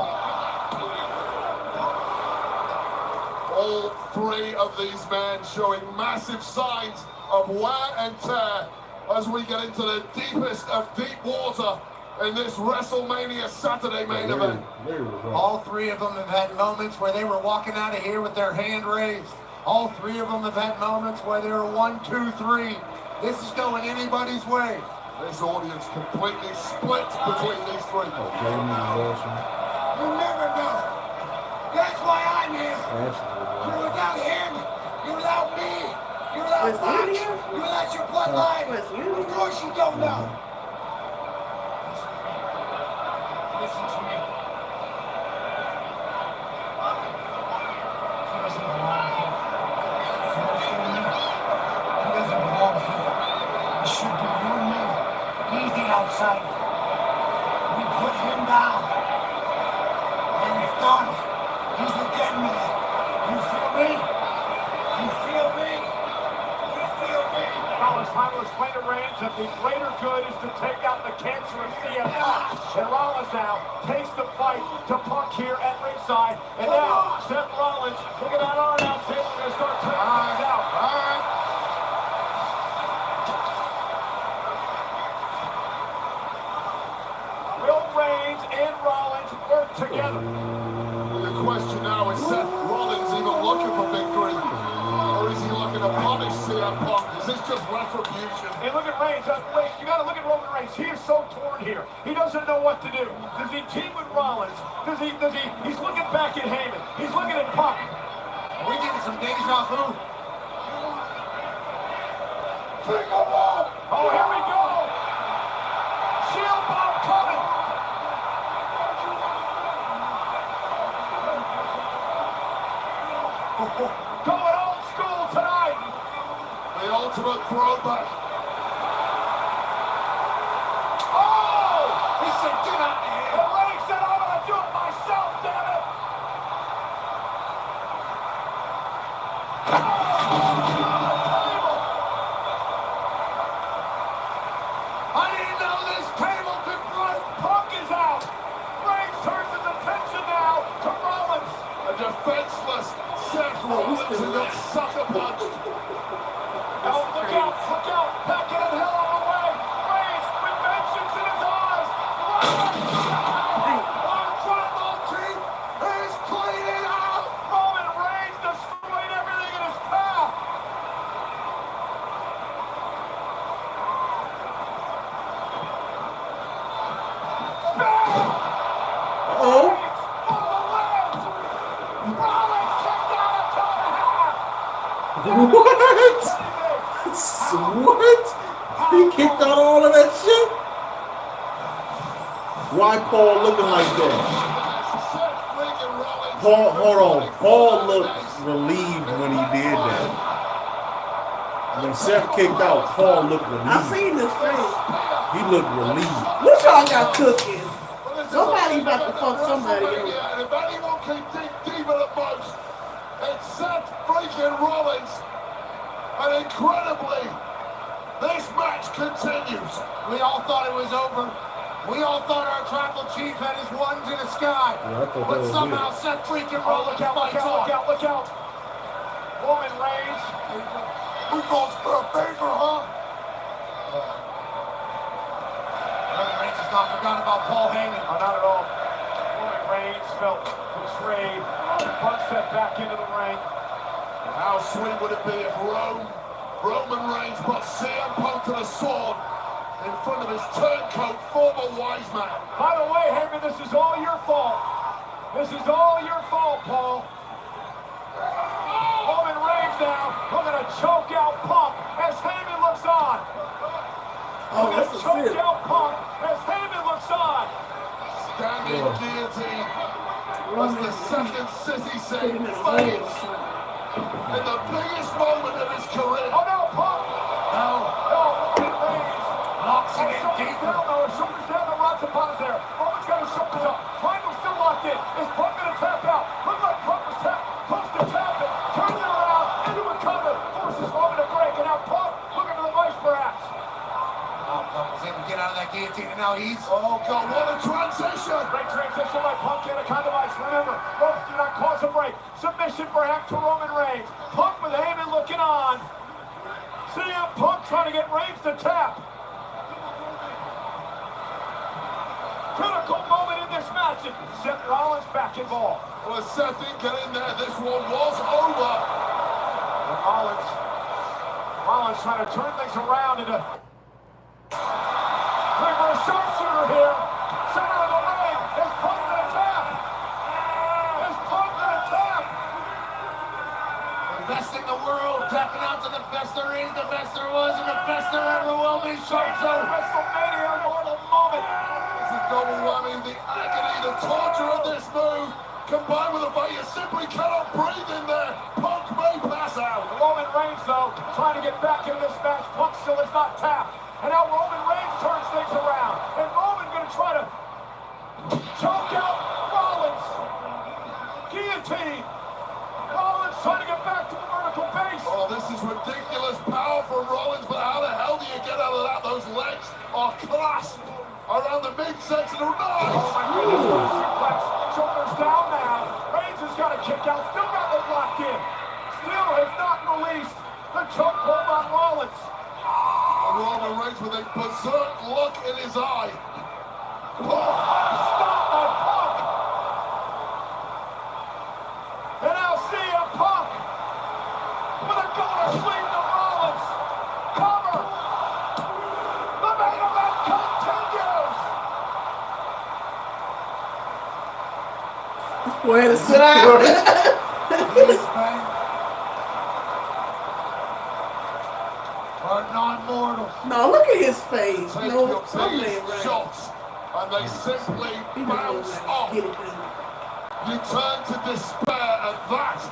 S9: All three of these men showing massive signs of wear and tear as we get into the deepest of deep water in this WrestleMania Saturday main event.
S7: All three of them have had moments where they were walking out of here with their hand raised. All three of them have had moments where they were 1, 2, 3. This is going anybody's way.
S9: This audience completely split between these three.
S20: You never know. That's why I'm here. You're without him. You're without me. You're without Fox. You're without your bloodline. Of course you don't know. Listen to me. He doesn't belong here. You understand me? He doesn't belong here. It should be you and me. He's the outsider. We put him down. And it's done. He's the dead man. You feel me? You feel me? You feel me?
S3: Now it's time to explain to Reigns that the greater good is to take out the cancer of CM Punk. And Rollins now takes the fight to Punk here at ringside. And now Seth Rollins, look at that arm out. We're going to start taking things out.
S9: All right.
S3: Will Reigns and Rollins work together?
S9: The question now is Seth Rollins even looking for victory? Or is he looking to punish CM Punk? Is this just retribution?
S3: And look at Reigns. Wait, you got to look at Roman Reigns. He is so torn here. He doesn't know what to do. Does he team with Rollins? He's looking back at Heyman. He's looking at Punk.
S7: Are we getting some deja vu?
S20: Take him up.
S3: Oh, here we go. Shield bomb coming. Going old school tonight.
S9: The ultimate throwback.
S3: Oh!
S20: He said, get out of here.
S3: And Reigns said, I'm going to do it myself, damn it.
S20: I didn't know this table could break.
S3: Punk is out. Reigns turns his attention now to Rollins.
S9: A defenseless Seth Rollins who got sucker punched.
S3: Oh, look out, backing the hell out of the way. Reigns with vengeance in his eyes.
S20: Our tribal chief is cleaning out.
S3: Roman Reigns destroyed everything in his path.
S1: Oh.
S3: Rollins kicked out a toe and a half.
S1: What? What? He kicked out all of that shit? Why Paul looking like that? Paul, hold on. Paul looked relieved when he did that. When Seth kicked out, Paul looked relieved.
S5: I seen this face.
S1: He looked relieved.
S5: What y'all got cooking? Somebody about to fuck somebody else.
S9: And if anyone can dig deeper at most, it's Seth freaking Rollins. And incredibly, this match continues.
S7: We all thought it was over. We all thought our tribal chief had his one to the sky.
S1: Yeah, I thought that
S7: But
S1: was
S7: somehow
S1: weird.
S7: Seth freaking
S3: Oh,
S7: Rollins fights on.
S3: look out. Roman Reigns.
S20: We gonna spell favor, huh?
S7: forgot about Paul Heyman.
S3: Oh, not at all. Roman Reigns felt betrayed. Punk set back into the ring.
S9: How sweet would it be if Roman Reigns put CM Punk to the sword in front of his turncoat former wise man?
S3: By the way, Heyman, this is all your fault. This is all your fault, Paul. Roman Reigns now looking to choke out Punk as Heyman looks on.
S5: Oh, that's a
S3: choke
S5: fit.
S3: out Punk as Heyman looks on.
S9: Standing guillotine was the second City Saint face in the biggest moment of his career.
S3: Oh no, Punk!
S7: No.
S3: No, Roman Reigns.
S7: Locks it in deeper.
S3: Down, though. His shoulders down, the Rods upon his there. Roman's got his shoulders up. Triangle's still locked in. Is Punk gonna tap out? Look like Punk was tapped. Punk's to tap it. Turns it around into a cover. Forces Roman to break. And now Punk looking for the vice perhaps.
S7: Punk was able to get out of that guillotine, and now he's...
S9: Oh, God, what a transition!
S3: Great transition by Punk and a kind of ice. Remember, ropes do not cause a break. Submission perhaps to Roman Reigns. Punk with Heyman looking on. CM Punk trying to get Reigns to tap. Critical moment in this match. And Seth Rollins back involved.
S9: Well, Seth didn't get in there. This one was over.
S3: And Rollins trying to turn things around into... Looking for a sharpshooter here. Center of the ring. Is Punk gonna tap? Is Punk gonna tap?
S7: The best in the world, tapping out to the best there is, the best there was, and the best there ever will be. Shoutouts.
S3: WrestleMania immortal moment.
S9: It's a double whammy. The agony, the torture of this move, combined with the fact you simply cannot breathe in there. Punk may pass out.
S3: Roman Reigns, though, trying to get back into this match. Punk still is not tapped. And now Roman Reigns turns things around. And Roman going to try to choke out Rollins. Guillotine. Rollins trying to get back to the vertical base.
S9: Oh, this is ridiculous power for Rollins, but how the hell do you get out of that? Those legs are clasped around the midsection.
S3: Oh my goodness, suplex. Shoulders down now. Reigns has got a kick out. Still got it locked in. Still has not released the chokehold on Rollins.
S9: Roman Reigns with a berserk look in his eye.
S3: Stop by Punk. And now CM Punk with a go to sleep to Rollins. Cover. The main event continues.
S5: Way to sit down.
S7: Are non-mortals.
S5: No, look at his face.
S9: Take
S5: No,
S9: your
S5: something
S9: biggest
S5: ain't right.
S9: shots, and they simply bounce off. You turn to despair, and that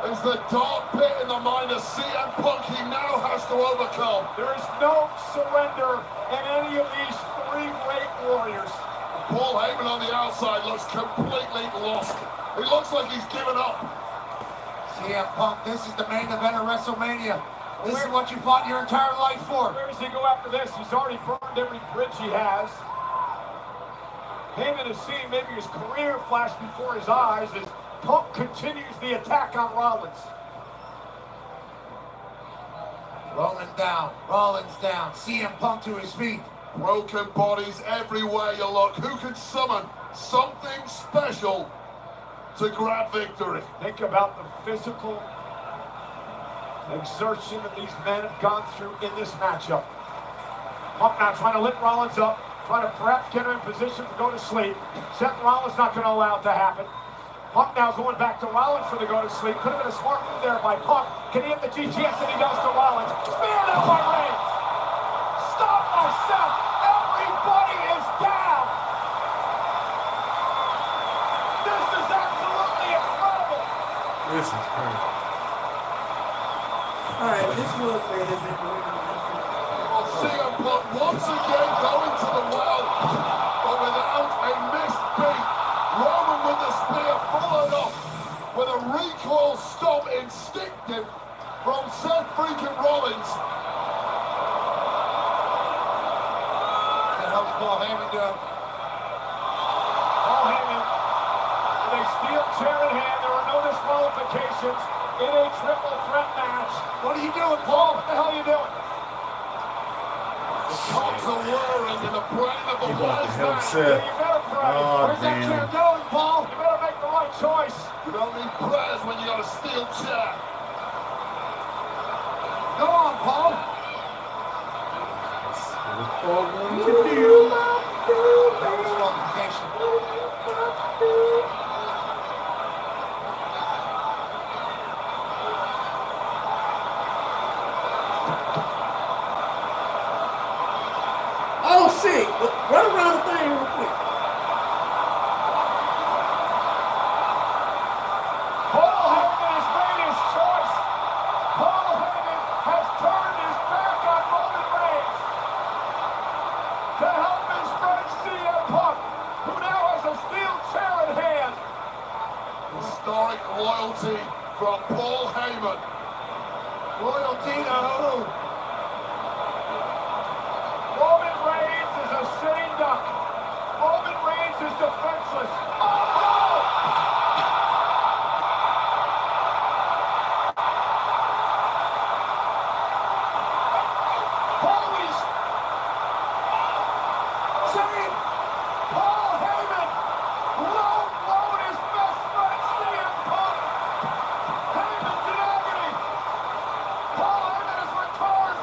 S9: is the dark pit in the mind of CM Punk he now has to overcome.
S3: There is no surrender in any of these three great warriors.
S9: Paul Heyman on the outside looks completely lost. He looks like he's given up.
S7: CM Punk, this is the main event of WrestleMania. This is what you fought your entire life for.
S3: Where does he go after this? He's already burned every bridge he has. Heyman is seeing maybe his career flash before his eyes as Punk continues the attack on Rollins.
S7: Roman down, Rollins down, CM Punk to his feet.
S9: Broken bodies everywhere you look. Who can summon something special to grab victory?
S3: Think about the physical exertion that these men have gone through in this matchup. Punk now trying to lift Rollins up, trying to perhaps get him in position to go to sleep. Seth Rollins not going to allow it to happen. Punk now going back to Rollins for the go to sleep. Could have been a smart move there by Punk. Can he hit the GTS that he does to Rollins? Speared out by Reigns. Stop by Seth. Everybody is down. This is absolutely incredible.
S1: This is crazy.
S5: Alright, this was great.
S9: We'll see him once again going to the well, but without a missed beat. Roman with the spear followed up with a recoil stomp instinctive from Seth freaking Rollins.
S7: That helps Paul Heyman do.
S3: Paul Heyman with a steel chair in hand. There are no disqualifications in a triple threat match.
S7: What are you doing,
S3: Paul,
S7: Paul?
S3: what the hell are you doing?
S9: Cogs are whirring in the brain of the
S1: He about to
S9: wise
S1: help
S9: man.
S1: Seth. Oh,
S3: Where's that chair
S1: damn.
S3: going, Paul? You better make the right choice.
S9: You don't need prayers when you got a steel chair.
S3: Go on, Paul.
S1: What's Paul going to do?
S5: Oh shit! Run around the thing real quick.
S3: Paul Heyman has made his choice. Paul Heyman has turned his back on Roman Reigns to help his friend CM Punk, who now has a steel chair in hand.
S9: Historic loyalty from Paul Heyman.
S3: Loyalty to who? Roman Reigns is a sitting duck. Roman Reigns is defenseless. Holy Shane! Paul Heyman won't load his best friend CM Punk. Heyman's in agony. Paul Heyman has returned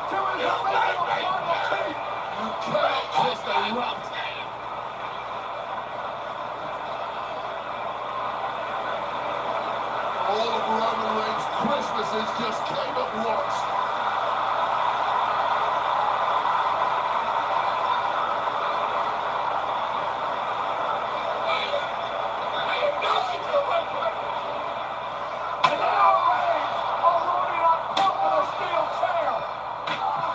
S3: to his original tribal chief.
S9: You cannot twist a rat. All of Roman Reigns' Christmases just came at once.
S3: And now Reigns are loading up Punk with a steel chair.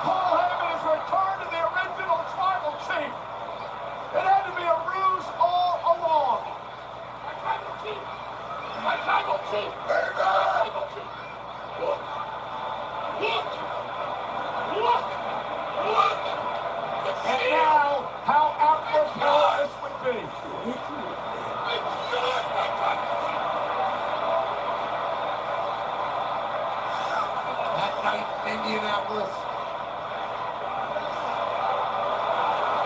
S3: Paul Heyman has returned to the original tribal chief. It had to be a ruse all along. My tribal chief. My tribal chief. Tribal chief. Look. Look. Look. Look. And now, how apropos this would be. That night in Indianapolis.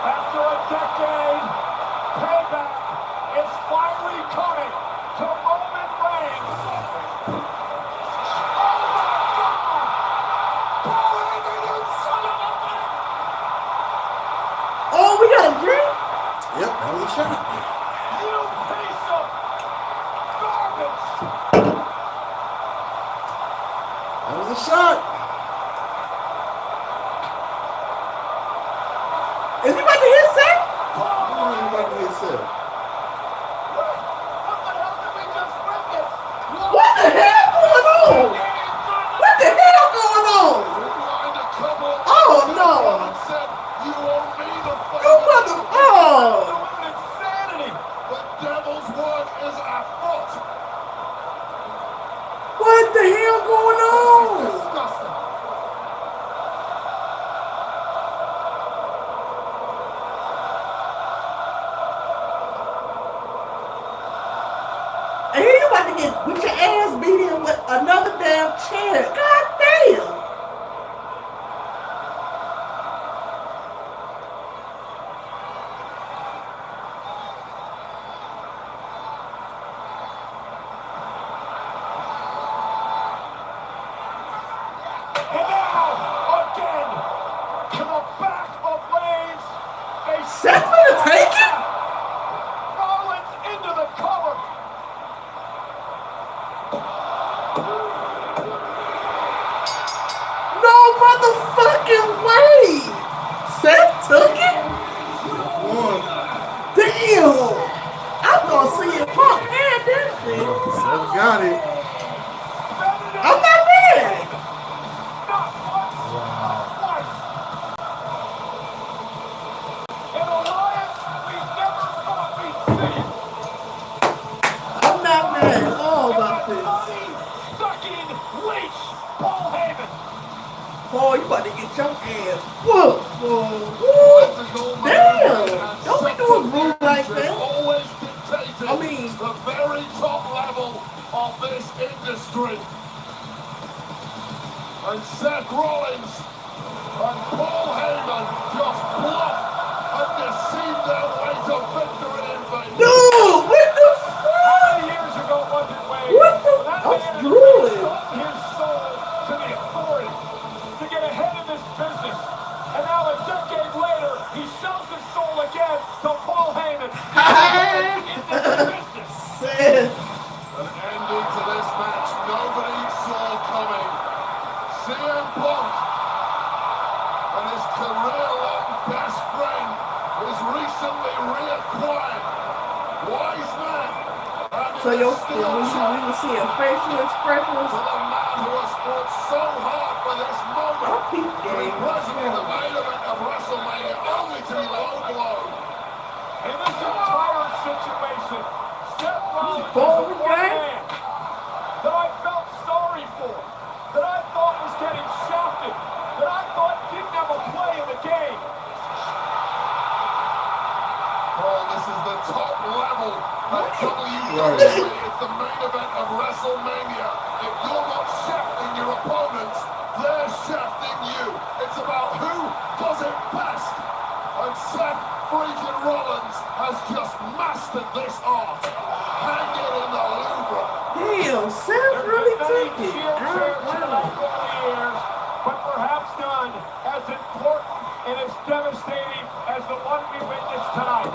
S3: After a decade, payback is finally coming to Roman Reigns. Oh my God! Paul Heyman, you son of a bitch!
S5: Oh, we got a drink?
S1: Yep, that was a shot.
S3: You piece of garbage!
S1: That was a shot.
S5: Is he about to hit Seth?
S1: I'm about to hit Seth.
S5: What the hell going on? What the hell going on? Oh no!
S9: You owe me the
S5: You mother! Oh!
S9: The devil's work is afoot.
S5: What the hell going on?
S9: Disgusting.
S5: And you about to get with your ass beat in with another damn chair. God damn!
S3: And now, again, to the back of Reigns.
S5: Seth gonna take it?
S3: Rollins into the cover.
S5: No motherfucking way! Seth took it? Damn! I thought CM Punk had that shit.
S1: Seth got it.
S5: I'm not mad.
S3: An alliance we never thought we'd see.
S5: I'm not mad at all about this.
S3: Money-sucking leech, Paul Heyman.
S5: Boy, you about to get your ass whooped, boy. Woo. Damn! Don't be doing rude like that.
S9: Always dictated
S5: I mean,
S9: the very top level of this industry. And Seth Rollins Paul Heyman just bluffed and deceived their way to victory in Vegas.
S5: Dude, what the fuck?
S3: How many years ago was it, Wade?
S5: What the
S3: That
S5: I'm
S3: man
S5: drooling.
S3: sold his soul to the authority to get ahead of this business. And now a decade later, he sells his soul again to Paul Heyman. In this business.
S9: An ending to this match nobody saw coming. CM Punk and his career-long best friend was recently reacquired. Wise man.
S5: So we will see a facial expression.
S9: To the man who has fought so hard for this moment to be present in the main event of WrestleMania, only to be low blown.
S3: In this entire situation, Seth Rollins is the one man that I felt sorry for, that I thought was getting shafted, that I thought didn't have a play in the game.
S9: Paul, this is the top level of WWE. It's the main event of WrestleMania. If you're not shafting your opponents, they're shafting you. It's about who does it best. And Seth freaking Rollins has just mastered this art. Hang it in the Louvre.
S5: Damn, Seth really took it.
S3: But perhaps none as important and as devastating as the one we witnessed tonight.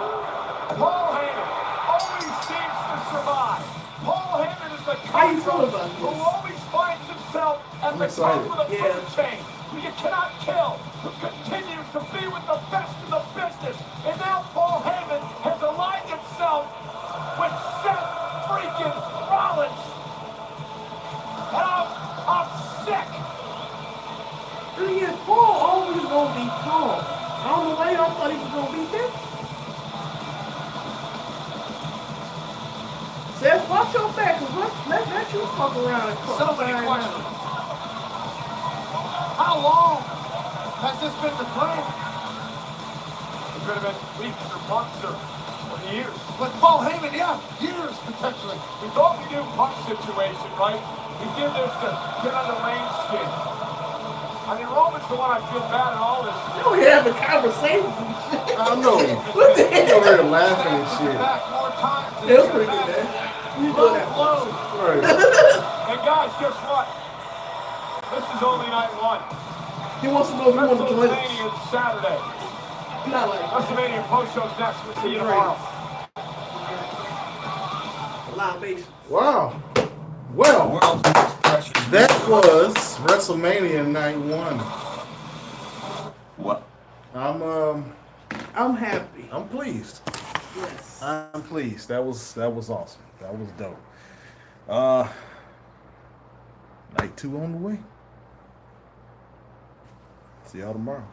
S3: Paul Heyman always seems to survive. Paul Heyman is the cockroach who always finds himself at the top of the food chain, who you cannot kill, who continues to be with the best in the business. And now Paul Heyman has aligned himself with Seth freaking Rollins. And I'm sick.
S5: And yeah, Paul always gonna be Paul. I don't know why y'all thought he was gonna be different. Seth, watch your back, cause let you fuck around and fuck.
S7: So many questions. How long has this been the plan?
S3: It could have been weeks or months or years.
S7: With Paul Heyman, yeah, years potentially.
S3: We thought we knew Punk's situation, right? We did this to get under Lane's skin. I mean, Roman's the one I feel bad in all this.
S5: You don't have a conversation.
S8: I know.
S5: What the hell?
S8: You're over here laughing and shit.
S5: It was pretty good, man. You doing that?
S8: Right.
S3: And guys, guess what? This is only night one.
S5: He wants to know if you want to join us.
S3: WrestleMania is Saturday.
S5: Not like
S3: WrestleMania post-show's next. We'll see you tomorrow.
S5: Live base.
S8: Wow. Well, that was WrestleMania Night 1.
S6: What?
S5: I'm happy.
S8: I'm pleased.
S5: Yes.
S8: I'm pleased. That was awesome. That was dope. Night 2 on the way. See y'all tomorrow.